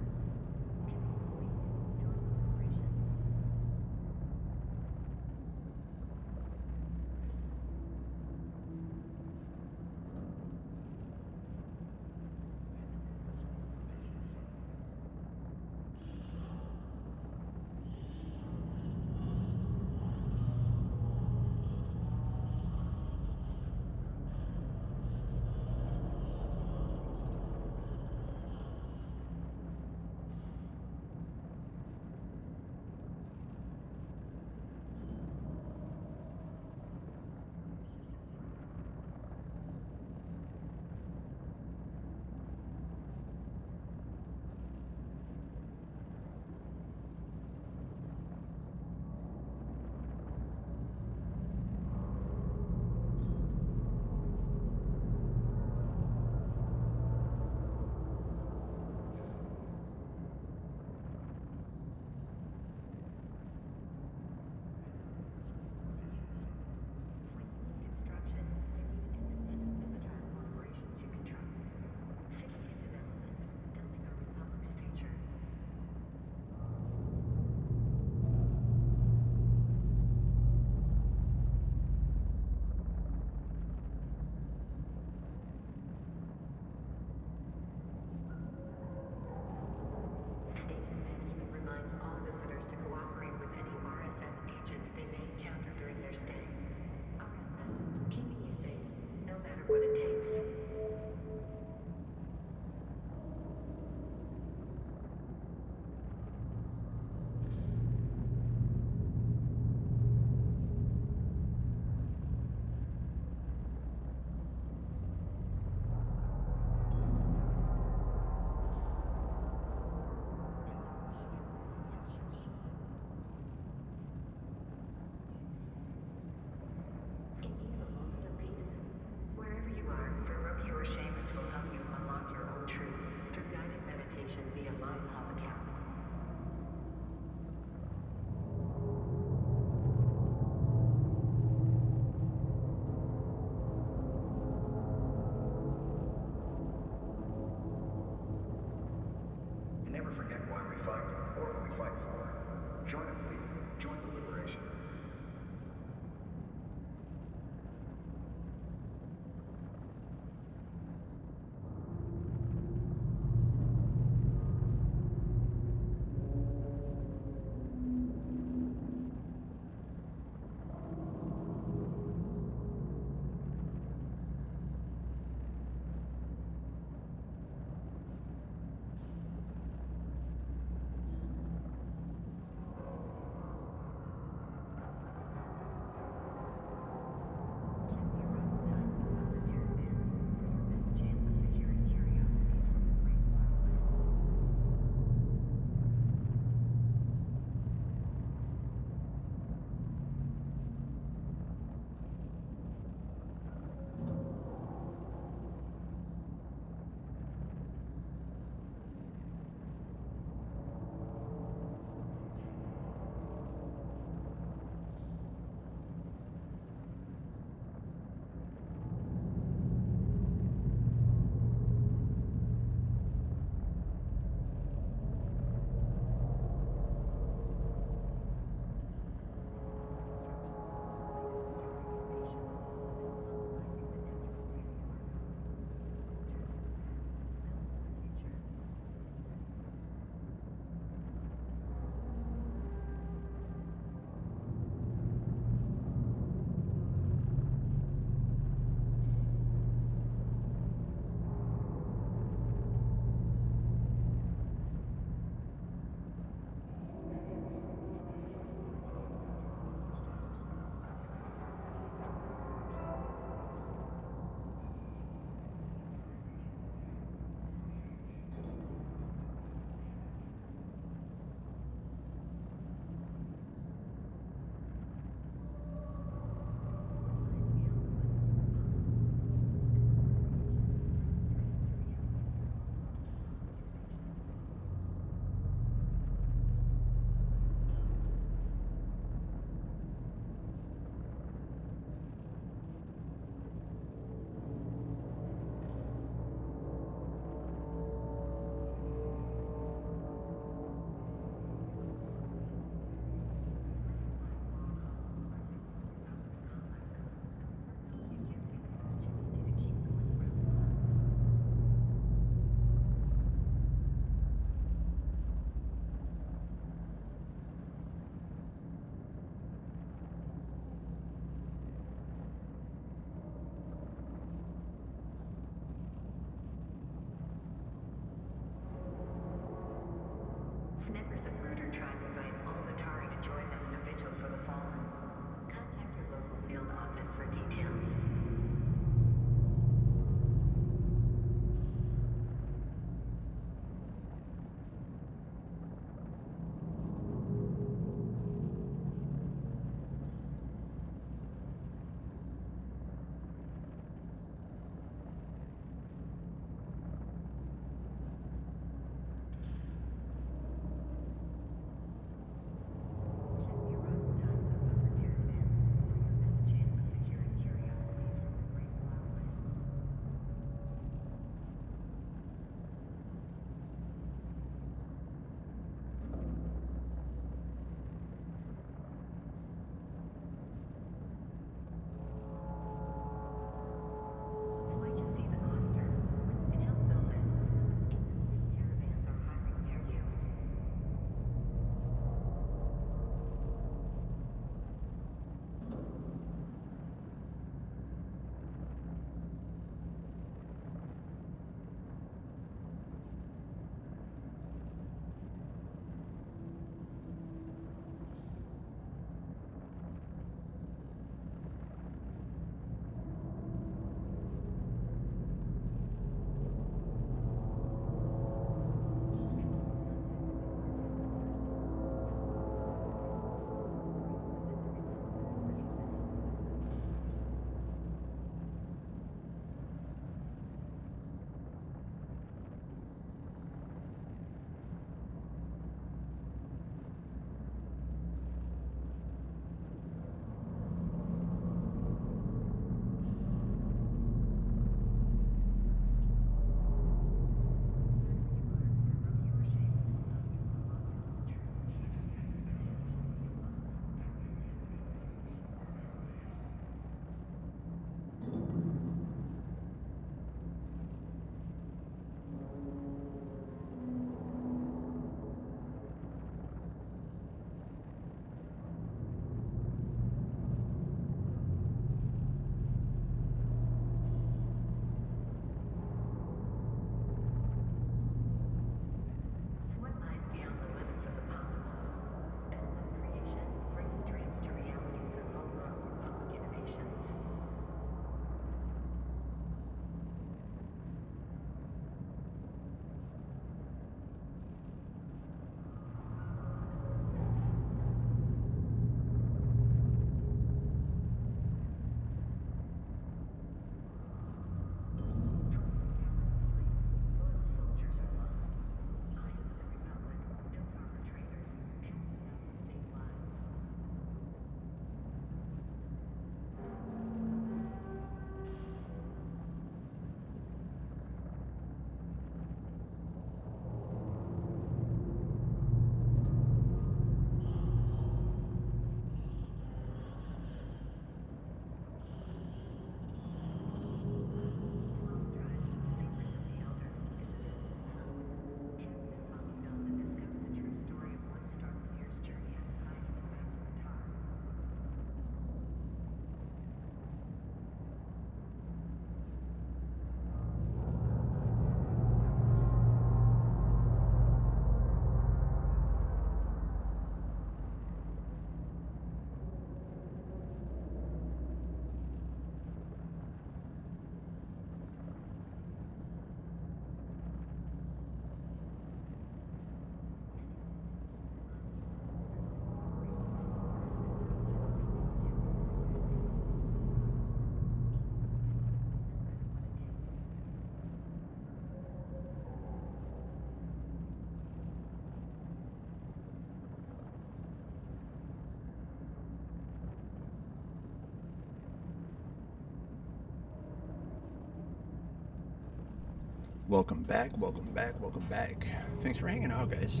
Welcome back, welcome back, welcome back. Thanks for hanging out, guys.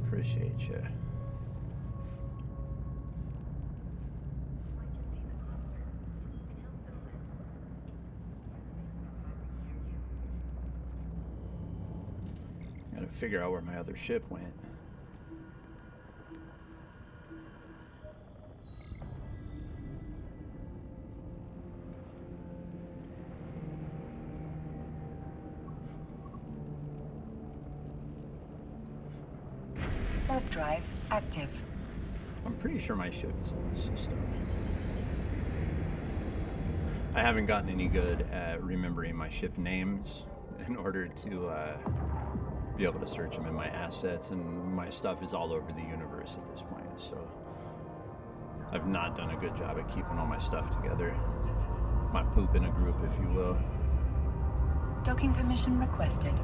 Appreciate you. Gotta figure out where my other ship went. Warp drive active. I'm pretty sure my ship is in this system. I haven't gotten any good at remembering my ship names in order to be able to search them in my assets, and my stuff is all over the universe at this point, so I've not done a good job at keeping all my stuff together. My poop in a group, if you will. Docking permission requested.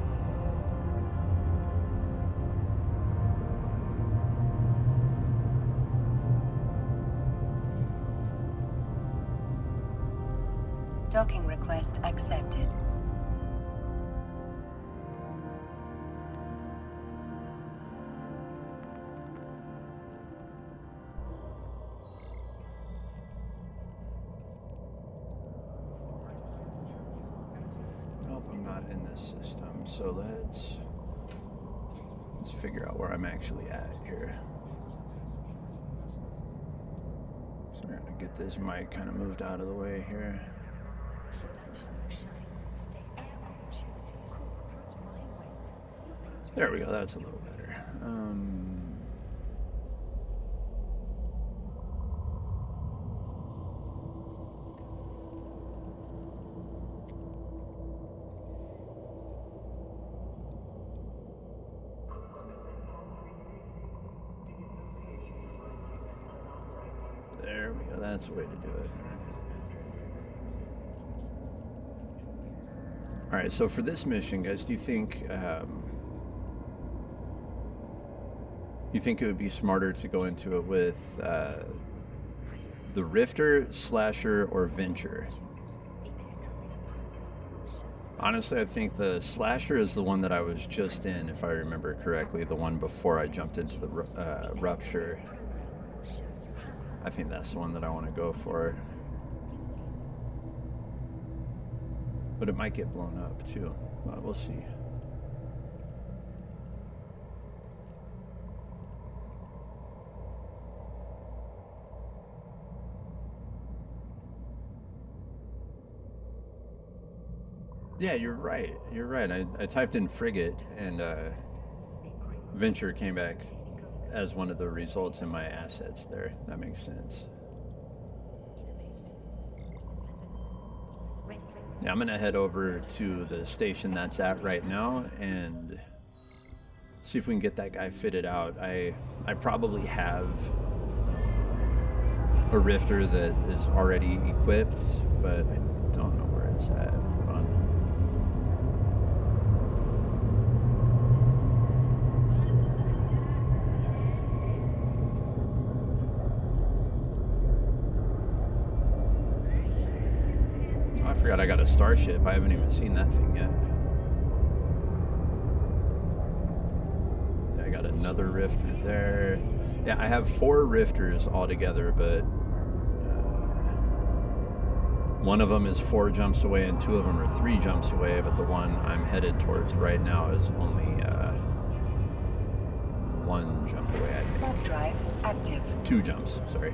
Docking request accepted. Nope, I'm not in this system, so let's figure out where I'm actually at here. So we're gonna get this mic kind of moved out of the way here. There we go, that's a little better. There we go, that's the way to do it. Alright, so for this mission, guys, do you think it would be smarter to go into it with the Rifter, Slasher, or Venture? Honestly, I think the Slasher is the one that I was just in, if I remember correctly, the one before I jumped into the Rupture. I think that's the one that I want to go for. But it might get blown up too. Well, we'll see. Yeah, you're right. You're right. I typed in frigate, and Venture came back as one of the results in my assets there. That makes sense. Yeah, I'm going to head over to the station that's at right now and see if we can get that guy fitted out. I probably have a Rifter that is already equipped, but I don't know where it's at. Hold on. I forgot I got a starship. I haven't even seen that thing yet. I got another Rifter there. Yeah, I have 4 Rifters altogether, but one of them is 4 jumps away and 2 of them are 3 jumps away, but the one I'm headed towards right now is only 1 jump away, I think. Warp drive active. 2 jumps, sorry.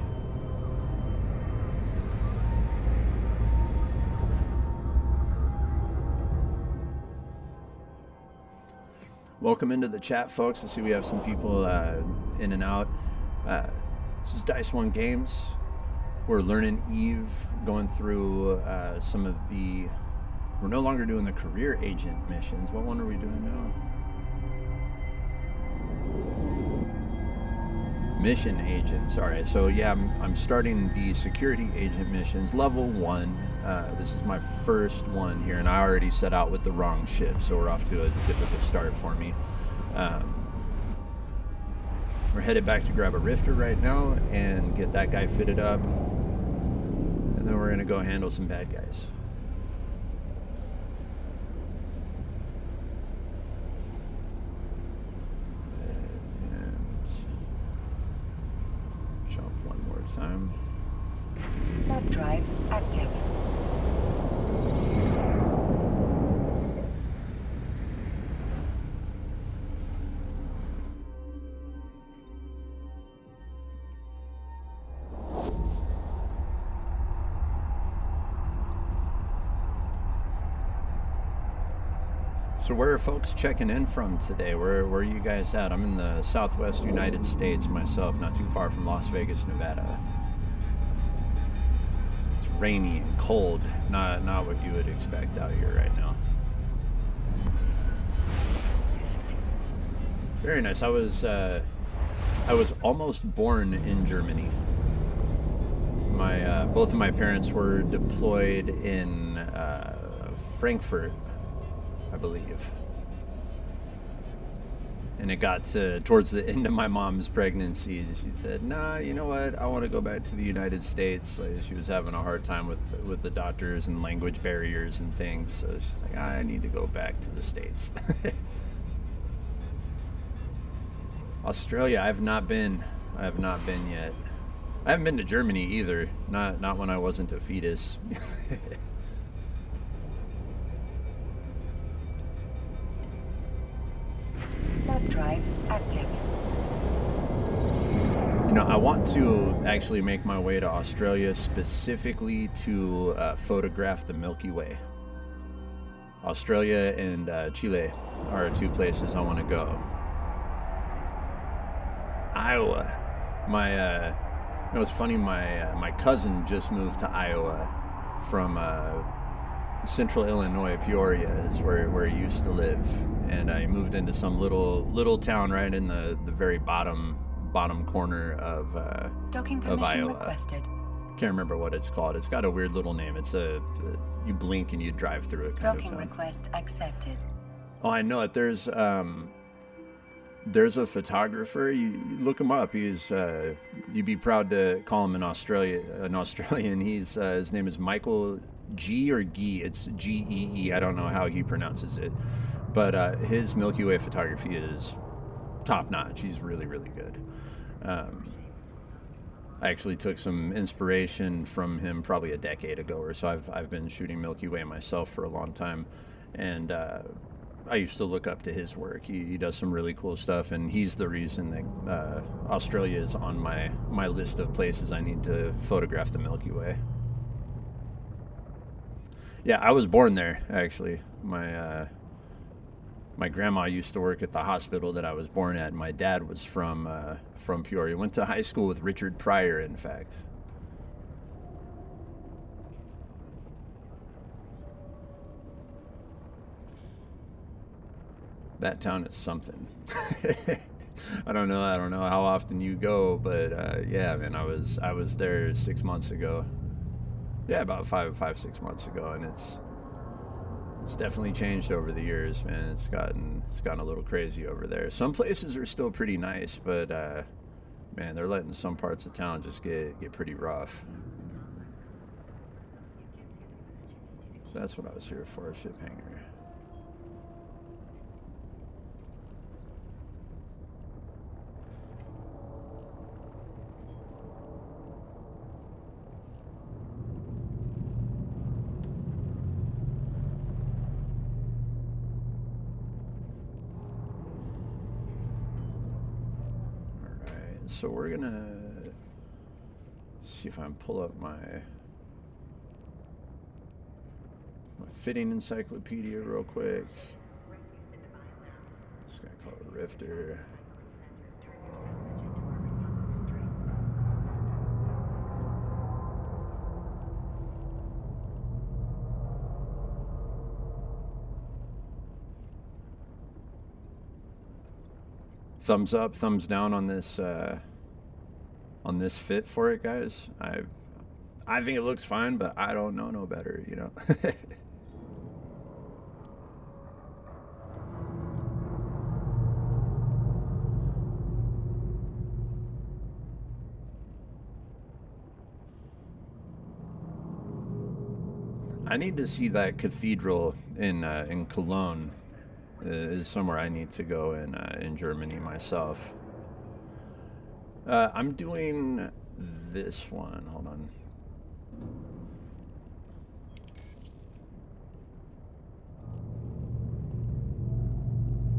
Welcome into the chat, folks. I see we have some people in and out. This is Dice One Games. We're learning Eve, going through some of the... We're no longer doing the career agent missions. What one are we doing now? Mission agents. All right, so yeah, I'm starting the security agent missions, level 1. This is my first one here, and I already set out with the wrong ship, so we're off to a typical start for me. We're headed back to grab a Rifter right now and get that guy fitted up, and then we're gonna go handle some bad guys. Jump one more time. Warp drive active. So where are folks checking in from today? Where are you guys at? I'm in the southwest United States myself, not too far from Las Vegas, Nevada. It's rainy and cold, not what you would expect out here right now. Very nice. I was almost born in Germany. My both of my parents were deployed in Frankfurt, I believe. And it got towards the end of my mom's pregnancy. She said, "Nah, you know what? I want to go back to the United States." She was having a hard time with the doctors and language barriers and things. So she's like, "I need to go back to the States." Australia, I have not been yet. I haven't been to Germany either. Not when I wasn't a fetus. Warp drive active. You know, I want to actually make my way to Australia specifically to photograph the Milky Way. Australia and Chile are two places I want to go. Iowa. It was funny, my cousin just moved to Iowa from central Illinois. Peoria is where he used to live, and he moved into some little town right in the very bottom corner of Docking of permission Iowa. requested. Can't remember what it's called. It's got a weird little name. It's you blink and you drive through it kind Docking of. request accepted. Oh, I know it. There's a photographer. You look him up. He's you'd be proud to call him an Australian. He's his name is Michael G or Gee. It's Gee. I don't know how he pronounces it, but his Milky Way photography is top notch. He's really good. I actually took some inspiration from him probably a decade ago or so. I've been shooting Milky Way myself for a long time, and I used to look up to his work. He does some really cool stuff, and he's the reason that Australia is on my list of places I need to photograph the Milky Way. Yeah, I was born there, actually. My grandma used to work at the hospital that I was born at, and my dad was from Peoria. Went to high school with Richard Pryor, in fact. That town is something. I don't know how often you go, but yeah, man, I was there 6 months ago. Yeah, about 6 months ago, and it's definitely changed over the years, man. It's gotten a little crazy over there. Some places are still pretty nice, but man, they're letting some parts of town just get pretty rough. So that's what I was here for, a ship hangar. So we're gonna see if I can pull up my fitting encyclopedia real quick. This guy called Rifter. Thumbs up, thumbs down on this fit for it, guys. I think it looks fine, but I don't know no better, you know. I need to see that cathedral in Cologne. Is somewhere I need to go in Germany myself. I'm doing this one. Hold on.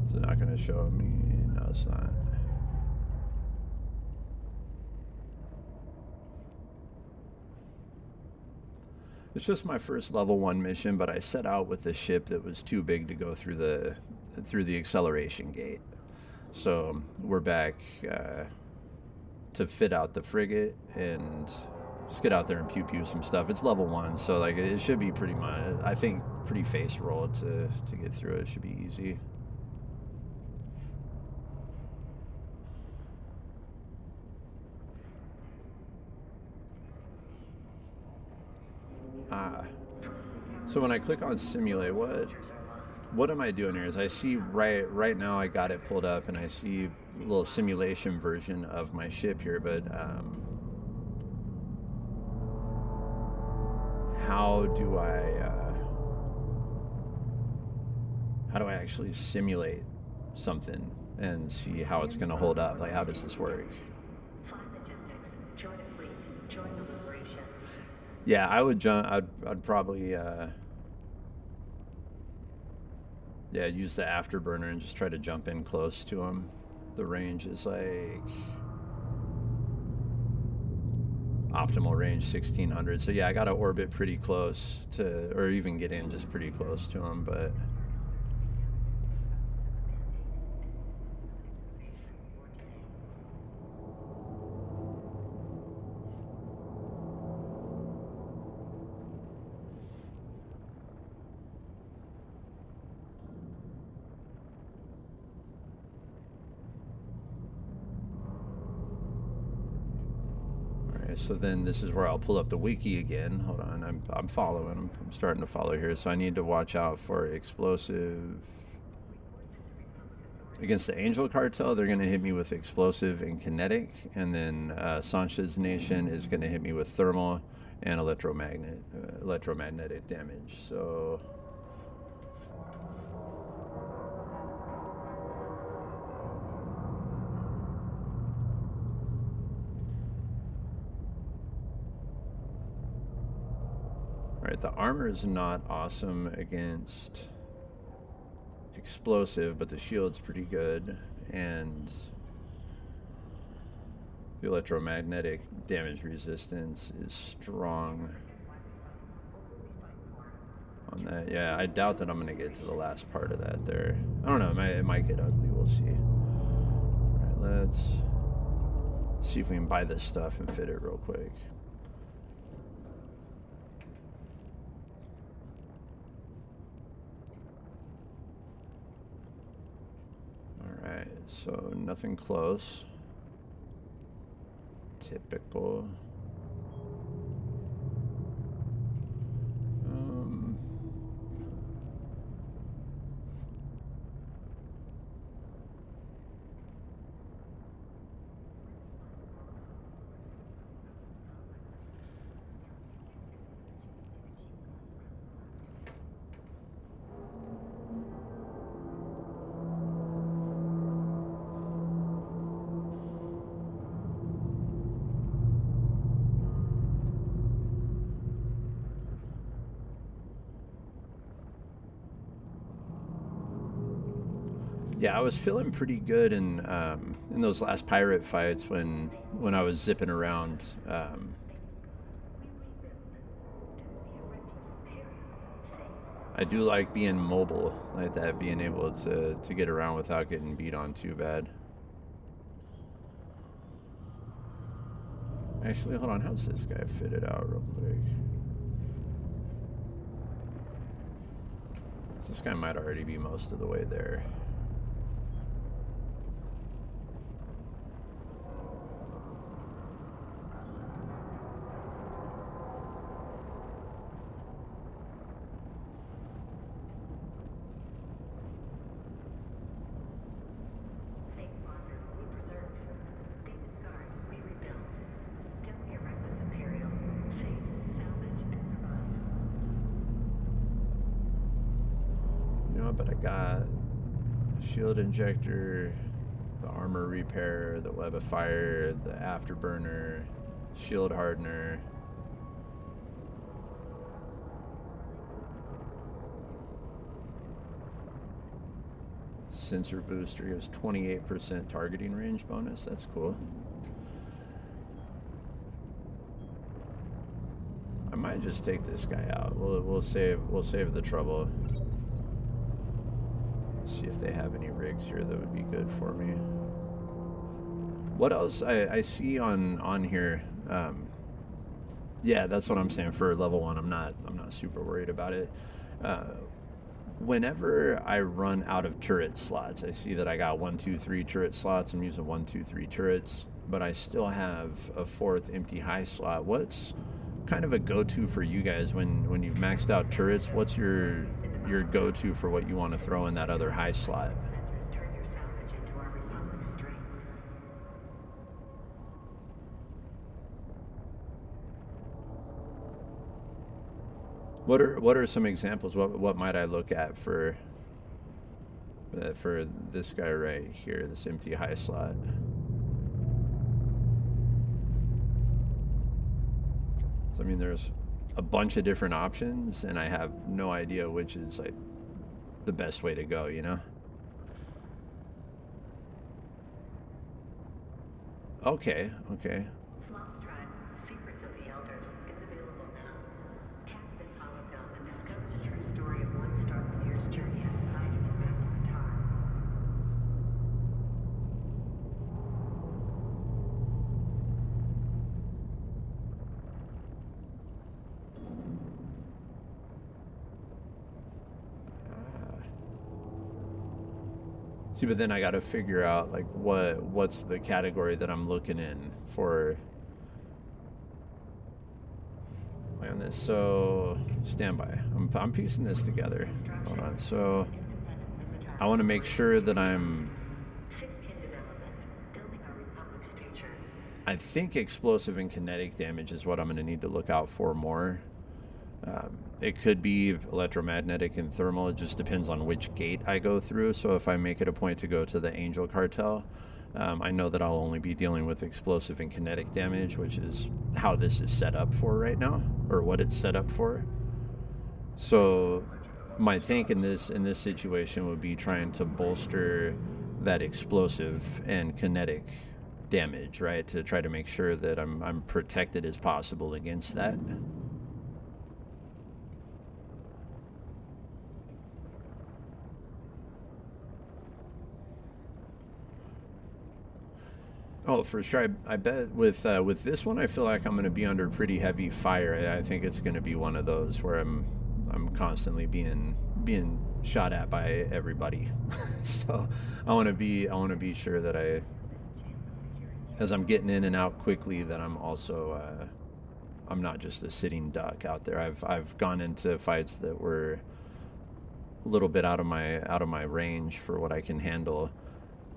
Is it not going to show me? No, it's not. It's just my first level 1 mission, but I set out with a ship that was too big to go through the acceleration gate. So we're back to fit out the frigate and just get out there and pew pew some stuff. It's level 1, so like it should be pretty much, I think, pretty face roll to get through it. It should be easy. So when I click on simulate, what am I doing here? Is I see right now I got it pulled up and I see a little simulation version of my ship here, but how do I actually simulate something and see how it's going to hold up? Like, how does this work? Fly logistics. Join a fleet. Join the liberation. Yeah, I would jump. I'd probably use the afterburner and just try to jump in close to him. The range is like optimal range 1600. So yeah, I got to orbit pretty close to, or even get in just pretty close to him, but so then this is where I'll pull up the wiki again. Hold on, I'm following. I'm starting to follow here. So I need to watch out for explosive. Against the Angel Cartel, they're going to hit me with explosive and kinetic. And then Sanchez Nation is going to hit me with thermal and electromagnetic damage. So alright, the armor is not awesome against explosive, but the shield's pretty good, and the electromagnetic damage resistance is strong on that. Yeah, I doubt that I'm going to get to the last part of that there. I don't know, it might get ugly, we'll see. Alright, let's see if we can buy this stuff and fit it real quick. Alright, so nothing close. Typical. Yeah, I was feeling pretty good in those last pirate fights when I was zipping around. I do like being mobile like that, being able to get around without getting beat on too bad. Actually, hold on, how's this guy fitted out real quick? So this guy might already be most of the way there. But I got shield injector, the armor repair, the web of fire, the afterburner, shield hardener. Sensor booster gives 28% targeting range bonus. That's cool. I might just take this guy out. We'll save the trouble. See if they have any rigs here that would be good for me. What else I see on here? Yeah, that's what I'm saying. For level 1, I'm not super worried about it. Whenever I run out of turret slots, I see that I got 1, 2, 3 turret slots. I'm using 1, 2, 3 turrets, but I still have a 4th empty high slot. What's kind of a go-to for you guys when you've maxed out turrets? What's your go-to for what you want to throw in that other high slot? Turn your salvage into our Republic strength. What are some examples? What might I look at for this guy right here, this empty high slot? So, I mean, there's a bunch of different options, and I have no idea which is like the best way to go, you know? Okay. Sloth Tribe, Secrets of the Elders is available now. Tap this hologram and discover the true story of one Star Player's journey out of hiding in Maximatar. See, but then I got to figure out like what's the category that I'm looking in for on this. So standby. I'm piecing this together. Hold on. So I want to make sure that I'm. Sixth in development, building our Republic's future. I think explosive and kinetic damage is what I'm going to need to look out for more. It could be electromagnetic and thermal. It just depends on which gate I go through. So if I make it a point to go to the Angel Cartel, I know that I'll only be dealing with explosive and kinetic damage, which is how this is set up for right now, or what it's set up for. So my tank in this situation would be trying to bolster that explosive and kinetic damage, right? To try to make sure that I'm protected as possible against that. Oh, for sure. I bet with this one, I feel like I'm going to be under pretty heavy fire. I think it's going to be one of those where I'm constantly being shot at by everybody. So I want to be sure that as I'm getting in and out quickly, that I'm also I'm not just a sitting duck out there. I've gone into fights that were a little bit out of my range for what I can handle.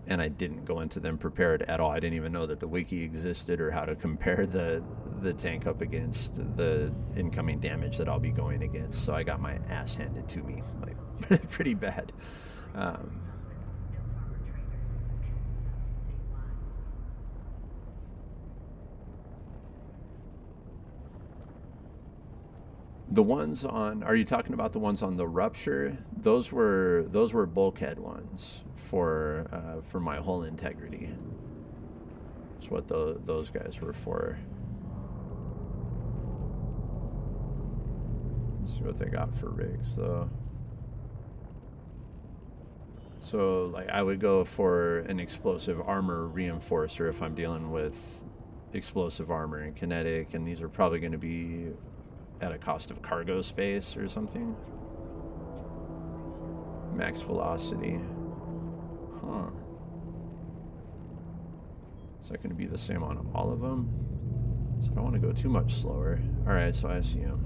And I didn't go into them prepared at all. I didn't even know that the wiki existed or how to compare the tank up against the incoming damage that I'll be going against. So I got my ass handed to me, like pretty bad. The ones on, are you talking about the ones on the Rupture? Those were bulkhead ones for my hull integrity. That's what those guys were for. Let's see what they got for rigs though. So like I would go for an explosive armor reinforcer if I'm dealing with explosive armor and kinetic, and these are probably going to be at a cost of cargo space or something. Max velocity. Huh. Is that going to be the same on all of them? So I don't want to go too much slower. Alright, so I see them.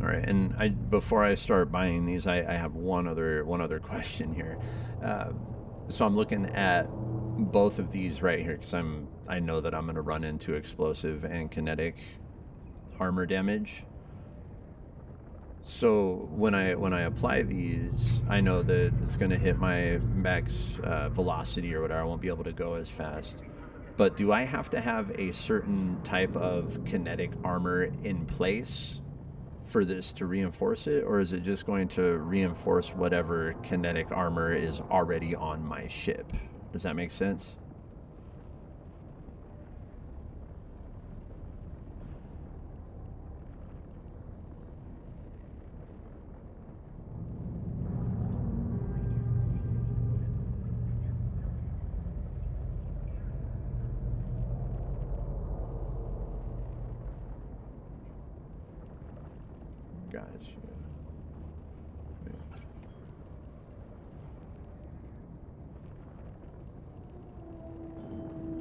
All right, and before I start buying these, I have one other question here. So I'm looking at both of these right here because I know that I'm going to run into explosive and kinetic armor damage. So when I apply these, I know that it's going to hit my max velocity or whatever. I won't be able to go as fast. But do I have to have a certain type of kinetic armor in place for this to reinforce it, or is it just going to reinforce whatever kinetic armor is already on my ship? Does that make sense? Gotcha.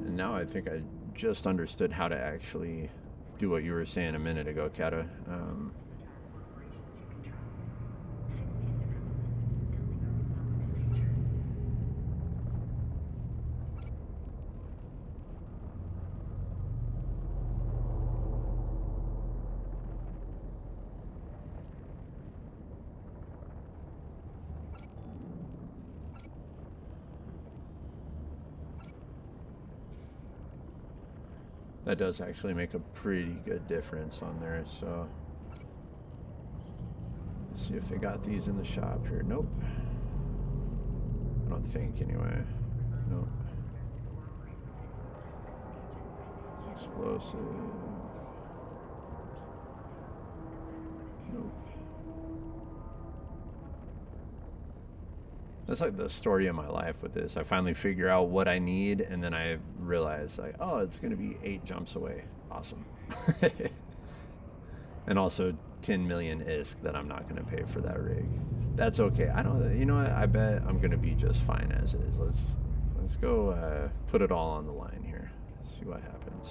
And now I think I just understood how to actually do what you were saying a minute ago, Kata. That does actually make a pretty good difference on there, so let's see if they got these in the shop here. Nope. I don't think anyway. Nope. It's explosive. Nope. That's like the story of my life with this. I finally figure out what I need, and then I realize, like, oh, it's going to be 8 jumps away. Awesome. And also 10 million ISK that I'm not going to pay for that rig. That's okay. I don't. You know what? I bet I'm going to be just fine as is. Let's go put it all on the line here. See what happens.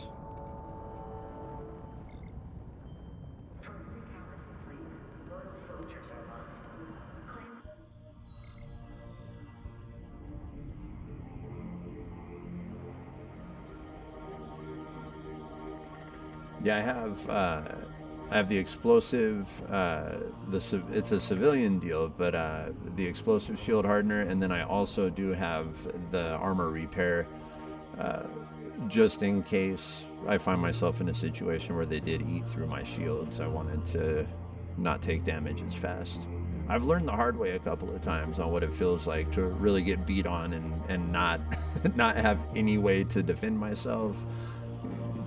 Yeah, I have the explosive. It's a civilian deal, but the explosive shield hardener, and then I also do have the armor repair, just in case I find myself in a situation where they did eat through my shields. I wanted to not take damage as fast. I've learned the hard way a couple of times on what it feels like to really get beat on and not not have any way to defend myself,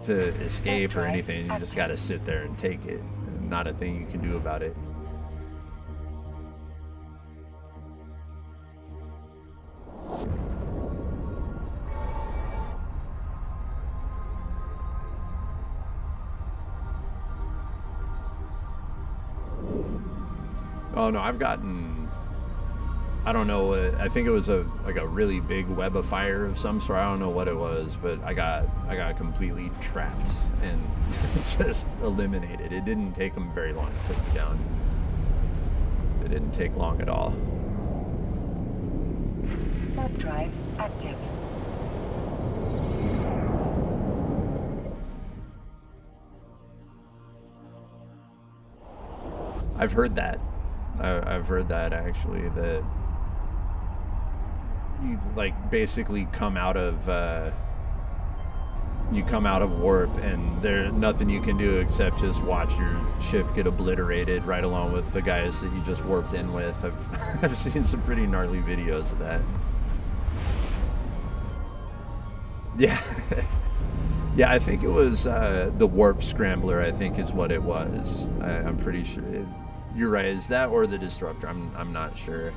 to escape or anything. You just got to sit there and take it. Not a thing you can do about it. Oh no, I've gotten, I don't know, I think it was like a really big web of fire of some sort. I don't know what it was, but I got completely trapped and just eliminated. It didn't take them very long to put me down. It didn't take long at all. Warp drive active. I've heard that. I've heard that actually, that you like basically come out of warp and there's nothing you can do except just watch your ship get obliterated right along with the guys that you just warped in with. I've seen some pretty gnarly videos of that. Yeah. Yeah, I think it was the warp scrambler, I think is what it was. I'm pretty sure. You're right. Is that or the disruptor? I'm not sure.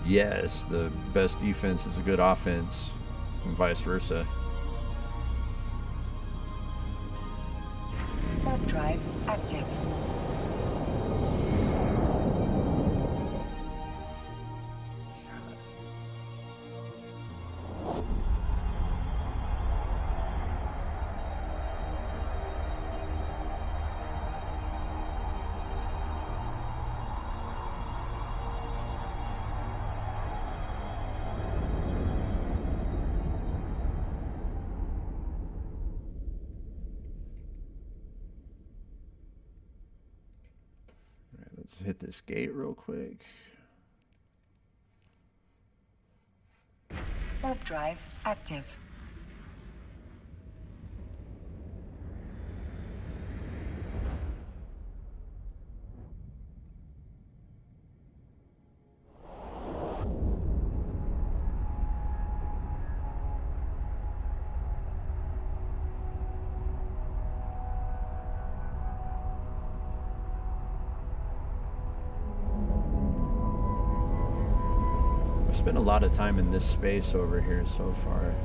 Yes, the best defense is a good offense, and vice versa. Warp drive active. Let's hit this gate real quick. Warp drive active. Spent a lot of time in this space over here so far.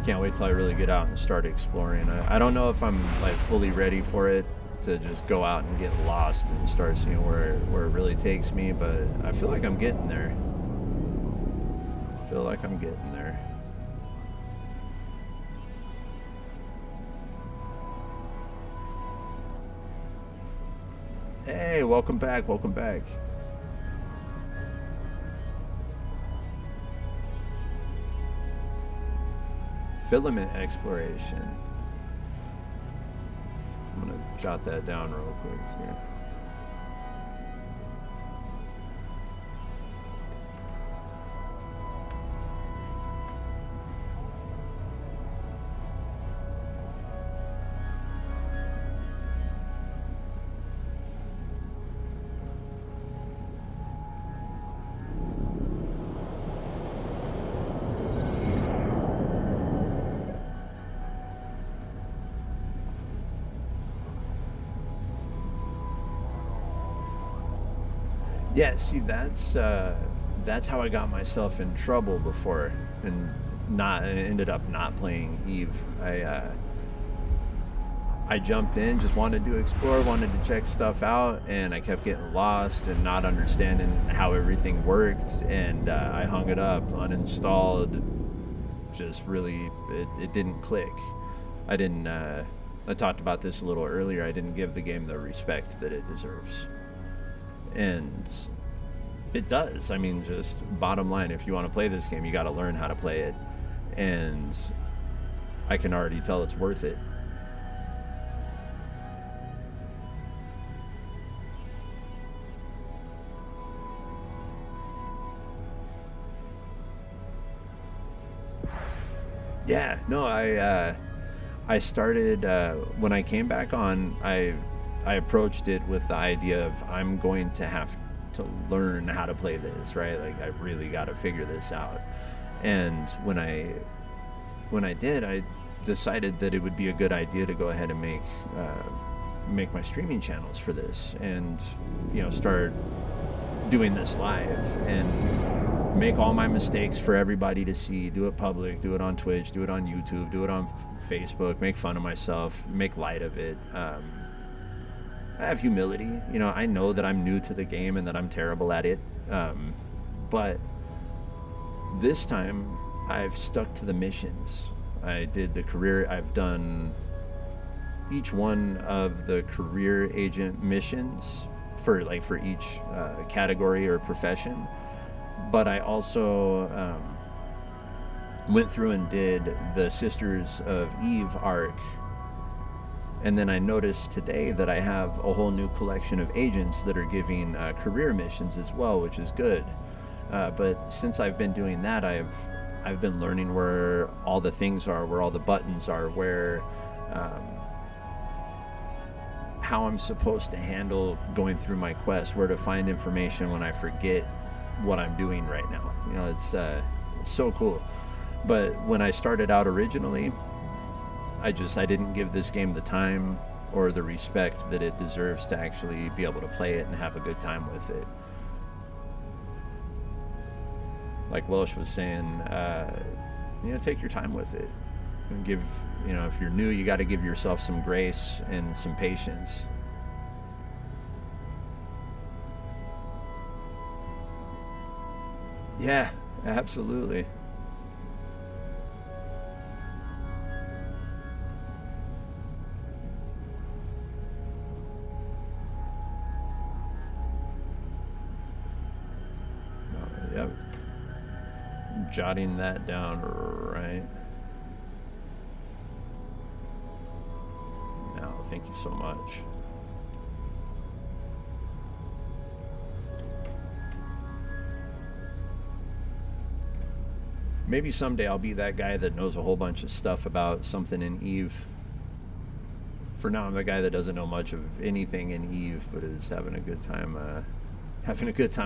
Can't wait till I really get out and start exploring. I don't know if I'm like fully ready for it to just go out and get lost and start seeing where it really takes me, but I feel like I'm getting there. I feel like I'm getting there. Hey, welcome back, welcome back. Filament exploration. I'm gonna jot that down real quick here. Yeah, see, that's how I got myself in trouble before, and ended up not playing Eve. I jumped in, just wanted to explore, wanted to check stuff out, and I kept getting lost and not understanding how everything worked, and I hung it up, uninstalled. Just really, it didn't click. I talked about this a little earlier. I didn't give the game the respect that it deserves. And it does. I mean, just bottom line, if you want to play this game, you got to learn how to play it. And I can already tell it's worth it. Yeah, no, I started, when I came back on, I approached it with the idea of I'm going to have to learn how to play this, right? Like, I really got to figure this out. And when I did, I decided that it would be a good idea to go ahead and make my streaming channels for this, and start doing this live and make all my mistakes for everybody to see, do it public, do it on Twitch, do it on YouTube, do it on Facebook, make fun of myself, make light of it. I have humility. I know that I'm new to the game and that I'm terrible at it. But this time I've stuck to the missions. I did the career. I've done each one of the career agent missions for each category or profession. But I also went through and did the Sisters of Eve arc. And then I noticed today that I have a whole new collection of agents that are giving career missions as well, which is good. But since I've been doing that, I've been learning where all the things are, where all the buttons are, where how I'm supposed to handle going through my quest, where to find information when I forget what I'm doing right now. It's so cool. But when I started out originally, I didn't give this game the time or the respect that it deserves to actually be able to play it and have a good time with it. Like Welsh was saying, take your time with it. And give, if you're new, you got to give yourself some grace and some patience. Yeah, absolutely. Yep. Jotting that down right now. Thank you so much. Maybe someday I'll be that guy that knows a whole bunch of stuff about something in Eve. For now, I'm the guy that doesn't know much of anything in Eve, but is having a good time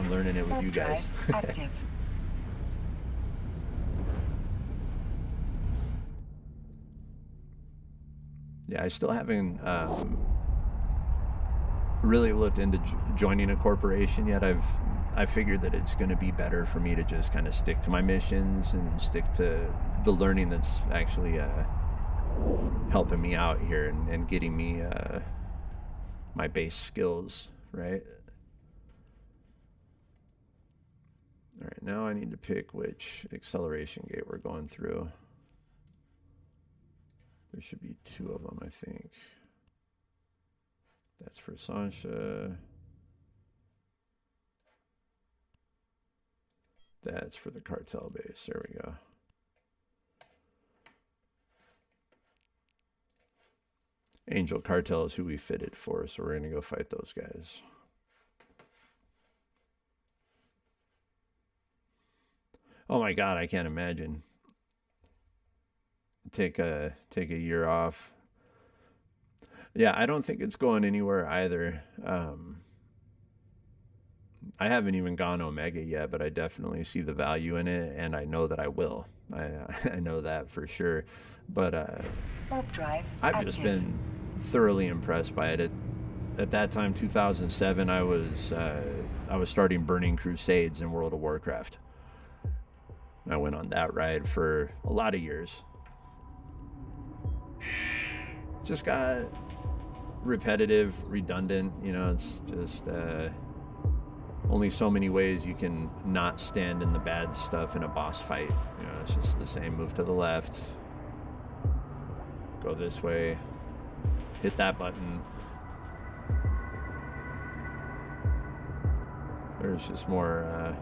learning it with Warp you guys. drive active. Yeah, I still haven't really looked into joining a corporation yet. I figured that it's going to be better for me to just kind of stick to my missions and stick to the learning that's actually helping me out here and getting me my base skills, right? All right, now I need to pick which acceleration gate we're going through. There should be 2 of them, I think. That's for Sancha. That's for the cartel base. There we go. Angel Cartel is who we fitted for, so we're going to go fight those guys. Oh my God, I can't imagine. Take a year off. Yeah, I don't think it's going anywhere either. I haven't even gone Omega yet, but I definitely see the value in it, and I know that I will. I know that for sure. But Warp drive I've active. just been thoroughly impressed by it. At that time, 2007, I was starting Burning Crusades in World of Warcraft. I went on that ride for a lot of years. Just got repetitive, redundant. You know, it's just only so many ways you can not stand in the bad stuff in a boss fight. You know, it's just the same. Move to the left, go this way, hit that button. There's just more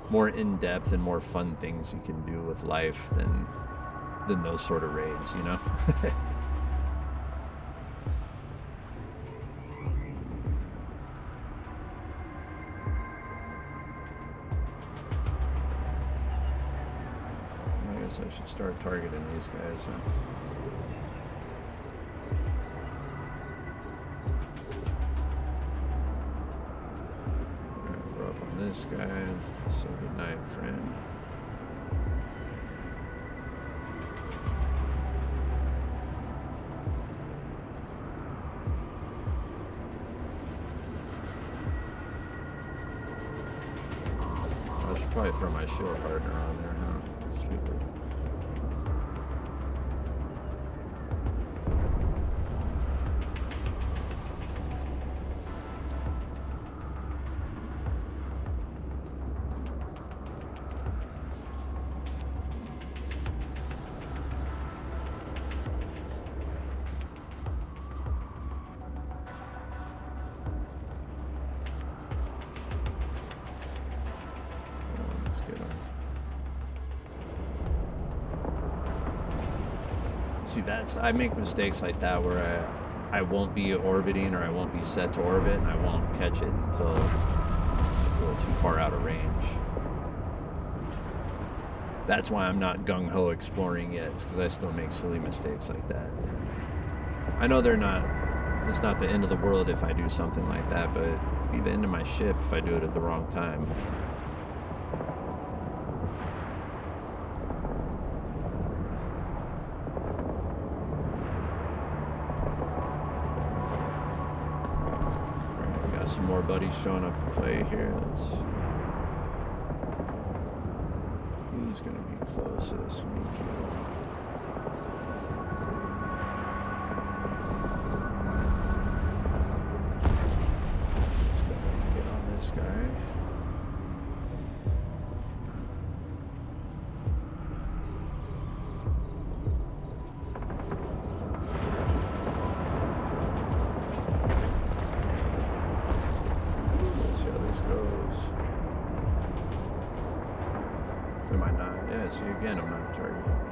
in-depth and more fun things you can do with life than those sort of raids, you know? I guess I should start targeting these guys, huh? Alright, we're up on this guy. So good night, friend. I should probably throw my shield partner on there, huh? Stupid. I make mistakes like that where I won't be orbiting or I won't be set to orbit and I won't catch it until a little too far out of range. That's why I'm not gung-ho exploring yet, is because I still make silly mistakes like that. I know it's not the end of the world if I do something like that, but it could be the end of my ship if I do it at the wrong time. Some more buddies showing up to play here. Who's gonna be closest? Me. Let's go ahead and get on this guy. Am I not? Yeah, see, again, I'm not targeting anything.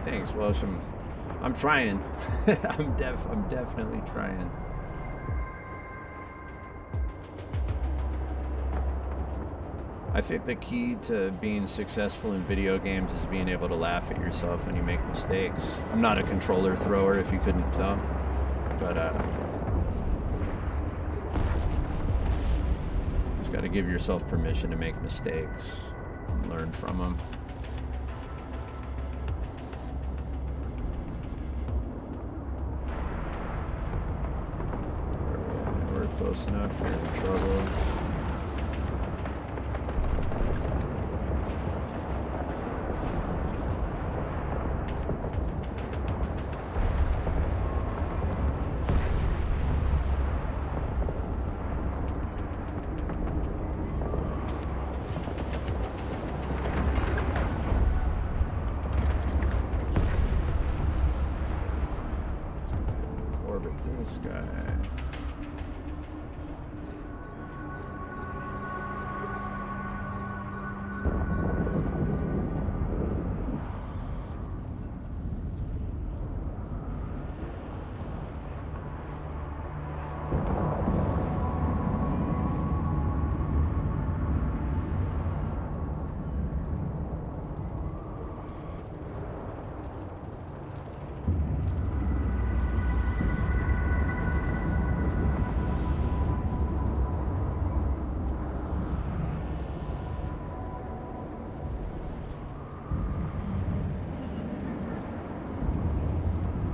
thanks, Welsham. I'm trying. I'm definitely trying. I think the key to being successful in video games is being able to laugh at yourself when you make mistakes. I'm not a controller thrower, if you couldn't tell, but just got to give yourself permission to make mistakes and learn from them. We're close enough. We're in trouble. This guy.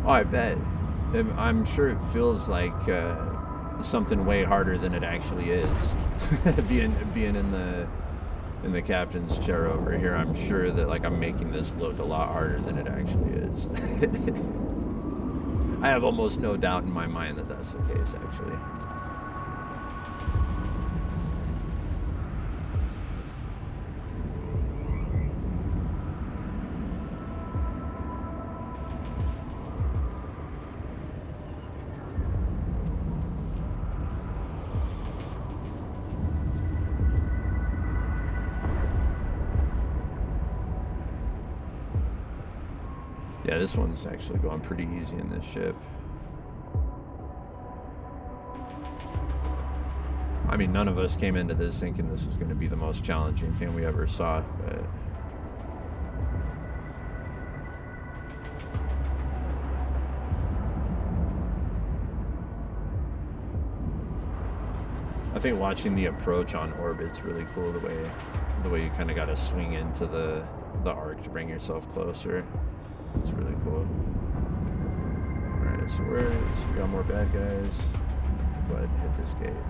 Oh, I bet. I'm sure it feels like something way harder than it actually is. being in the captain's chair over here, I'm sure that like I'm making this look a lot harder than it actually is. I have almost no doubt in my mind that that's the case, actually. Yeah, this one's actually going pretty easy in this ship. I mean, none of us came into this thinking this was going to be the most challenging thing we ever saw, but I think watching the approach on orbit's really cool, the way you kind of got to swing into the arc to bring yourself closer. It's really cool. Alright, so we got more bad guys. Go ahead and hit this gate.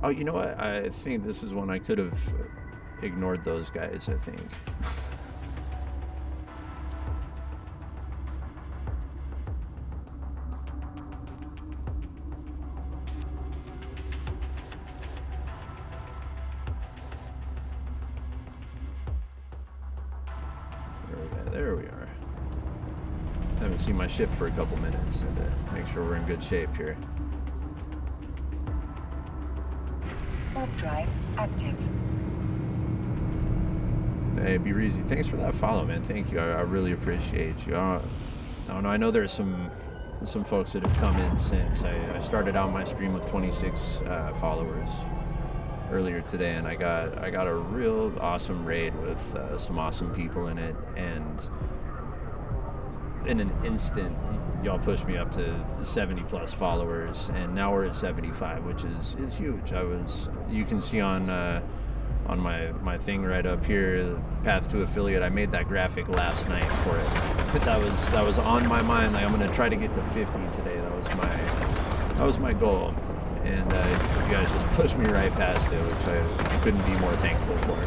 Oh, you know what? I think this is one I could have ignored those guys, I think. There we are. I haven't seen my ship for a couple minutes, and to make sure we're in good shape here. Warp drive active. Hey, Be Reezy, thanks for that follow, man. Thank you. I really appreciate you. I don't know. I know there's some folks that have come in since. I started out my stream with 26 followers earlier today, and I got a real awesome raid with some awesome people in it, and in an instant y'all pushed me up to 70 plus followers, and now we're at 75, which is huge. You can see on my thing right up here, path to affiliate, I made that graphic last night for it. that was on my mind, like I'm gonna try to get to 50 today. That was my goal. And you guys just pushed me right past it, which I couldn't be more thankful for.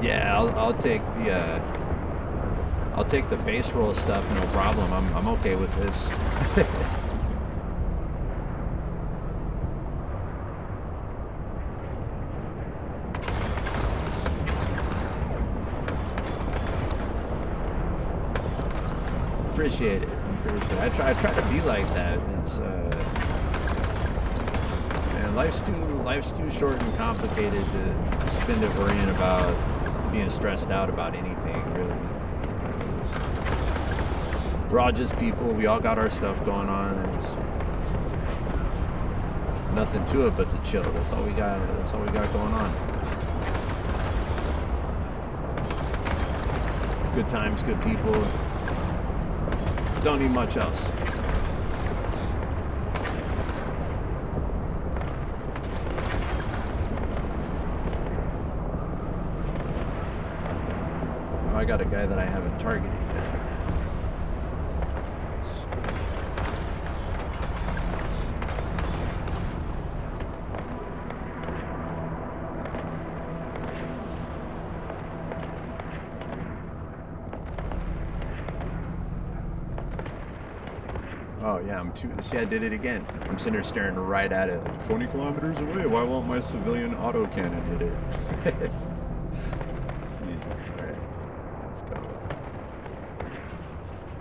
Yeah, I'll take the face roll stuff, no problem. I'm okay with this. appreciate it. I try to be like that. It's man, life's too short and complicated to spend it worrying about being stressed out about anything, really. We're all just people. We all got our stuff going on. There's nothing to it but to chill. That's all we got. That's all we got going on. Good times, good people. Don't need much else. Oh, I got a guy that I haven't targeted yet. Oh yeah, see, I did it again. I'm sitting there staring right at it. 20 kilometers away, why won't my civilian autocannon hit it? Jesus, alright. Let's go.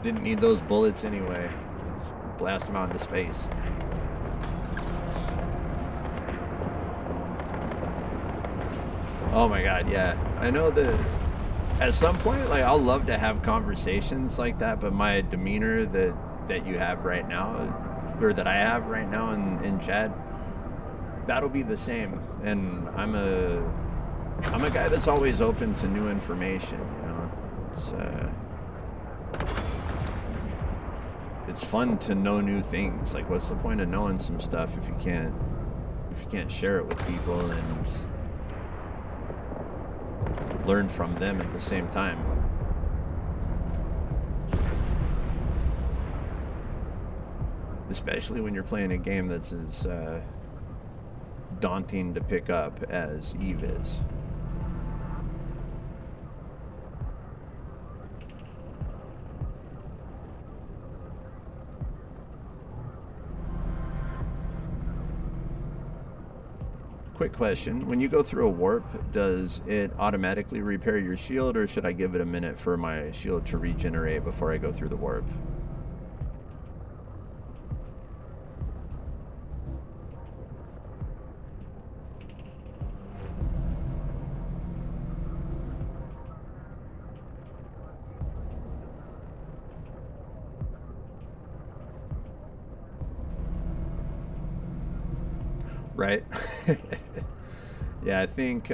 Didn't need those bullets anyway. Just blast them out into space. Oh my god, yeah. I know that at some point, like, I'll love to have conversations like that, but my demeanor that you have right now, or that I have right now in chat, that'll be the same. And I'm a guy that's always open to new information, you know. It's fun to know new things. Like, what's the point of knowing some stuff if you can't share it with people and learn from them at the same time? Especially when you're playing a game that's as daunting to pick up as Eve is. Quick question. When you go through a warp, does it automatically repair your shield, or should I give it a minute for my shield to regenerate before I go through the warp? Right? Yeah, I think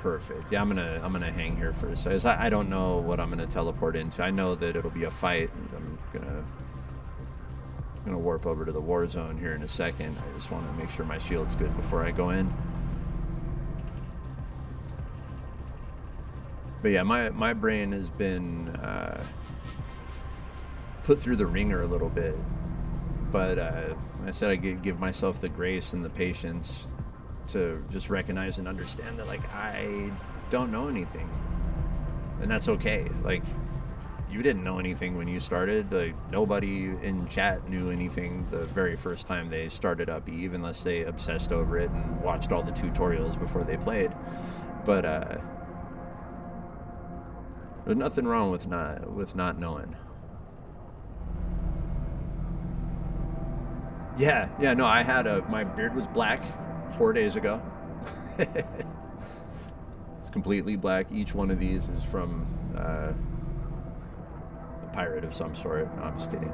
perfect. Yeah, I'm gonna hang here for a second. I don't know what I'm gonna teleport into. I know that it'll be a fight. I'm gonna warp over to the war zone here in a second. I just want to make sure my shield's good before I go in. But yeah, my brain has been put through the ringer a little bit. But I said I give myself the grace and the patience to just recognize and understand that, like, I don't know anything. And that's okay. Like, you didn't know anything when you started. Like, nobody in chat knew anything the very first time they started up Eve, unless they obsessed over it and watched all the tutorials before they played. But there's nothing wrong with not knowing. Yeah, no, I had my beard was black 4 days ago. It's completely black. Each one of these is from a pirate of some sort. No, I'm just kidding.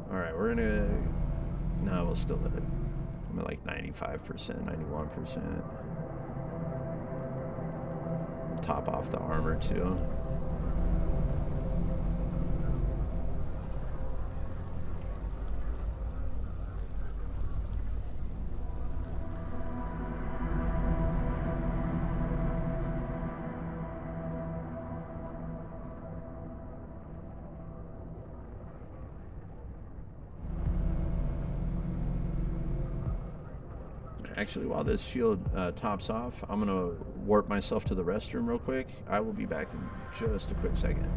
Alright, we're gonna... No, we'll still let it... I'm at like 95%, 91%. We'll top off the armor too. Actually, while this shield tops off, I'm gonna warp myself to the restroom real quick. I will be back in just a quick second.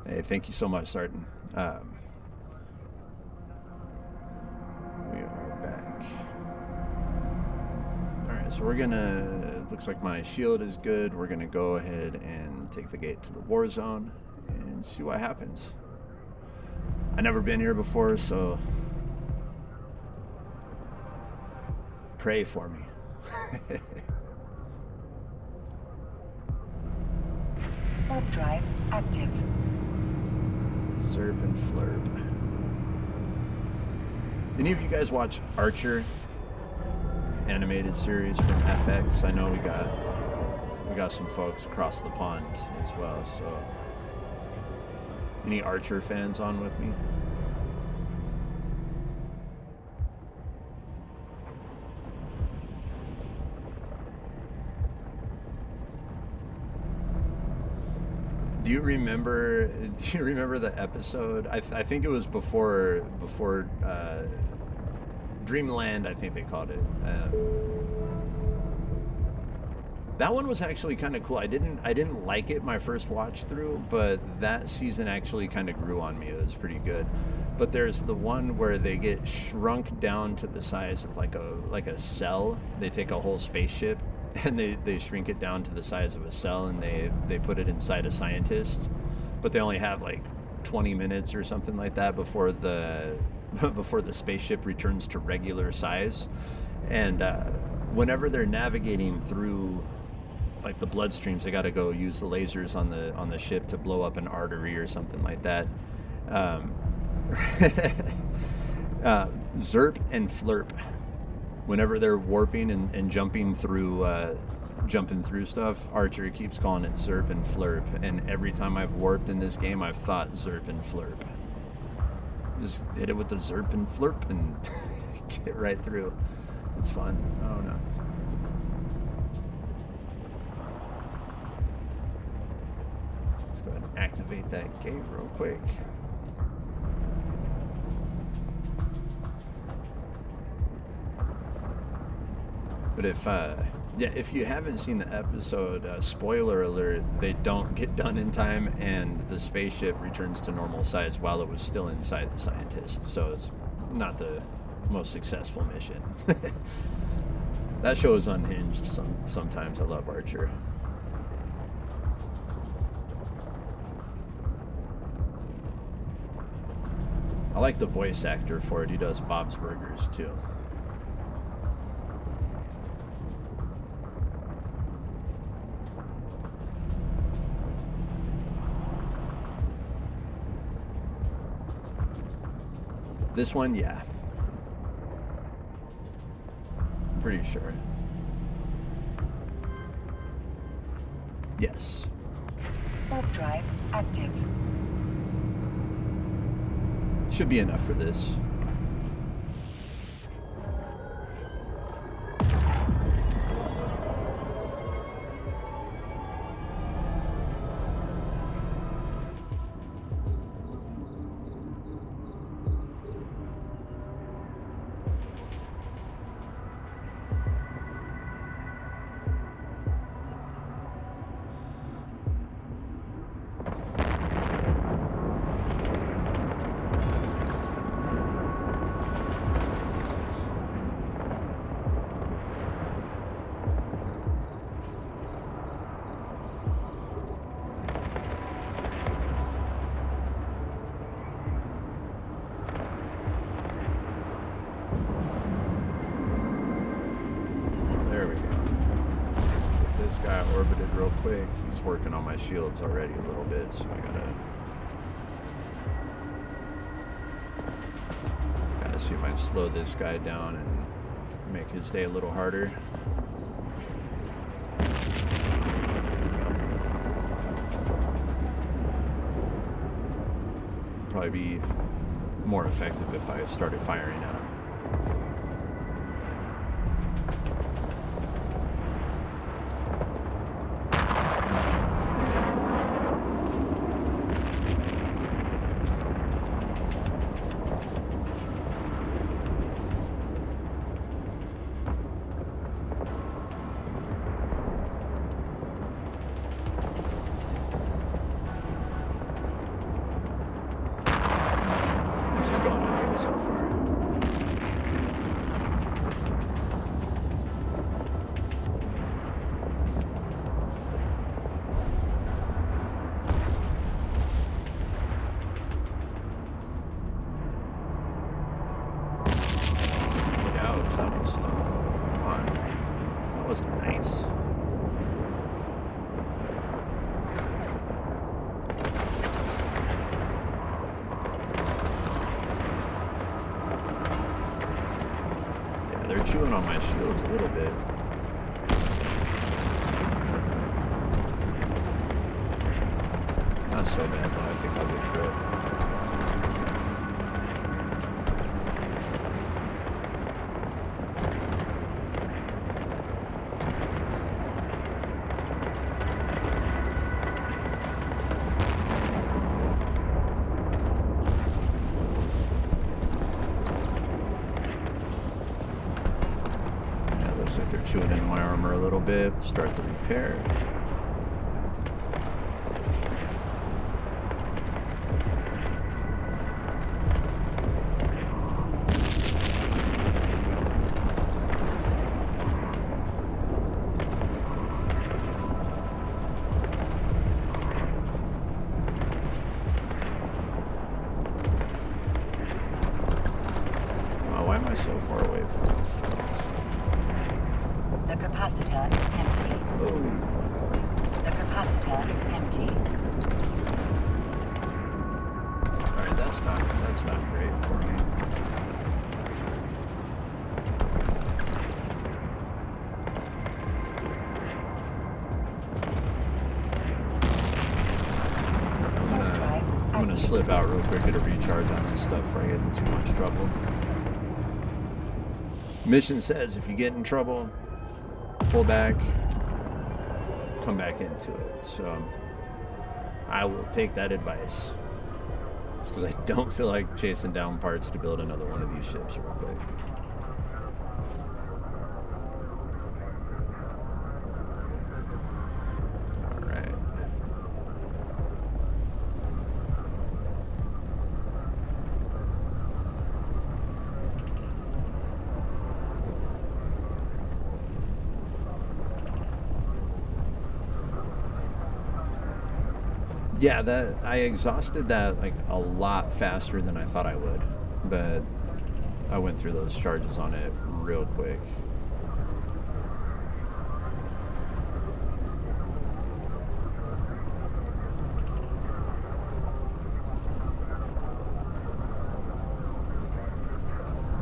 Hey, thank you so much, Sarton. We are back. Alright, so we're gonna... Looks like my shield is good. We're gonna go ahead and take the gate to the war zone and see what happens. I've never been here before, so... Pray for me. Warp drive active. Serp and Flurp. Any of you guys watch Archer? Animated series from FX. I know we got some folks across the pond as well, so any Archer fans on with me? Do you remember the episode? I think it was before Dreamland, I think they called it. That one was actually kind of cool. I didn't like it my first watch through, but that season actually kind of grew on me. It was pretty good. But there's the one where they get shrunk down to the size of like a cell. They take a whole spaceship and they shrink it down to the size of a cell, and they put it inside a scientist, but they only have like 20 minutes or something like that before the spaceship returns to regular size. And whenever they're navigating through like the bloodstreams, they got to go use the lasers on the ship to blow up an artery or something like that. Zerp and Flurp, whenever they're warping and jumping through stuff, Archer keeps calling it Zerp and Flurp, and every time I've warped in this game, I've thought Zerp and Flurp. Just hit it with the Zerp and Flurp and get right through. It's fun. Oh no. Let's go ahead and activate that gate real quick. But if you haven't seen the episode, spoiler alert, they don't get done in time, and the spaceship returns to normal size while it was still inside the scientist. So it's not the most successful mission. That show is unhinged sometimes. I love Archer. I like the voice actor for it. He does Bob's Burgers too. This one, yeah. Pretty sure. Yes. Warp drive active. Should be enough for this. Orbited real quick. He's working on my shields already a little bit, so I gotta see if I can slow this guy down and make his day a little harder. Probably be more effective if I started firing at him. going okay so far. Ouch, that one stung. Come on. That was nice. They're chewing on my shields a little bit. Not so bad though, I think I'll get through it. Looks like they're chewing into my armor a little bit. Start the repair. Wow, why am I so far away from this? The capacitor is empty. Oh. The capacitor is empty. Alright, that's not great for me. I'm gonna slip out real quick, get a recharge on this stuff before I get in too much trouble. Mission says if you get in trouble, pull back, come back into it. So I will take that advice. Just because I don't feel like chasing down parts to build another one of these ships real quick. Alright. Yeah, that I exhausted that like a lot faster than I thought I would, but I went through those charges on it real quick.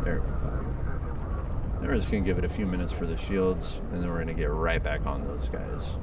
There we go. Then we're just gonna give it a few minutes for the shields, and then we're gonna get right back on those guys.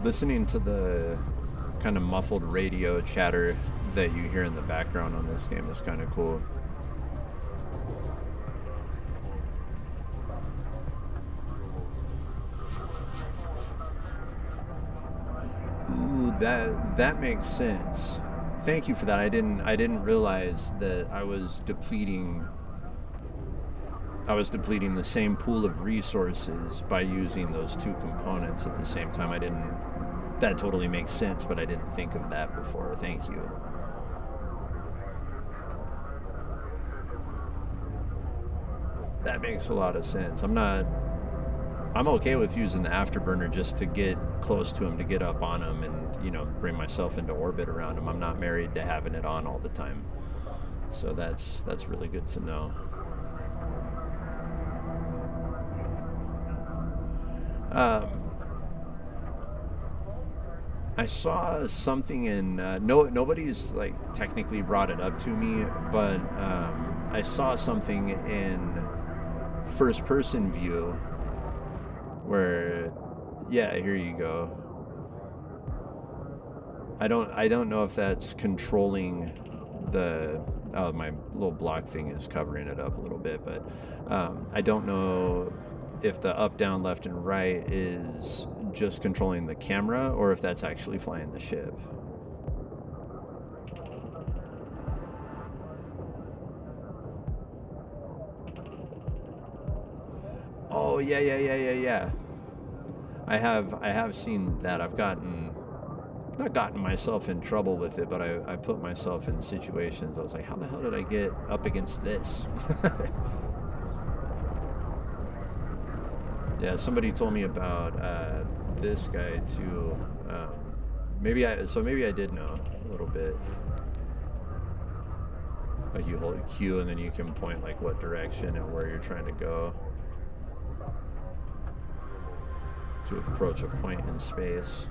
Listening to the kind of muffled radio chatter that you hear in the background on this game is kind of cool. Ooh, that makes sense. Thank you for that. I didn't realize that I was depleting the same pool of resources by using those two components at the same time. That totally makes sense, but I didn't think of that before. Thank you. That makes a lot of sense. I'm okay with using the afterburner just to get close to him, to get up on him and, you know, bring myself into orbit around him. I'm not married to having it on all the time. So that's really good to know. I saw something in nobody's like technically brought it up to me, but I saw something in first person view where Yeah, here you go. I don't know if that's controlling the, oh, my little block thing is covering it up a little bit, but I don't know if the up, down, left, and right is just controlling the camera or if that's actually flying the ship. Oh, yeah. I have seen that. I've not gotten myself in trouble with it, but I put myself in situations. I was like, how the hell did I get up against this? Yeah, somebody told me about this guy too. Maybe I did know a little bit. Like you hold Q and then you can point like what direction and where you're trying to go to approach a point in space.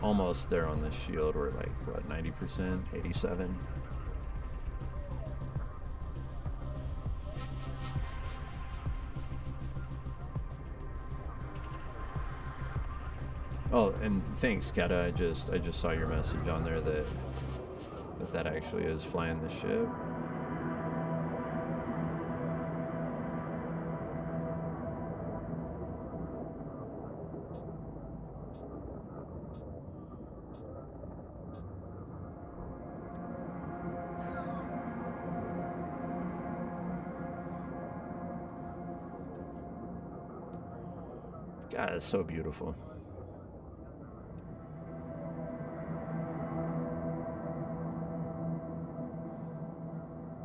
Almost there on the shield. We're like, what, 90%? 87? Oh, and thanks, Kata. I just saw your message on there that actually is flying the ship. God, it's so beautiful.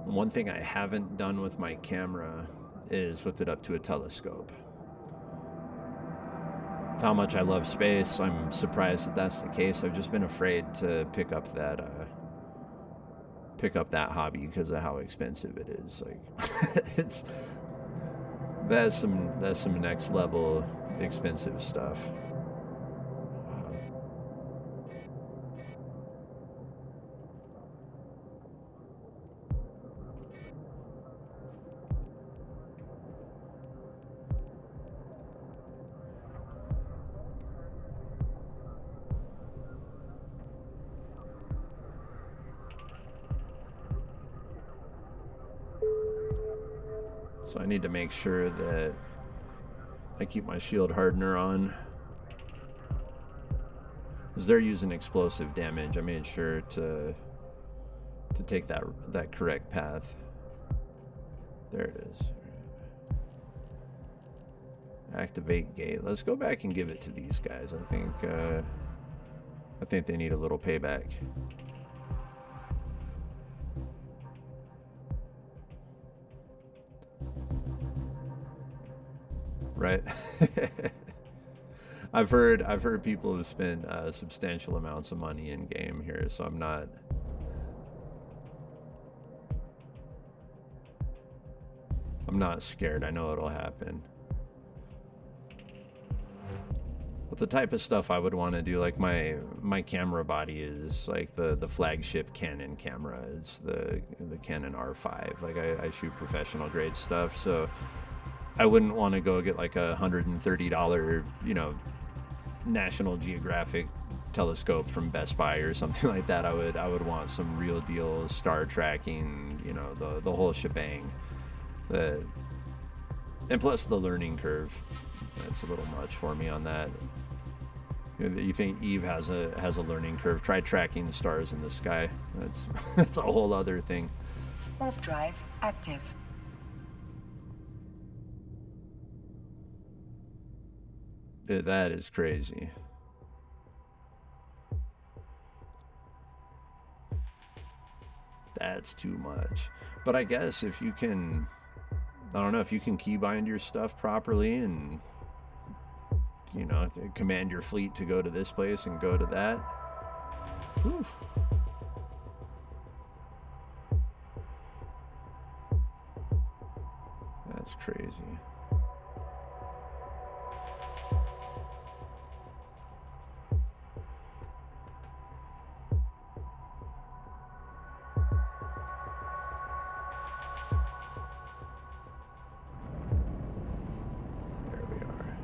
One thing I haven't done with my camera is hooked it up to a telescope. With how much I love space, I'm surprised that that's the case. I've just been afraid to pick up that hobby because of how expensive it is. Like, that's some next level expensive stuff. So I need to make sure that I keep my shield hardener on. Because they're using explosive damage, I made sure to take that correct path. There it is. Activate gate. Let's go back and give it to these guys. I think they need a little payback. Right? I've heard people have spent substantial amounts of money in game here, so I'm not scared. I know it'll happen. But the type of stuff I would want to do, like my camera body is like the flagship Canon camera. It's the Canon R5. Like I shoot professional grade stuff, so I wouldn't want to go get like $130, National Geographic telescope from Best Buy or something like that. I would want some real deal star tracking, the whole shebang. And plus the learning curve. That's a little much for me on that. You think Eve has a learning curve? Try tracking the stars in the sky. That's a whole other thing. Warp drive active. That is crazy. That's too much. But I guess if you can, I don't know, if you can keybind your stuff properly and, you know, command your fleet to go to this place and go to that. Whew. That's crazy. There we are.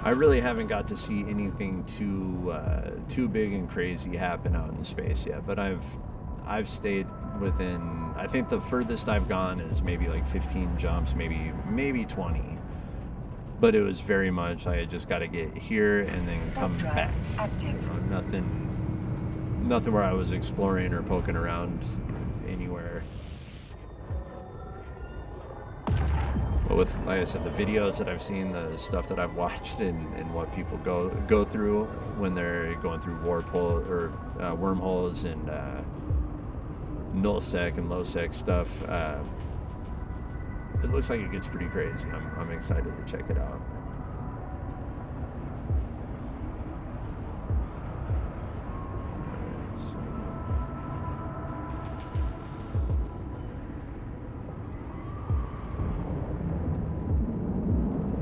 I really haven't got to see anything too big and crazy happen out in space yet, but I've stayed within. I think the furthest I've gone is maybe like 15 jumps, maybe 20. But it was very much I just got to get here and then come back. Active. You know, nothing where I was exploring or poking around anywhere. But with, like I said, the videos that I've seen, the stuff that I've watched, and what people go through when they're going through wormholes and nullsec and lowsec stuff, it looks like it gets pretty crazy. I'm excited to check it out.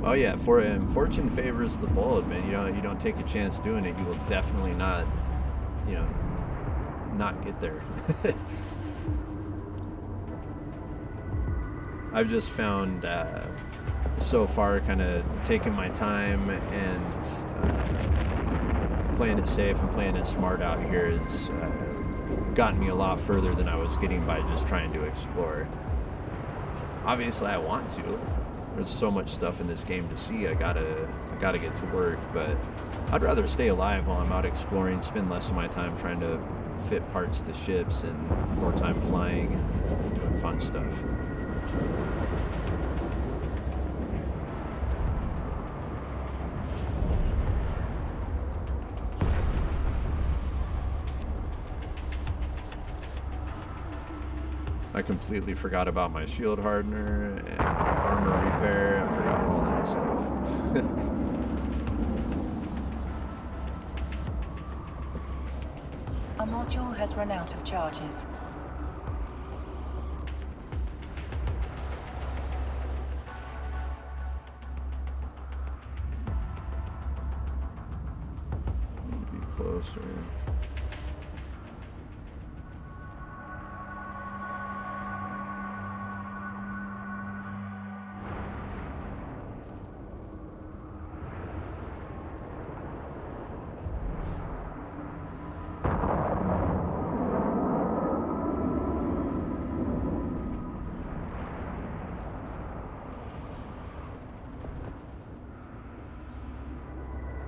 Oh yeah, fortune favors the bold, man. You don't take a chance doing it, you will definitely not get there. I've just found so far kind of taking my time and playing it safe and playing it smart out here has gotten me a lot further than I was getting by just trying to explore. Obviously I want to. There's so much stuff in this game to see. I gotta get to work, but I'd rather stay alive while I'm out exploring, spend less of my time trying to fit parts to ships and more time flying and doing fun stuff. I completely forgot about my shield hardener and armor repair. I forgot all that stuff. Our module has run out of charges. Be closer.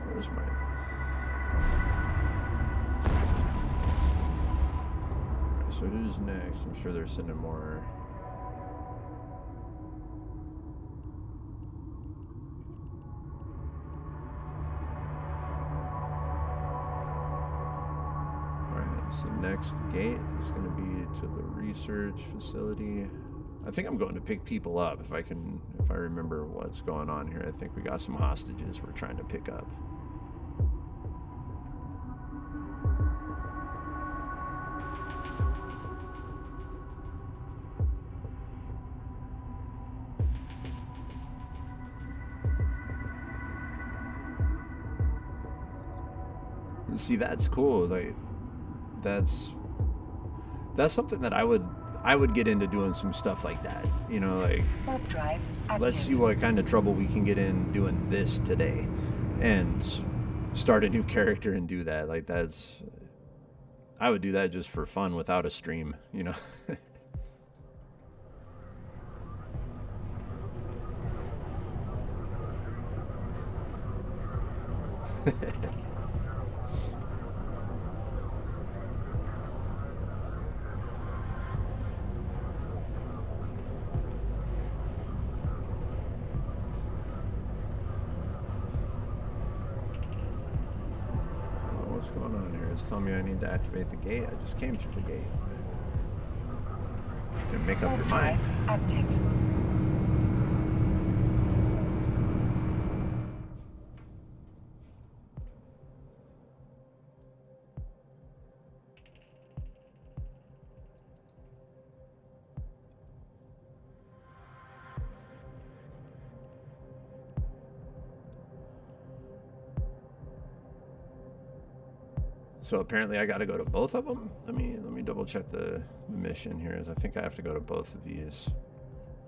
Where's my... Alright, so who's next? I'm sure they're sending more. Alright, so next gate is going to be to the research facility. I think I'm going to pick people up if I remember what's going on here. I think we got some hostages we're trying to pick up. See, that's cool. Like, that's something that I would get into, doing some stuff like that. You know, like, Warp drive active. let's see what kind of trouble we can get in doing this today, and start a new character and do that. Like, I would do that just for fun without a stream, you know. What's going on here? It's telling me I need to activate the gate. I just came through the gate. You can make up your mind. Drive active. So apparently I got to go to both of them. Let me double check the mission here. I think I have to go to both of these.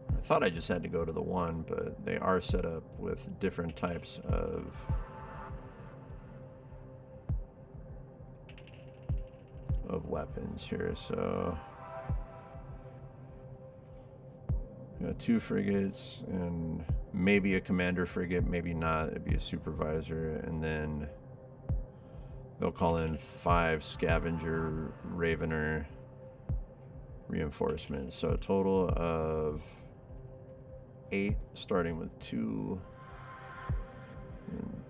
I thought I just had to go to the one, but they are set up with different types of weapons here. So we got 2 frigates and maybe a commander frigate, maybe not. It'd be a supervisor, and then they'll call in 5 scavenger ravener reinforcements. So a total of 8, starting with 2 and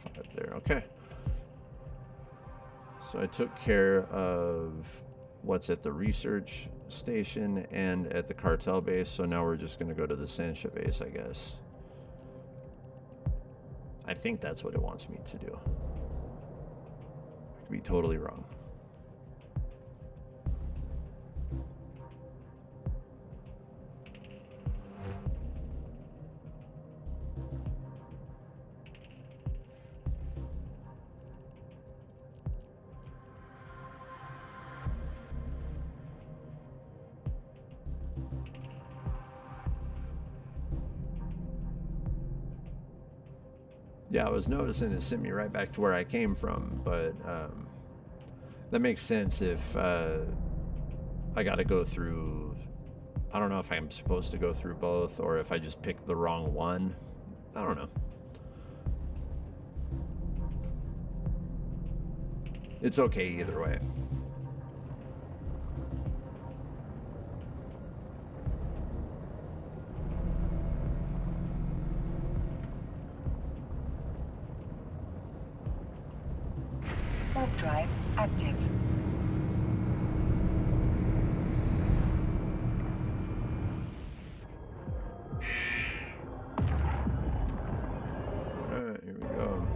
5 there. Okay. So I took care of what's at the research station and at the cartel base. So now we're just going to go to the Sancha base, I guess. I think that's what it wants me to do. I could be totally wrong. Yeah, I was noticing it sent me right back to where I came from, but that makes sense if I got to go through. I don't know if I'm supposed to go through both or if I just picked the wrong one. I don't know. It's okay either way. Warp drive active. Alright, here we go.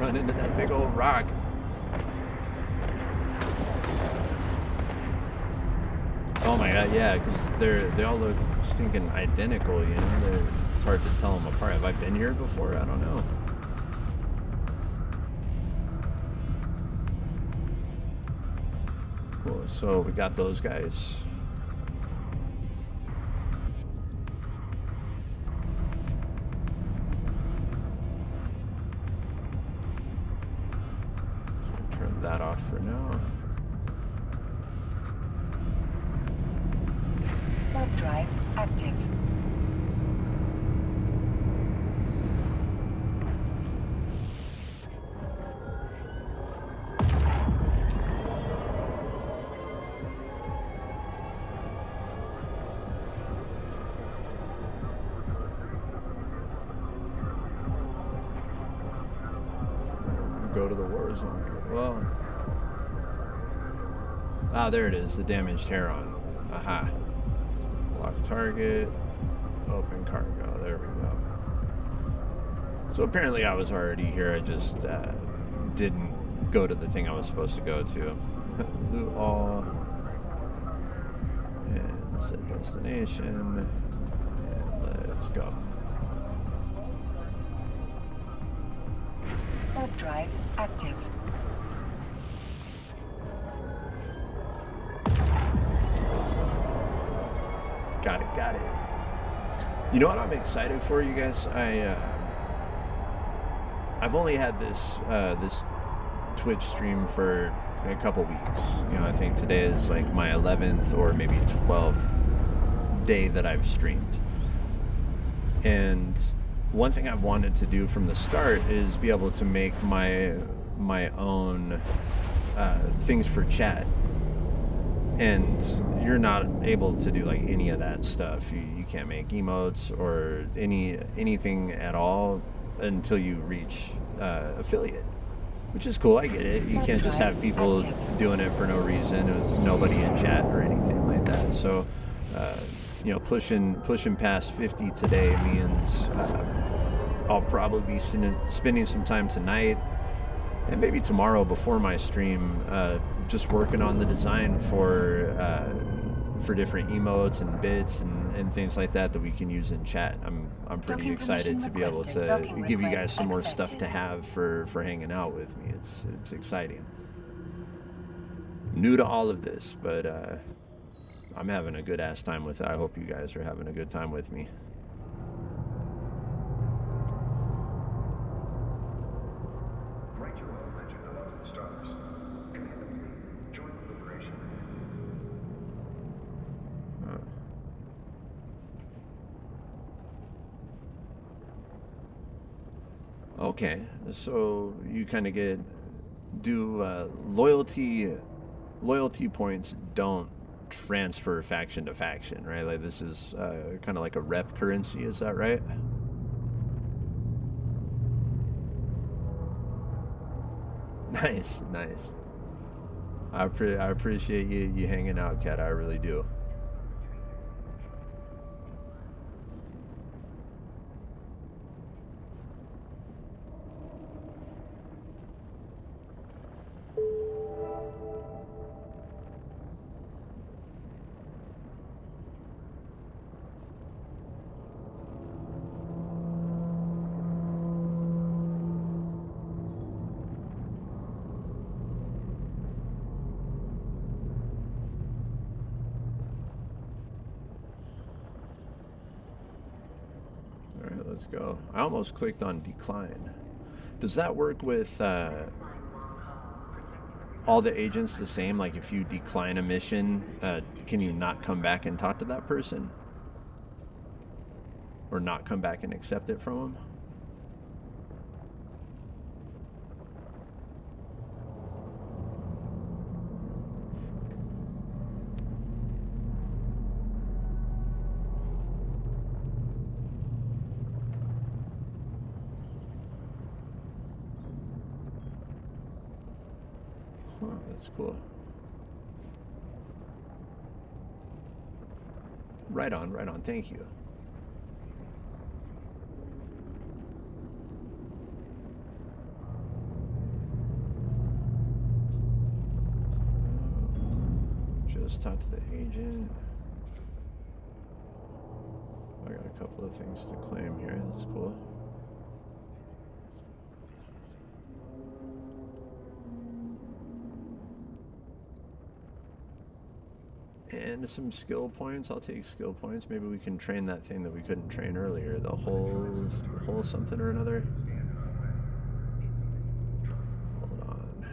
Run into that big old rock. Oh my god, yeah, because they all look stinking identical, you know? It's hard to tell them apart. Have I been here before? I don't know. Cool, so we got those guys. That off for now. Warp drive active. go to the war zone. Well, there it is, the damaged Heron. Aha. Lock target, open cargo. There we go. So apparently I was already here. I just didn't go to the thing I was supposed to go to. Loot all. And set destination. And let's go. Warp drive active. Got it. You know what I'm excited for, you guys? I've only had this Twitch stream for a couple weeks. You know, I think today is like my 11th or maybe 12th day that I've streamed. And one thing I've wanted to do from the start is be able to make my own things for chat. And you're not able to do like any of that stuff. You can't make emotes or anything at all until you reach affiliate, which is cool. I get it. You can't just have people doing it for no reason with nobody in chat or anything like that. So, you know, pushing past 50 today means I'll probably be spending some time tonight and maybe tomorrow before my stream, just working on the design for different emotes and bits and things like that we can use in chat. I'm pretty excited to be able to give you guys some more stuff to have for hanging out with me. It's exciting. New to all of this, but I'm having a good ass time with it. I hope you guys are having a good time with me. Write your own legend amongst the stars. Command the fleet. Join the liberation. Okay, so you kind of do loyalty points don't transfer faction to faction, right? Like this is kind of like a rep currency, is that right? Nice. I appreciate you hanging out, Kat. I really do. Let's go. I almost clicked on decline. Does that work with all the agents the same? Like if you decline a mission, can you not come back and talk to that person? Or not come back and accept it from them? Oh, that's cool. Right on. Thank you. Just talk to the agent. I got a couple of things to claim here. That's cool. And some skill points. I'll take skill points. Maybe we can train that thing that we couldn't train earlier. The whole something or another. Hold on.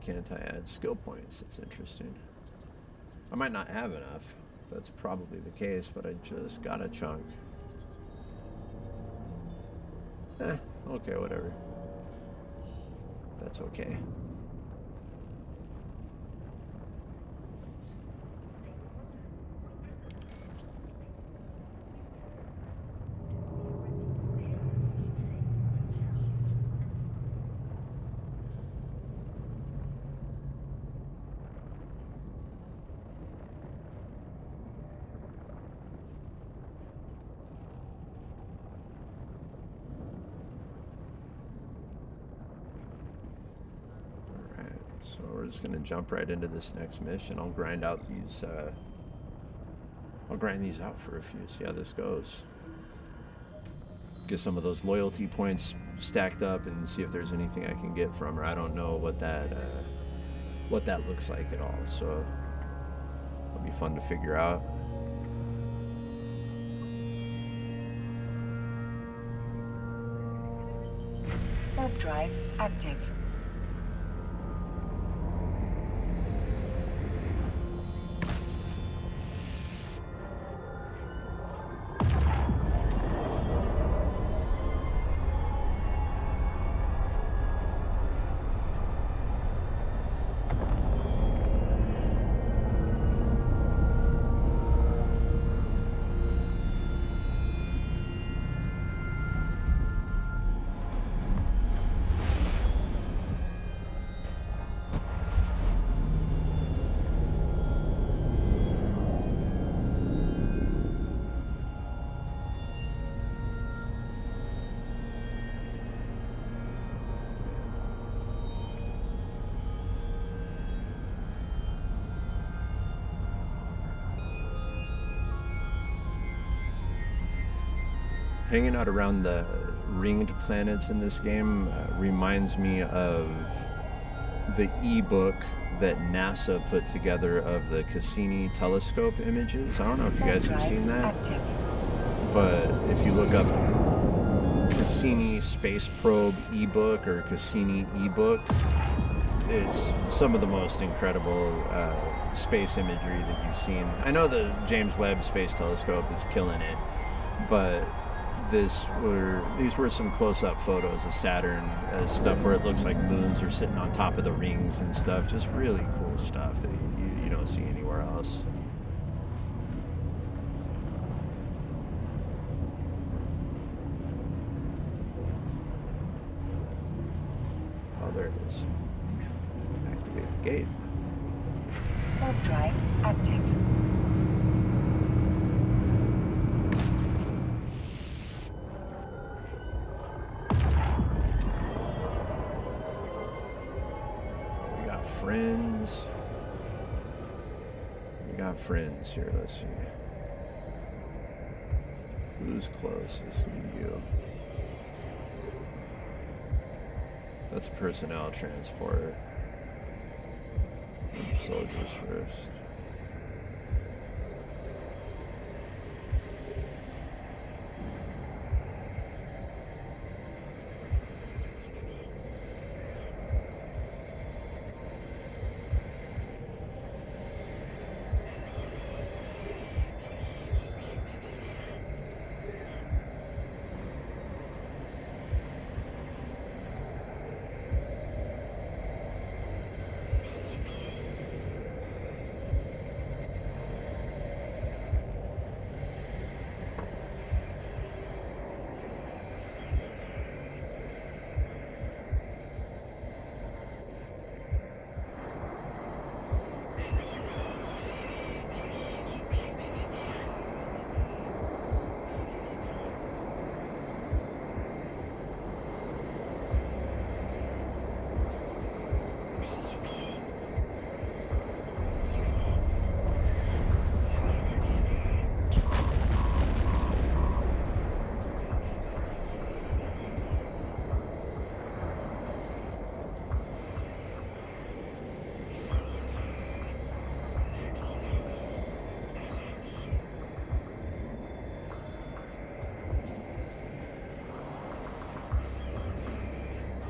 can't I add skill points? That's interesting. I might not have enough. That's probably the case, but I just got a chunk. Okay, whatever. That's okay. So we're just gonna jump right into this next mission. I'll grind out these. I'll grind these out for a few. See how this goes. Get some of those loyalty points stacked up and see if there's anything I can get from her. I don't know what that looks like at all. So it'll be fun to figure out. Warp drive active. Hanging out around the ringed planets in this game reminds me of the ebook that NASA put together of the Cassini telescope images. I don't know if you guys have seen that, but if you look up Cassini Space Probe ebook or Cassini ebook, it's some of the most incredible space imagery that you've seen. I know the James Webb Space Telescope is killing it, but these were some close-up photos of Saturn, stuff where it looks like moons are sitting on top of the rings and stuff. Just really cool stuff that you don't see anywhere else. Oh, there it is. Activate the gate. Warp drive active. Friends. We got friends here. Let's see. Who's closest? You. That's a personnel transport. Maybe soldiers first.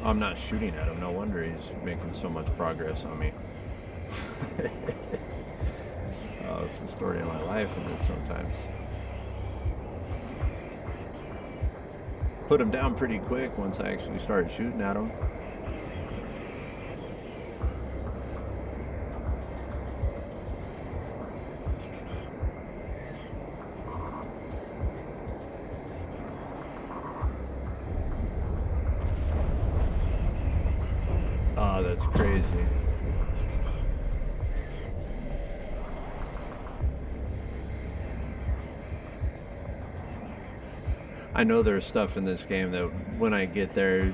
I'm not shooting at him. No wonder he's making so much progress on me. Oh, it's the story of my life in this sometimes. Put him down pretty quick once I actually started shooting at him. Oh, that's crazy. I know there's stuff in this game that when I get there,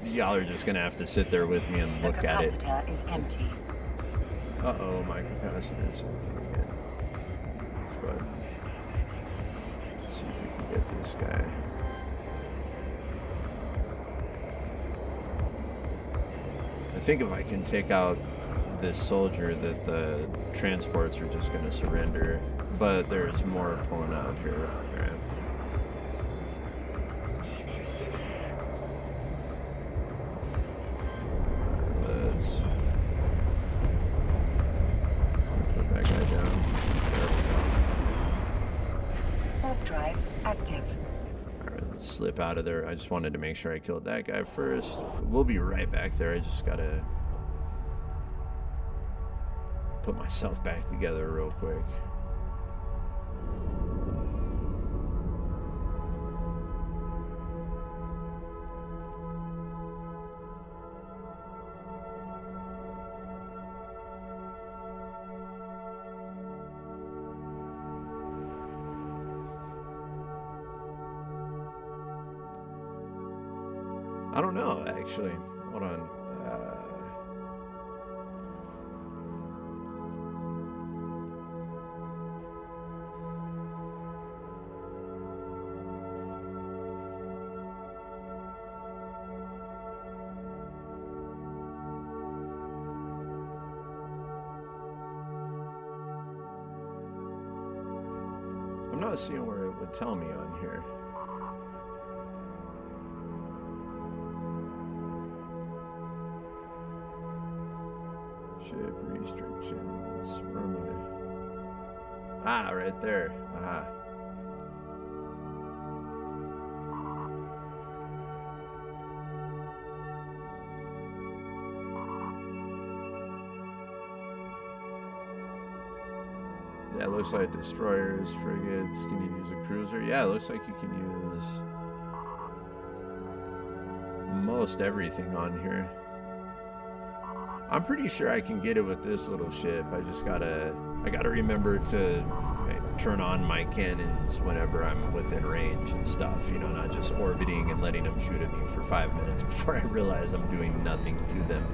y'all are just gonna have to sit there with me and The look at it. capacitor is empty. Uh-oh, my capacitor is empty again. Let's go ahead and see if we can get this guy. I think if I can take out this soldier, that the transports are just gonna surrender. But there's more pulling out here. All right. Put that guy down. There we go. Warp drive active. Alright, let's slip out of there. I just wanted to make sure I killed that guy first. We'll be right back there. I just gotta put myself back together real quick. I don't know, actually. Hold on. I'm not seeing where it would tell me on here. Ship restrictions. Where am I? Ah, right there. Aha. Yeah, it looks like destroyers, frigates. Can you use a cruiser? Yeah, it looks like you can use most everything on here. I'm pretty sure I can get it with this little ship. I gotta remember to turn on my cannons whenever I'm within range and stuff, you know, not just orbiting and letting them shoot at me for 5 minutes before I realize I'm doing nothing to them.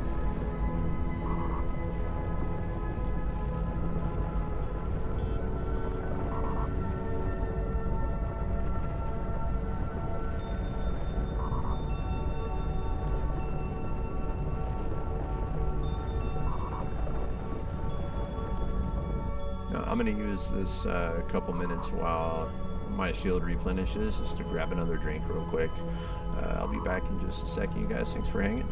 I'm going to use this couple minutes while my shield replenishes just to grab another drink real quick. I'll be back in just a second, you guys. Thanks for hanging.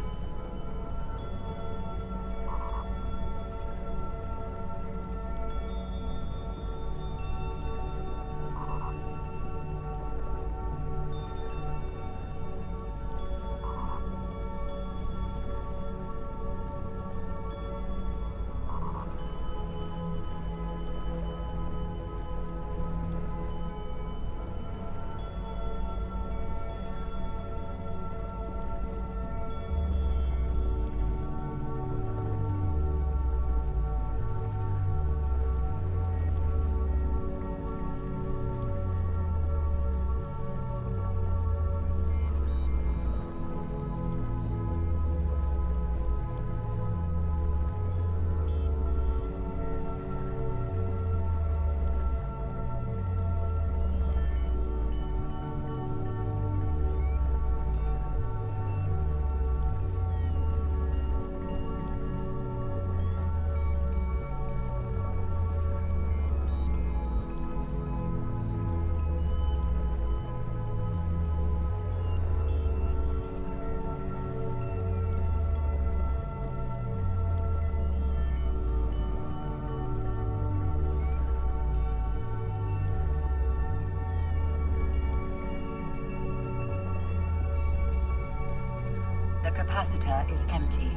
The capacitor is empty.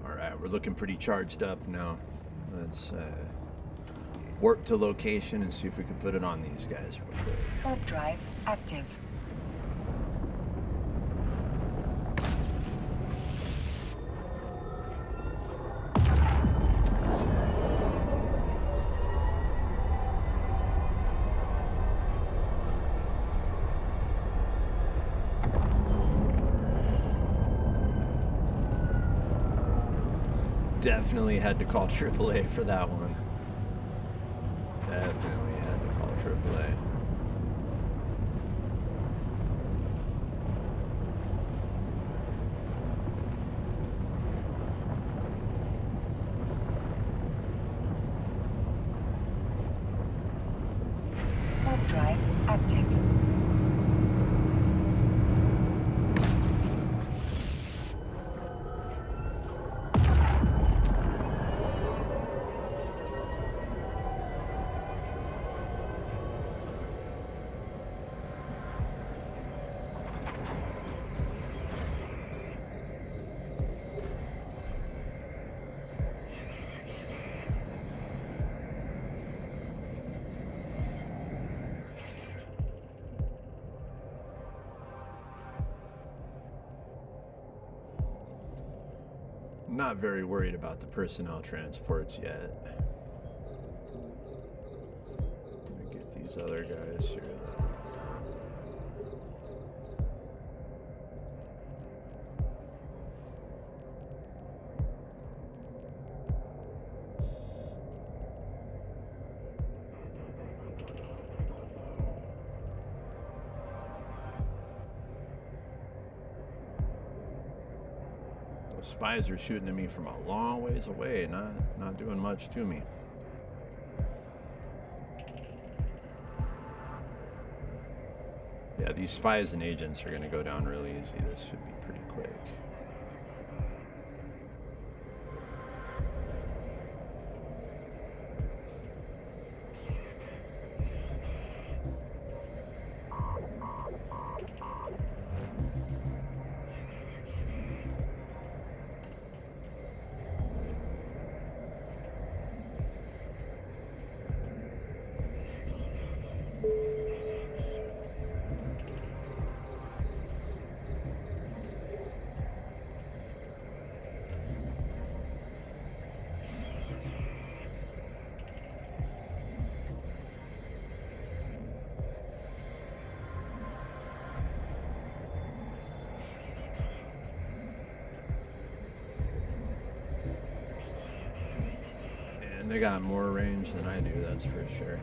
Alright, we're looking pretty charged up now. Let's warp to location and see if we can put it on these guys real quick. Warp drive active. Definitely had to call AAA for that one. Definitely had to call AAA. Warp drive active. Not very worried about the personnel transports yet. Let me get these other guys here. Spies are shooting at me from a long ways away, not doing much to me. Yeah, these spies and agents are going to go down really easy. This should be pretty quick. And they got more range than I do, that's for sure.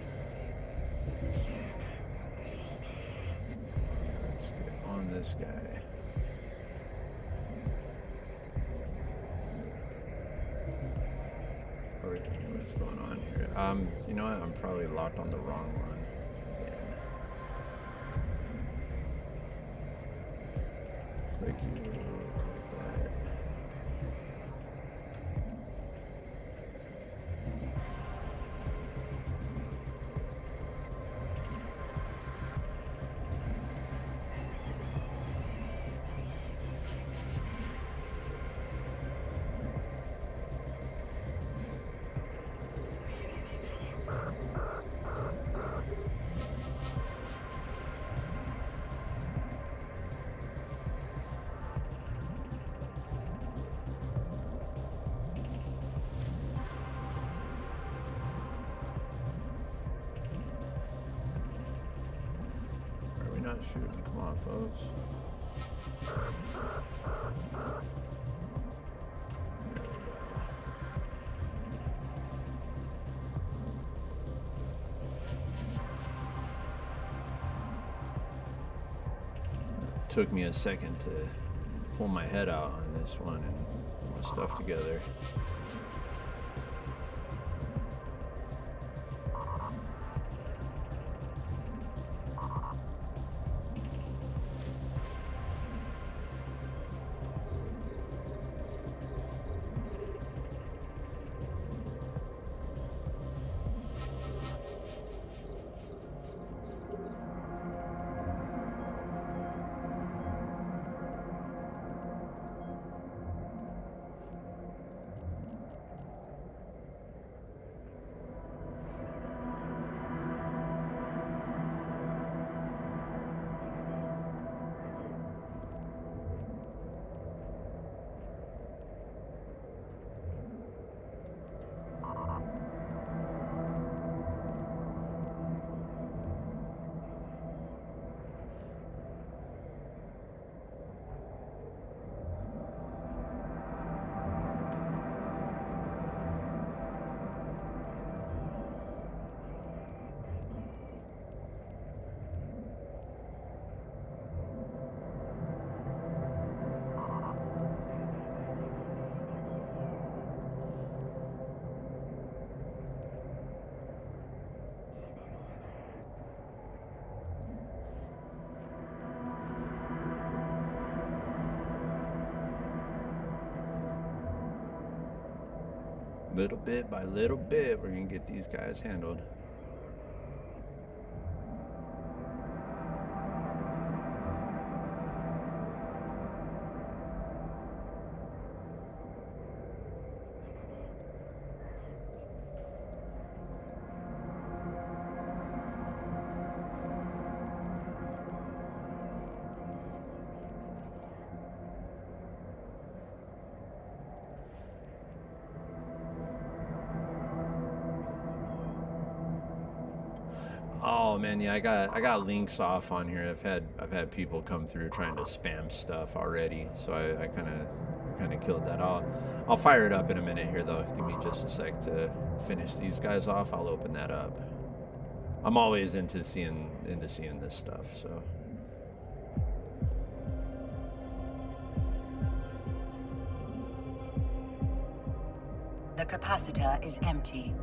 Let's get on this guy. What's going on here? You know what? I'm probably locked on the wrong one again. Click you, click that. Not shooting. Come on, folks. There we go. It took me a second to pull my head out on this one and put my stuff together. Little bit by little bit, we're gonna get these guys handled. Oh man, yeah, I got links off on here. I've had people come through trying to spam stuff already, so I kind of killed that. I'll fire it up in a minute here though. Give me just a sec to finish these guys off. I'll open that up. I'm always into seeing this stuff, so. The capacitor is empty.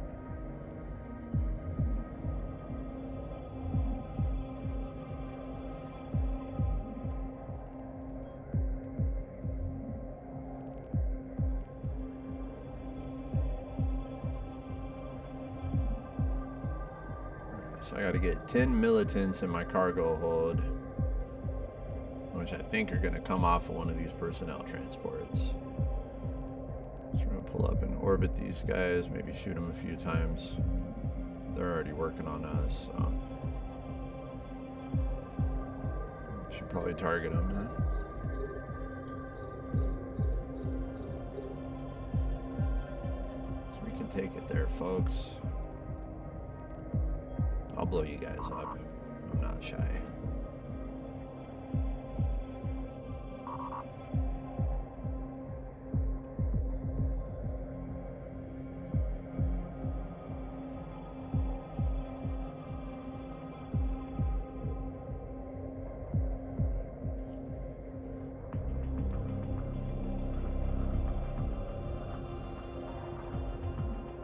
So I got to get 10 militants in my cargo hold, which I think are going to come off of one of these personnel transports. So we're going to pull up and orbit these guys, maybe shoot them a few times. They're already working on us, so should probably target them, huh? So we can take it there, folks. I'll blow you guys up. I'm not shy.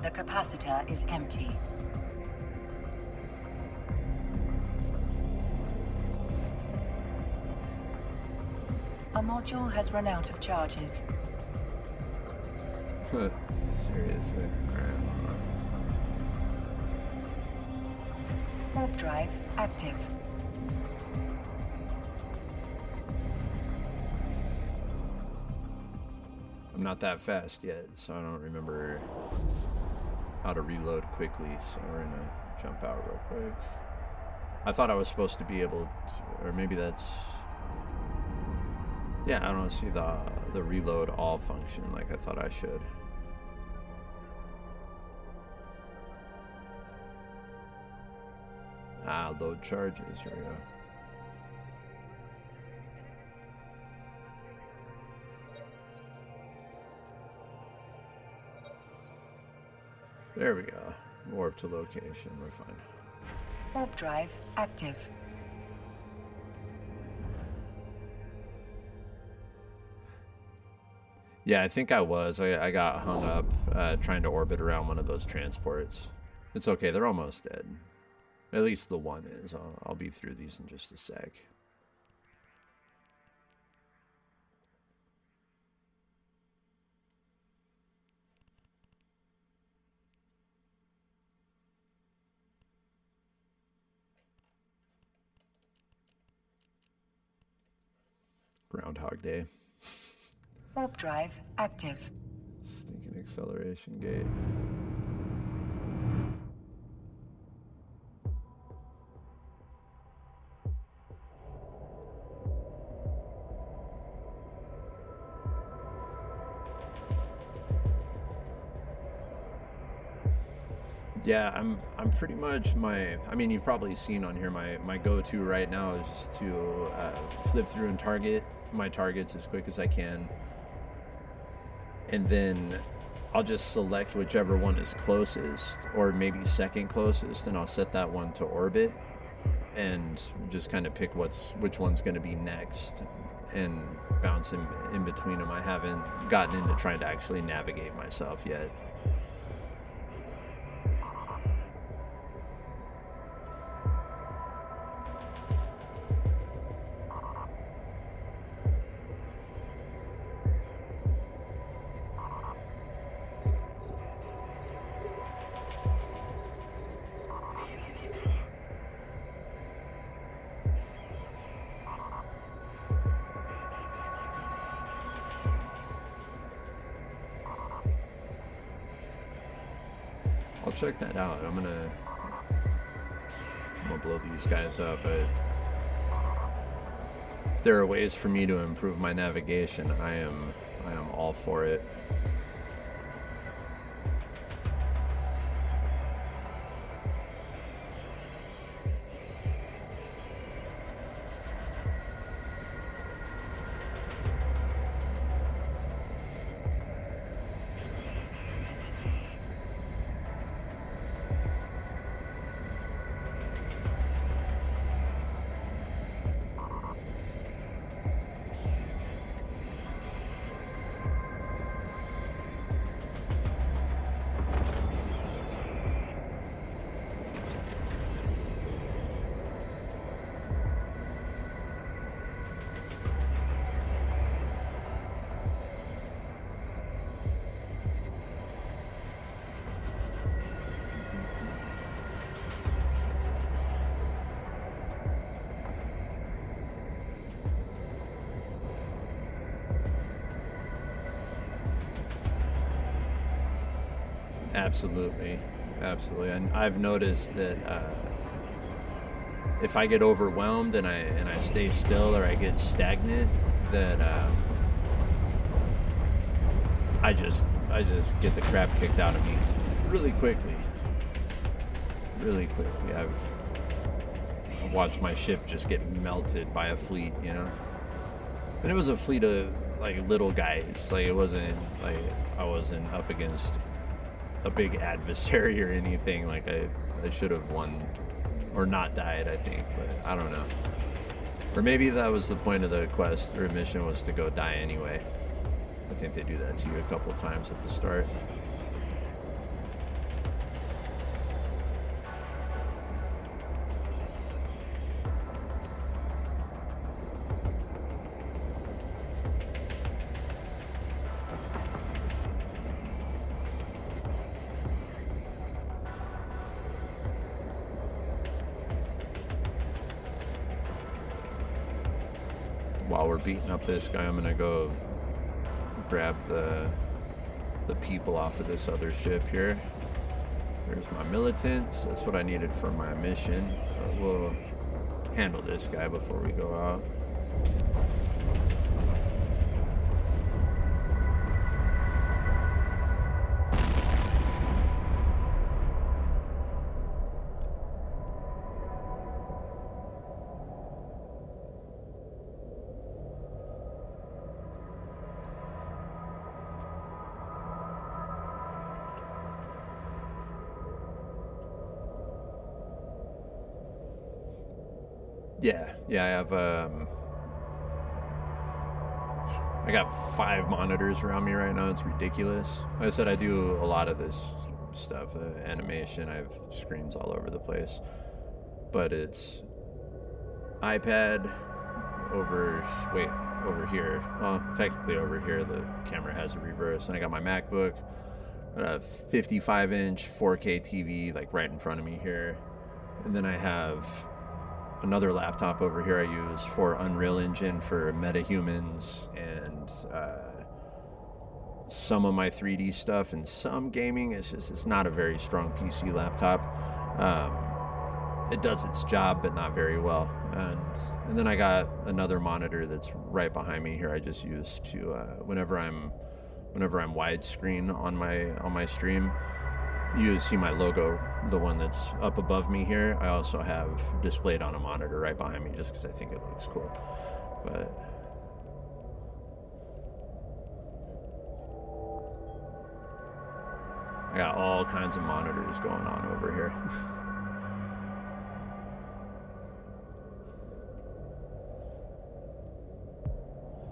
The capacitor is empty. A module has run out of charges. Seriously. Alright. Warp drive active. I'm not that fast yet, so I don't remember how to reload quickly, so we're gonna jump out real quick. I thought I was supposed to be able to, or maybe that's, yeah, I don't see the reload all function like I thought I should. Ah, load charges, here we go. There we go. Warp to location, we're fine. Warp drive active. Yeah, I think I was. I got hung up trying to orbit around one of those transports. It's okay, they're almost dead. At least the one is. I'll be through these in just a sec. Groundhog Day. Warp drive active. Stinking acceleration gate. Yeah, I'm pretty much I mean, you've probably seen on here my go-to right now is just to flip through and target my targets as quick as I can. And then I'll just select whichever one is closest, or maybe second closest, and I'll set that one to orbit and just kind of pick which one's going to be next and bounce in between them. I haven't gotten into trying to actually navigate myself yet. I'll check that out. I'm gonna blow these guys up, but if there are ways for me to improve my navigation, I am all for it. Absolutely, absolutely. And I've noticed that if I get overwhelmed and I stay still or I get stagnant, that I just get the crap kicked out of me really quickly. Really quickly. I've watched my ship just get melted by a fleet, you know. And it was a fleet of like little guys. Like it wasn't like I wasn't up against a big adversary or anything. Like I should have won or not died, I think, but I don't know. Or maybe that was the point of the quest or mission, was to go die anyway. I think they do that to you a couple times at the start. while we're beating up this guy, I'm gonna go grab the people off of this other ship here. There's my militants. That's what I needed for my mission. We'll handle this guy before we go out. Yeah, I got 5 monitors around me right now. It's ridiculous. Like I said, I do a lot of this stuff, animation. I have screens all over the place. But it's iPad over here. Well, technically over here, the camera has a reverse. And I got my MacBook, a 55-inch 4K TV, like right in front of me here. And then I have another laptop over here I use for Unreal Engine for metahumans and some of my 3D stuff and some gaming. It's not a very strong PC laptop. It does its job, but not very well. And then I got another monitor that's right behind me here. I just use to whenever I'm widescreen on my stream. You see my logo, the one that's up above me here. I also have displayed on a monitor right behind me just because I think it looks cool. But I got all kinds of monitors going on over here.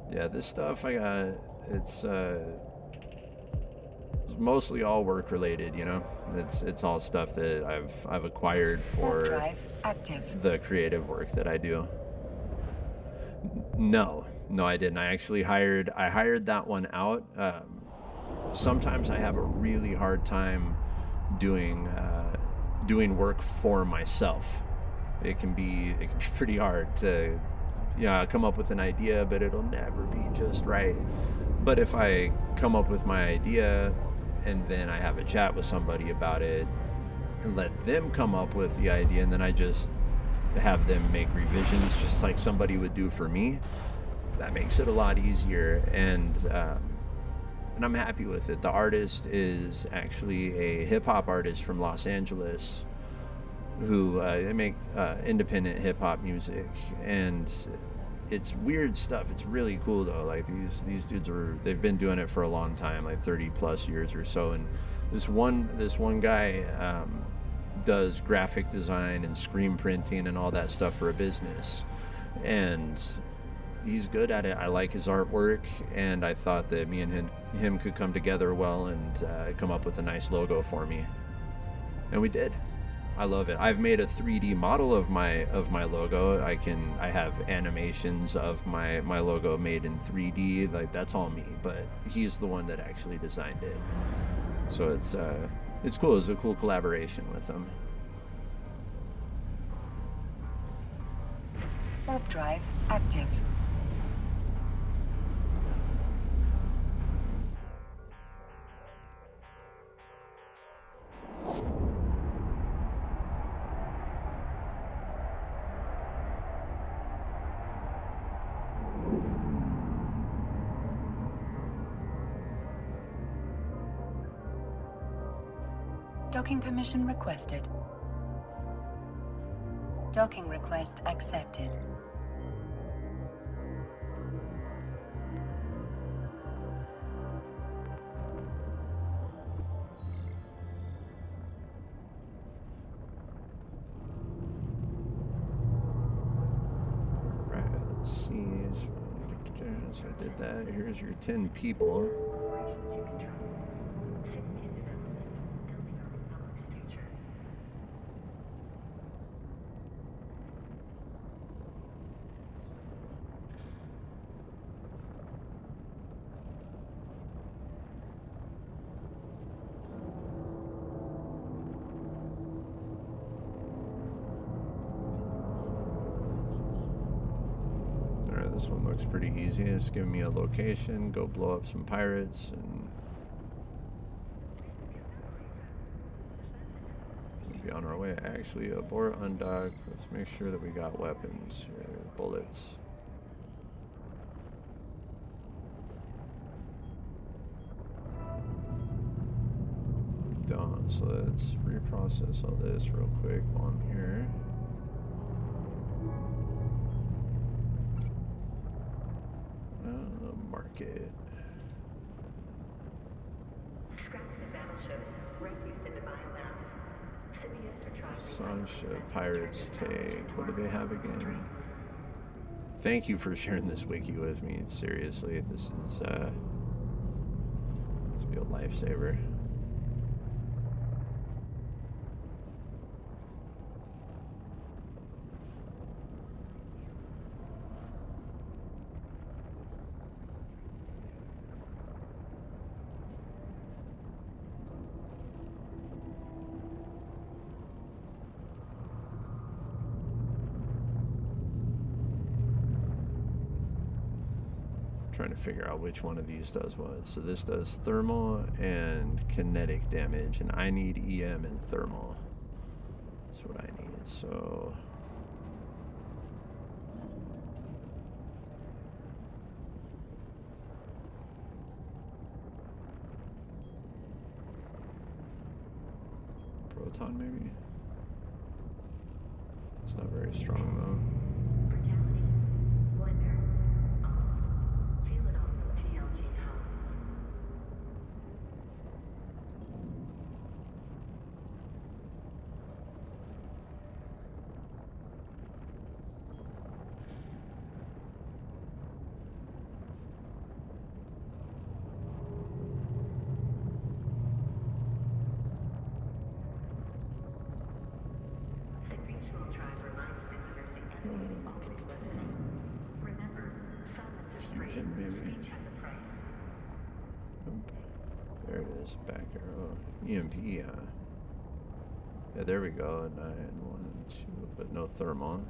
Yeah, this stuff I got, it's mostly all work related, you know. It's all stuff that I've acquired for Drive active. the creative work that I do. No, I didn't. I hired that one out. Sometimes I have a really hard time doing work for myself. It can be pretty hard to come up with an idea, but it'll never be just right. But if I come up with my idea and then I have a chat with somebody about it and let them come up with the idea, and then I just have them make revisions just like somebody would do for me, that makes it a lot easier. And I'm happy with it. The artist is actually a hip-hop artist from Los Angeles who they make independent hip-hop music, and it's weird stuff. It's really cool though. Like these dudes they've been doing it for a long time, like 30 plus years or so. And this one guy does graphic design and screen printing and all that stuff for a business, and he's good at it. I like his artwork, and I thought that me and him could come together well and come up with a nice logo for me, and we did. I love it. I've made a 3D model of my logo. I have animations of my logo made in 3D. Like, that's all me, but he's the one that actually designed it. So it's cool. It's a cool collaboration with him. Warp drive active. Docking permission requested. Docking request accepted. Right, let's see. So I did that. Here's your 10 people. Alright, this one looks pretty easy. It's giving me a location, go blow up some pirates, and we'll be on our way. Actually, abort, undock. Let's make sure that we got weapons here, bullets. Done. So let's reprocess all this real quick while I'm here. Market. Scrapping the battleships, refuse into biomass. Symbiotes are trying Sancha Pirates take. What do they have again? Thank you for sharing this wiki with me. Seriously, this is be a lifesaver. Trying to figure out which one of these does what. So this does thermal and kinetic damage, and I need EM and thermal. That's what I need. So proton maybe? It's not very strong though. brutality, splendor, awe. Feel it all from TLG Homes. The regional tribe reminds visitors the enemy is always listening. Remember, silence is free. Fusion, maybe. Speech has a price. Oop. There it is. Back arrow. EMP, yeah, there we go. 9, 1, 2, but no thermal.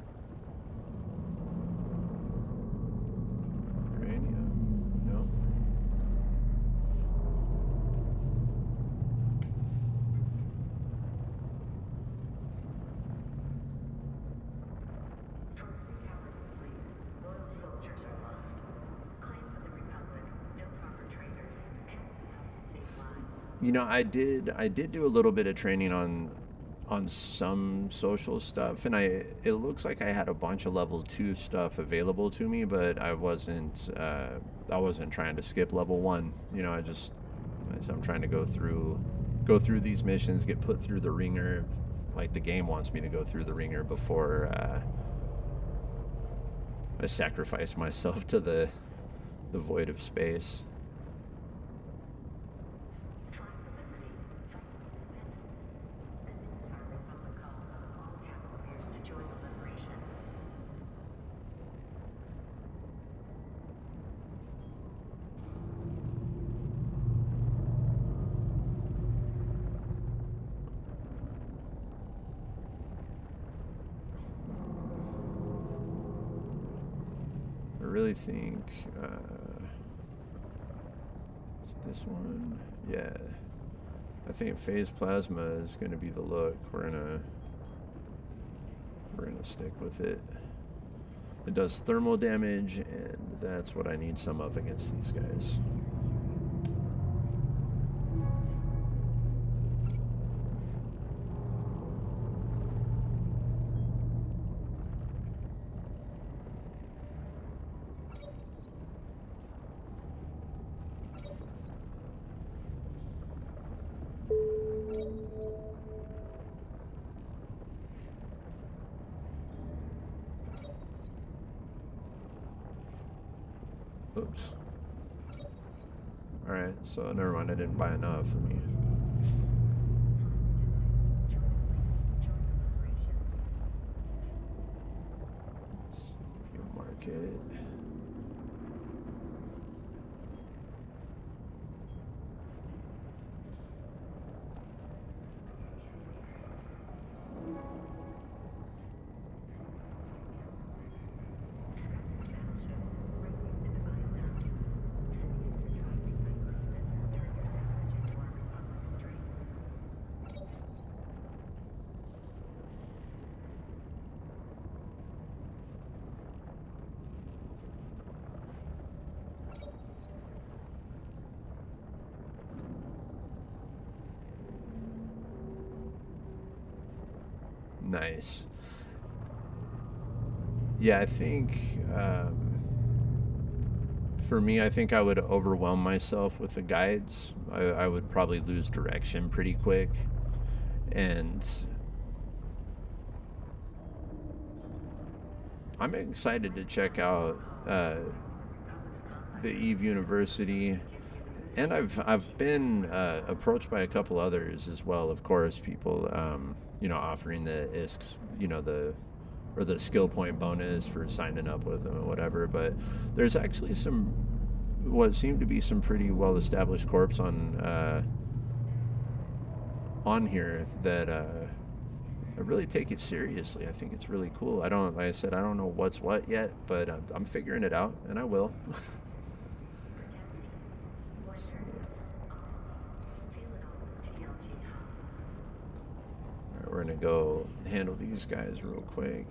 Uranium, no. For every coward who flees, loyal soldiers are lost. Claims of the Republic, no proper traitors, and save lives. You know, I did do a little bit of training on some social stuff, and it looks like I had a bunch of level 2 stuff available to me, but I wasn't trying to skip level 1. You know, I'm trying to go through these missions, get put through the ringer, like the game wants me to go through the ringer before I sacrifice myself to the void of space. Find the liberty, fight for independence. The Xanatar Republic calls on all Cavaliers to join the liberation. I really think, is it this one? Yeah. I think phase plasma is going to be the look. We're gonna stick with it. It does thermal damage, and that's what I need some of against these guys. Oops. Alright, so never mind, I didn't buy enough. Let me... Let's mark it. Nice. Yeah, I think for me, I think I would overwhelm myself with the guides. I would probably lose direction pretty quick. And I'm excited to check out the Eve University. And I've been approached by a couple others as well, of course, people offering the ISKs, the skill point bonus for signing up with them or whatever. But there's actually what seem to be some pretty well established corps on here that I really take it seriously. I think it's really cool. Like I said, I don't know what's what yet, but I'm figuring it out, and I will. Alright, we're gonna go handle these guys real quick.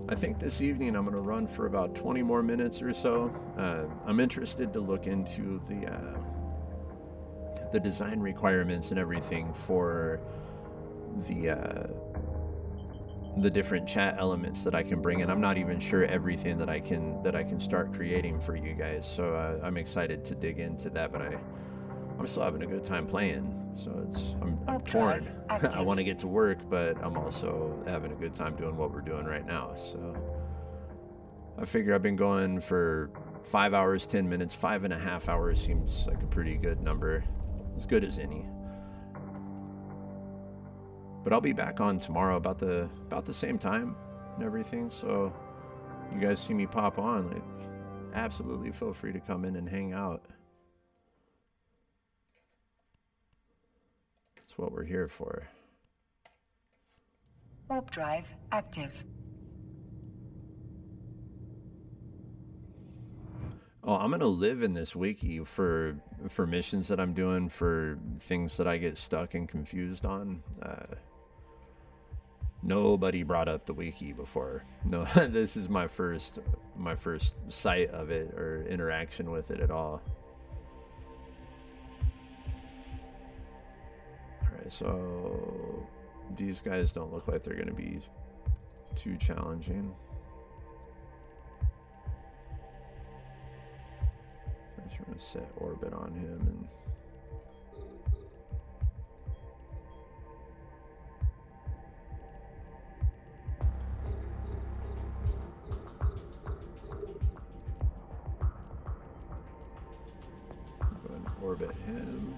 I think this evening I'm going to run for about 20 more minutes or so. I'm interested to look into the design requirements and everything for the different chat elements that I can bring in. I'm not even sure everything that I can start creating for you guys, so I'm excited to dig into that. But I'm still having a good time playing, so I'm torn. I want to get to work, but I'm also having a good time doing what we're doing right now. So I figure I've been going for 5 hours, 10 minutes, 5.5 hours seems like a pretty good number, as good as any. But I'll be back on tomorrow about the same time and everything. So you guys see me pop on, like, absolutely feel free to come in and hang out. That's what we're here for. Warp drive active. Oh, I'm gonna live in this wiki for missions that I'm doing, for things that I get stuck and confused on. Nobody brought up the wiki before. No, this is my first sight of it or interaction with it at all. Alright, so these guys don't look like they're going to be too challenging. I'm just going to set orbit on him and orbit him.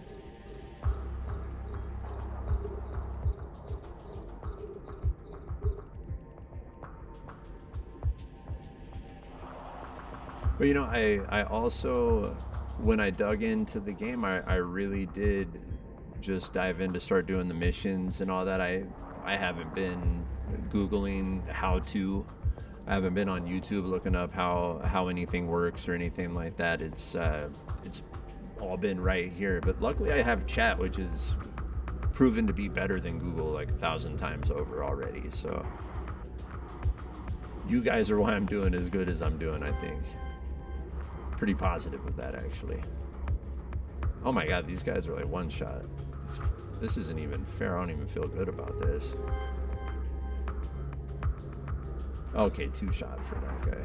But you know, I also, when I dug into the game, I really did just dive in to start doing the missions and all that. I haven't been Googling how to. I haven't been on YouTube looking up how anything works or anything like that. It's all been right here. But luckily I have chat, which is proven to be better than Google like 1,000 times over already. So you guys are why I'm doing as good as I'm doing, I think. Pretty positive with that, actually. Oh my god, these guys are like one shot. This isn't even fair. I don't even feel good about this. Okay, 2 shot for that guy.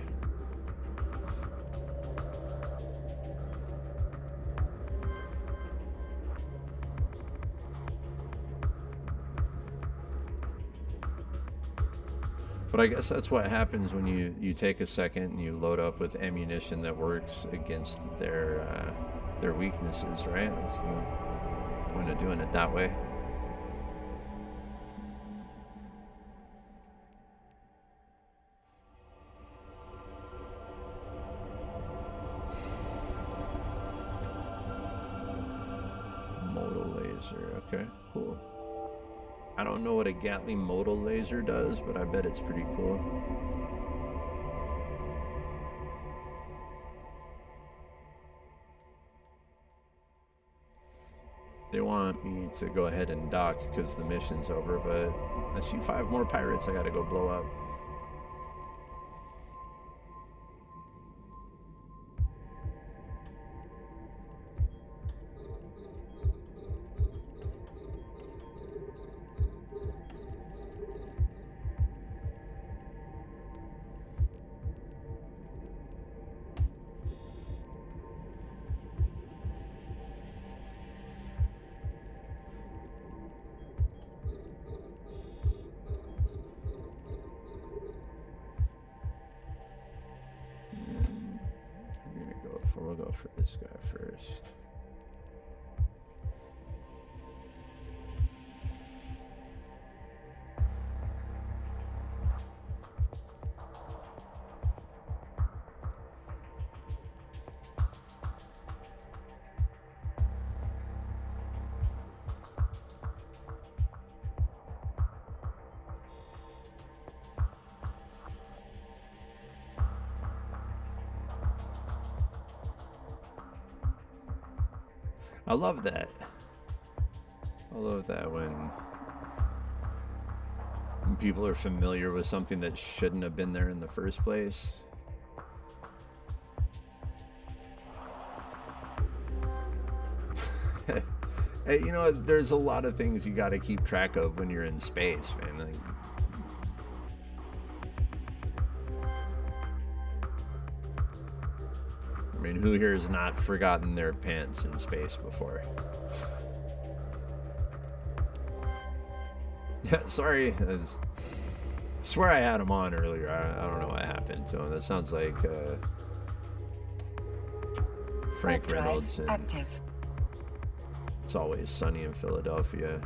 But I guess that's what happens when you take a second and you load up with ammunition that works against their weaknesses, right? That's the point of doing it that way. Modal laser, okay, cool. I don't know what a Gatling modal laser does, but I bet it's pretty cool. They want me to go ahead and dock because the mission's over, but I see 5 more pirates I gotta go blow up. first. I love that. I love that when people are familiar with something that shouldn't have been there in the first place. Hey, you know, there's a lot of things you got to keep track of when you're in space, man. Like, I mean, who here has not forgotten their pants in space before? Yeah, sorry. I swear I had them on earlier. I don't know what happened. So that sounds like Frank Drive Reynolds and active. It's Always Sunny in Philadelphia.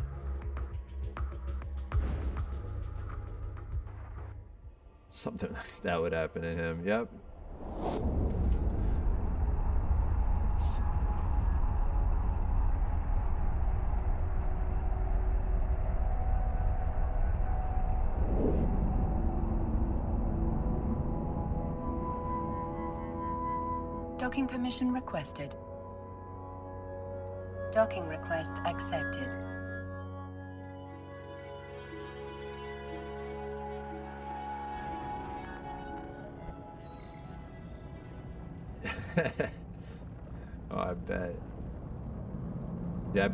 Something like that would happen to him. Yep. Docking permission requested. Docking request accepted. Oh, I bet. Yeah,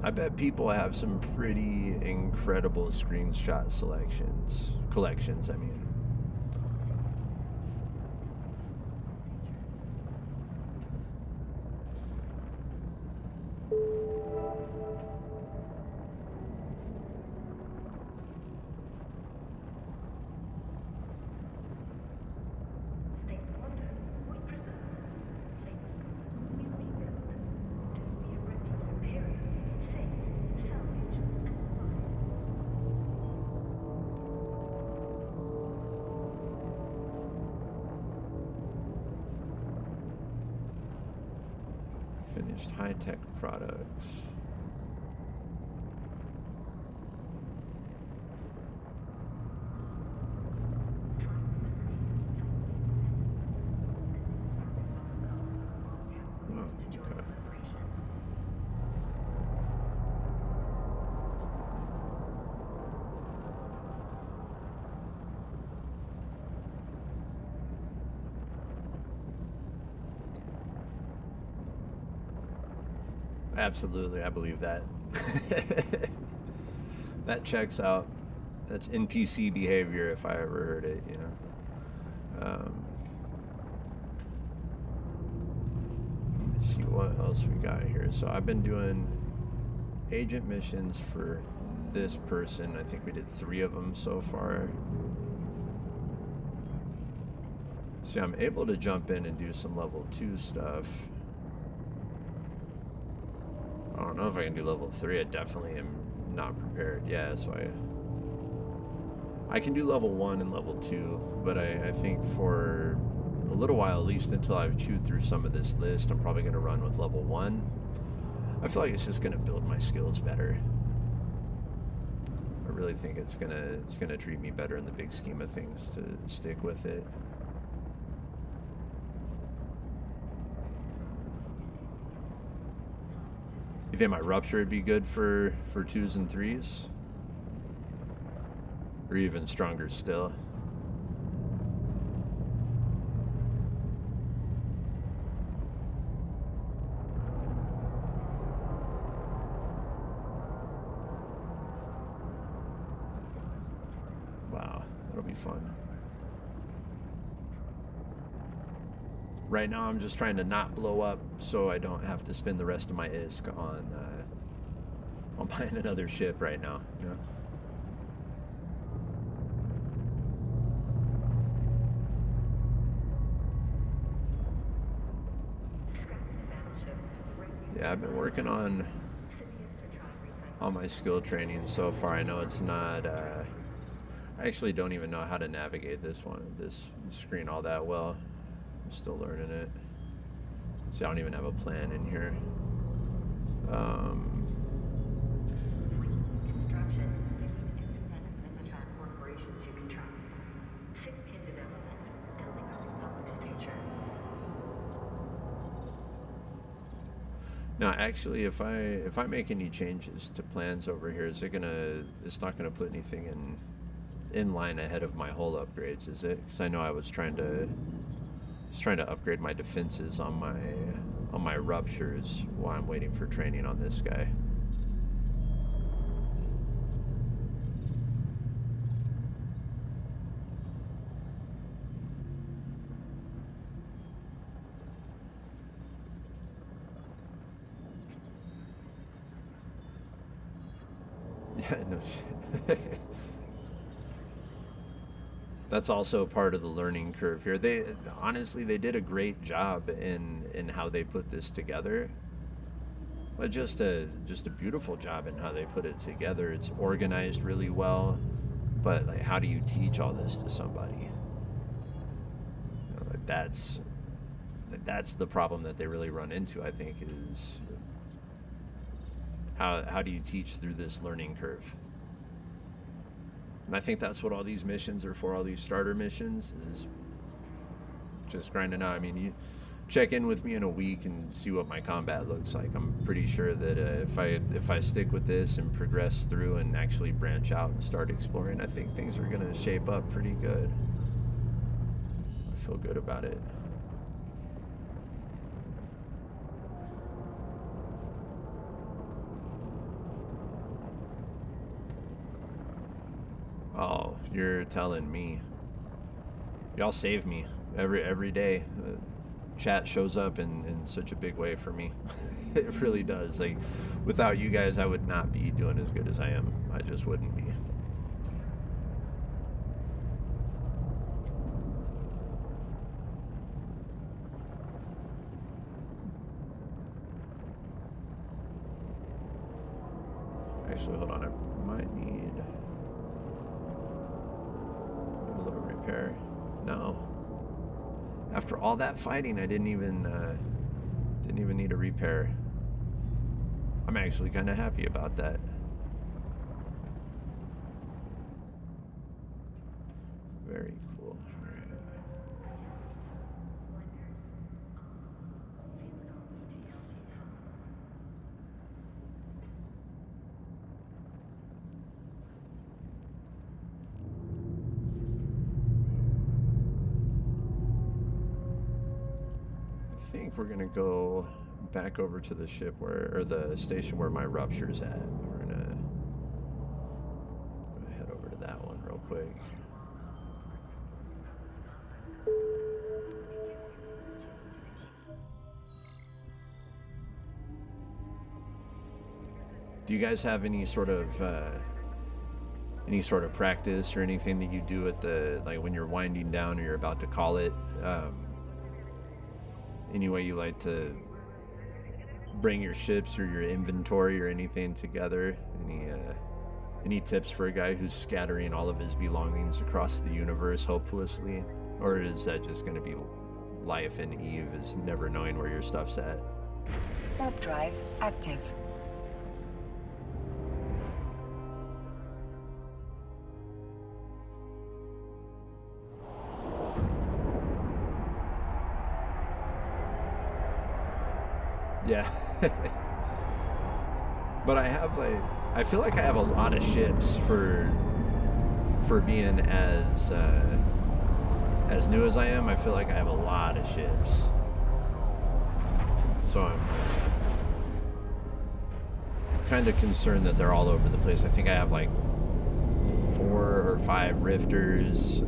I bet people have some pretty incredible screenshot collections, I mean. Finished high-tech products. Oh, okay. Absolutely, I believe that. That checks out. That's NPC behavior if I ever heard it, you know. Let's see what else we got here. So I've been doing agent missions for this person. I think we did 3 of them so far. See, I'm able to jump in and do some level 2 stuff. I don't know if I can do level 3. I definitely am not prepared. Yeah, so I can do level 1 and level 2, but I think for a little while, at least until I've chewed through some of this list, I'm probably going to run with level 1. I feel like it's just going to build my skills better. I really think it's gonna treat me better in the big scheme of things to stick with it. You think my rupture would be good for 2s and 3s? Or even stronger still? Wow, that'll be fun. Right now I'm just trying to not blow up so I don't have to spend the rest of my ISK on buying another ship right now, you know? Yeah, I've been working on my skill training so far. I know it's not. I actually don't even know how to navigate this screen all that well. I'm still learning it. So I don't even have a plan in here. Now, actually, if I make any changes to plans over here, it's not gonna put anything in line ahead of my hull upgrades, is it? Because I know I was trying to upgrade my defenses on my ruptures while I'm waiting for training on this guy. Yeah, no shit. That's also part of the learning curve here. They honestly did a great job in how they put this together. But just a beautiful job in how they put it together. It's organized really well. But like, how do you teach all this to somebody? You know, like that's the problem that they really run into, I think, is how do you teach through this learning curve? And I think that's what all these missions are for, all these starter missions, is just grinding out. I mean, you check in with me in a week and see what my combat looks like. I'm pretty sure that if I stick with this and progress through and actually branch out and start exploring, I think things are going to shape up pretty good. I feel good about it. Oh, you're telling me. Y'all save me every day. Chat shows up in such a big way for me. It really does. Like, without you guys, I would not be doing as good as I am. I just wouldn't be. Actually, hold on. I might need a little repair. No. After all that fighting, I didn't even need a repair. I'm actually kind of happy about that. Very cool. All right. I think we're gonna go back over to the ship or the station where my rupture's at. We're gonna head over to that one real quick. Do you guys have any sort of practice or anything that you do at the, like, when you're winding down or you're about to call it? Any way you like to bring your ships or your inventory or anything together? Any tips for a guy who's scattering all of his belongings across the universe hopelessly? Or is that just going to be life in Eve, is never knowing where your stuff's at? Warp drive active. Yeah. But I feel like I have a lot of ships for being as new as I am. I feel like I have a lot of ships. So I'm kind of concerned that they're all over the place. I think I have like 4 or 5 rifters.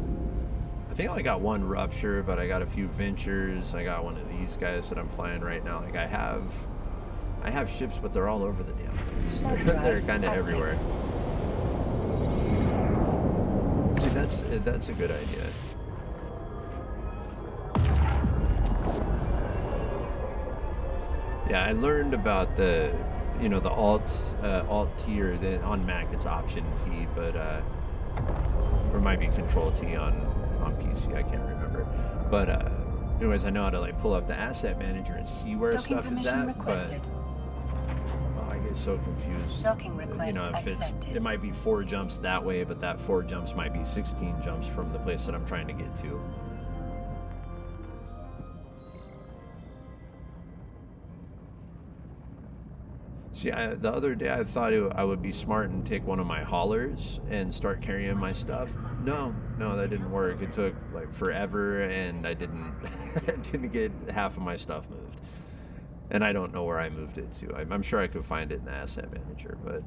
I think I only got 1 rupture, but I got a few ventures. I got one of these guys that I'm flying right now. Like, I have ships, but they're all over the damn place. They're kind of everywhere. See, that's a good idea. Yeah, I learned about the, the alt T, or on Mac it's Option T, but or it might be Control T on PC. I can't remember. But anyways, I know how to like pull up the asset manager and see where Docking stuff is permission at. requested. But I get so confused. Docking request If accepted. it might be 4 jumps that way, but that 4 jumps might be 16 jumps from the place that I'm trying to get to. See, the other day I thought I would be smart and take one of my haulers and start carrying my stuff. No, that didn't work. It took like forever, and I didn't didn't get half of my stuff moved. And I don't know where I moved it to. I'm sure I could find it in the asset manager, but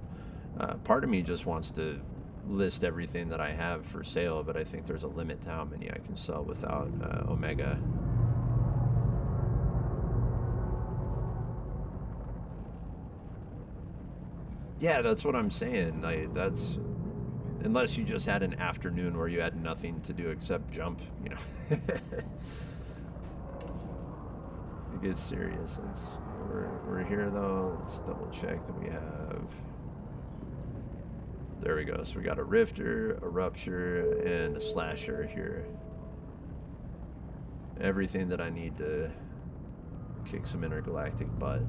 part of me just wants to list everything that I have for sale, but I think there's a limit to how many I can sell without Omega. Yeah, that's what I'm saying. That's unless you just had an afternoon where you had nothing to do except jump, It gets serious. We're here though. Let's double check that we have. There we go. So we got a rifter, a rupture, and a slasher here. Everything that I need to kick some intergalactic butt.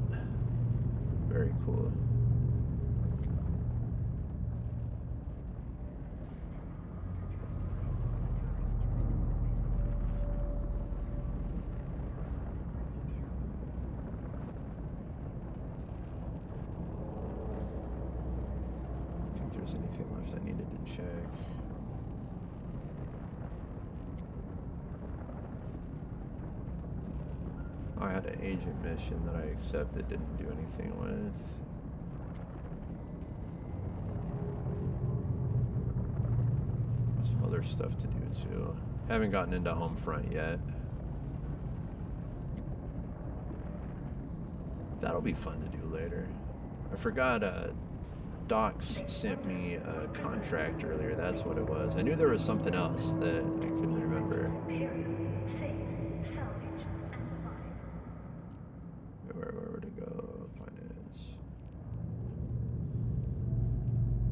Very cool. There's anything left I needed to check. Oh, I had an agent mission that I accepted, didn't do anything with. Some other stuff to do too. Haven't gotten into Homefront yet. That'll be fun to do later. I forgot Docs sent me a contract earlier. That's what it was. I knew there was something else that I couldn't remember. Where would it go? Finance.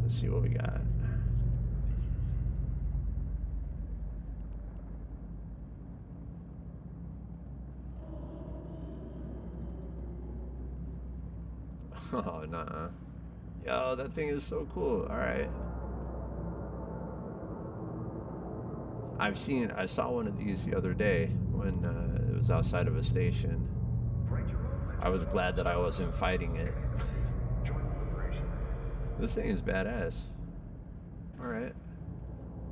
Let's see what we got. Oh, nuh-uh. Yo, that thing is so cool. All right. I saw one of these the other day when it was outside of a station. I was glad that I wasn't fighting it. This thing is badass. All right.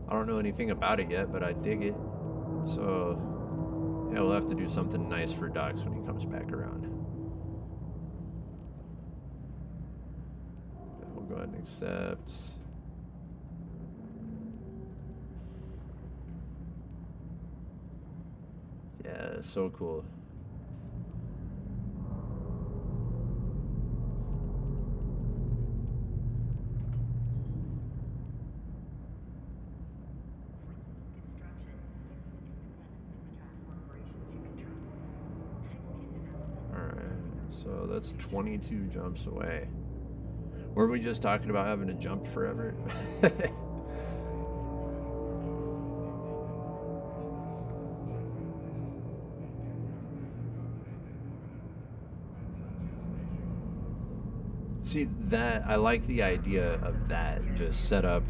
I don't know anything about it yet, but I dig it. So, yeah, we'll have to do something nice for Docs when he comes back around. Go ahead and accept. Yeah, it's so cool. Alright, so that's 22 jumps away. Weren't we just talking about having to jump forever? See, I like the idea of that. Just set up.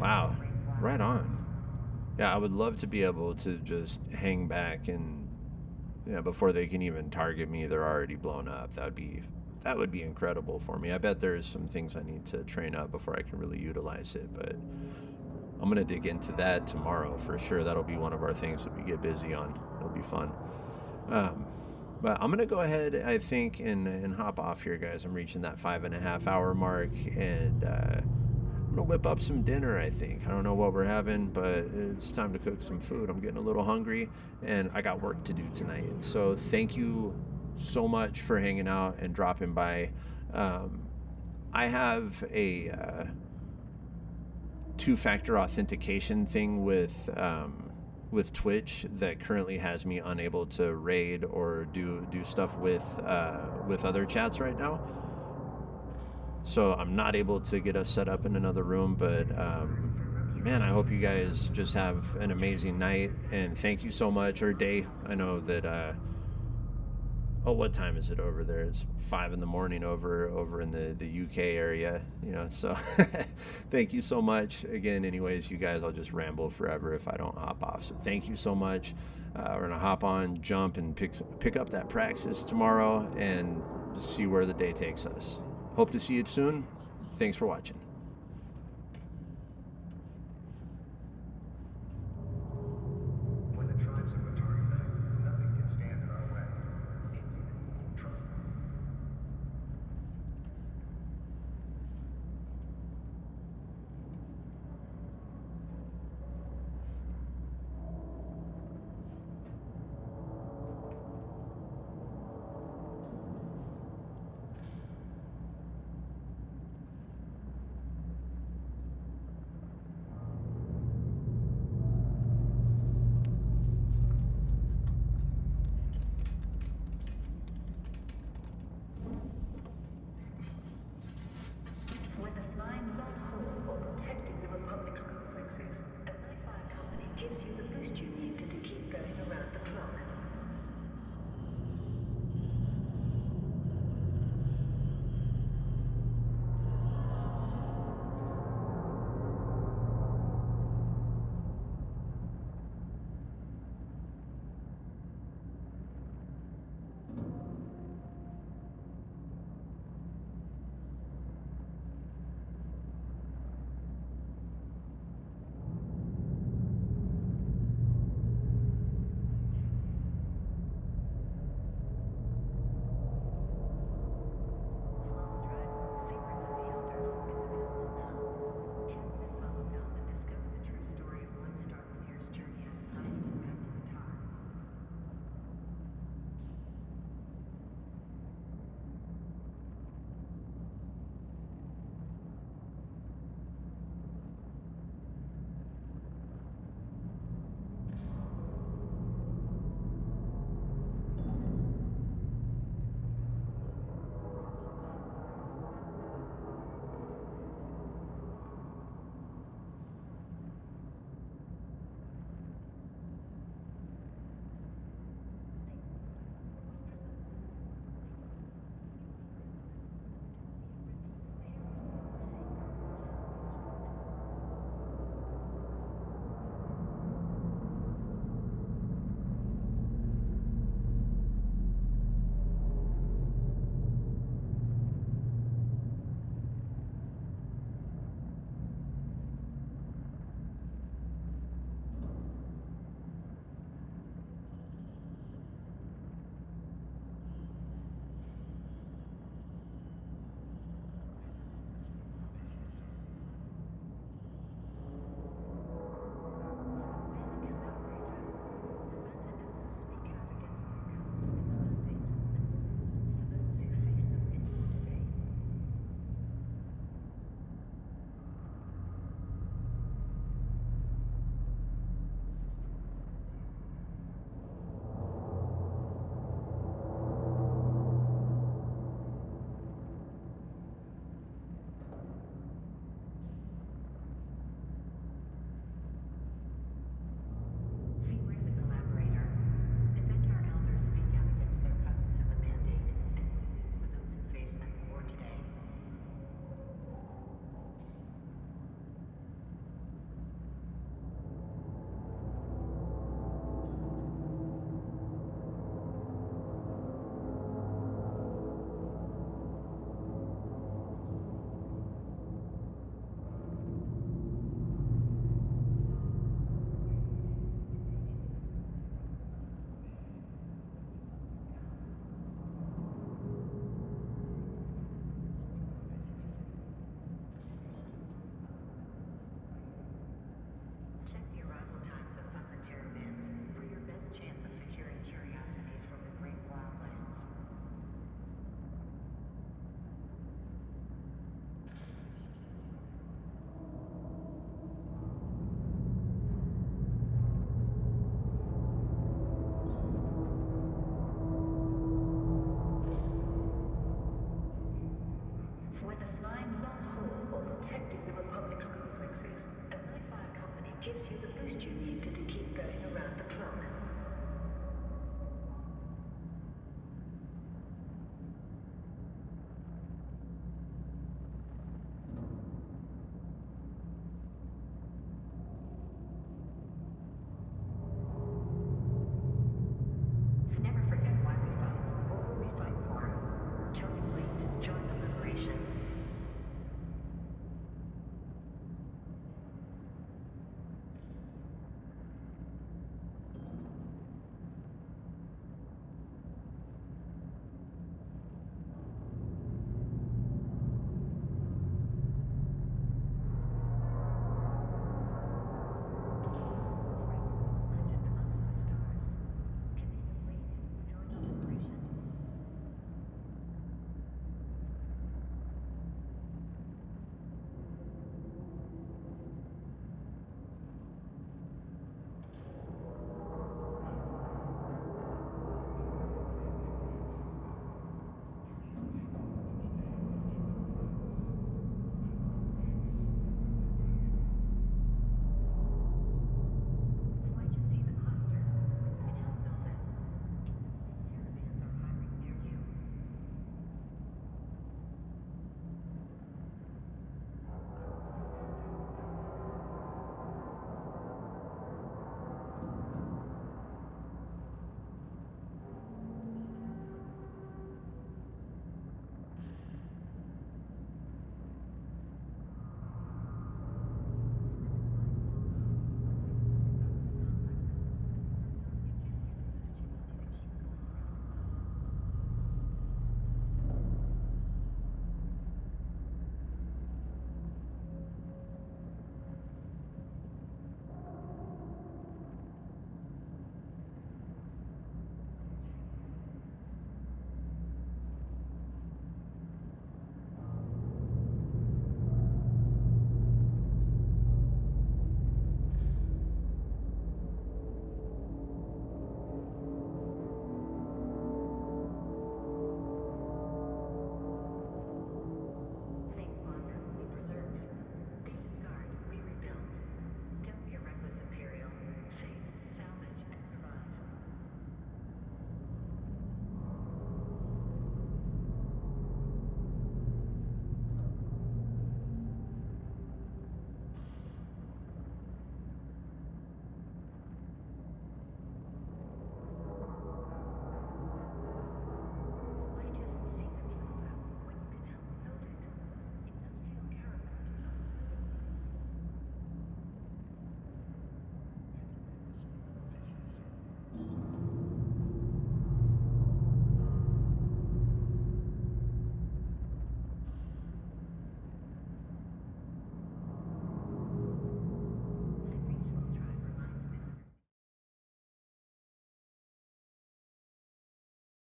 Wow, right on. Yeah, I would love to be able to just hang back and, before they can even target me, they're already blown up. That would be incredible for me. I bet there's some things I need to train up before I can really utilize it, but I'm gonna dig into that tomorrow for sure. That'll be one of our things that we get busy on. It'll be fun. But I'm gonna go ahead, I think, and hop off here, guys. I'm reaching that 5.5 hour mark, and I'm gonna whip up some dinner, I think. I don't know what we're having, but it's time to cook some food. I'm getting a little hungry, and I got work to do tonight. So thank you so much for hanging out and dropping by. I have a 2-factor authentication thing with with Twitch that currently has me unable to raid or do stuff with other chats right now. So I'm not able to get us set up in another room, but man, I hope you guys just have an amazing night, and thank you so much, or day. I know that oh, what time is it over there? It's 5 in the morning over in the UK area, you know. So thank you so much again. Anyways, you guys, I'll just ramble forever if I don't hop off. So thank you so much. We're gonna hop on, jump, and pick up that praxis tomorrow and see where the day takes us. Hope to see you soon. Thanks for watching. When the tribes of Atari unite, nothing can stand in our way. In unity, trust. boost you needed to keep going around the clock.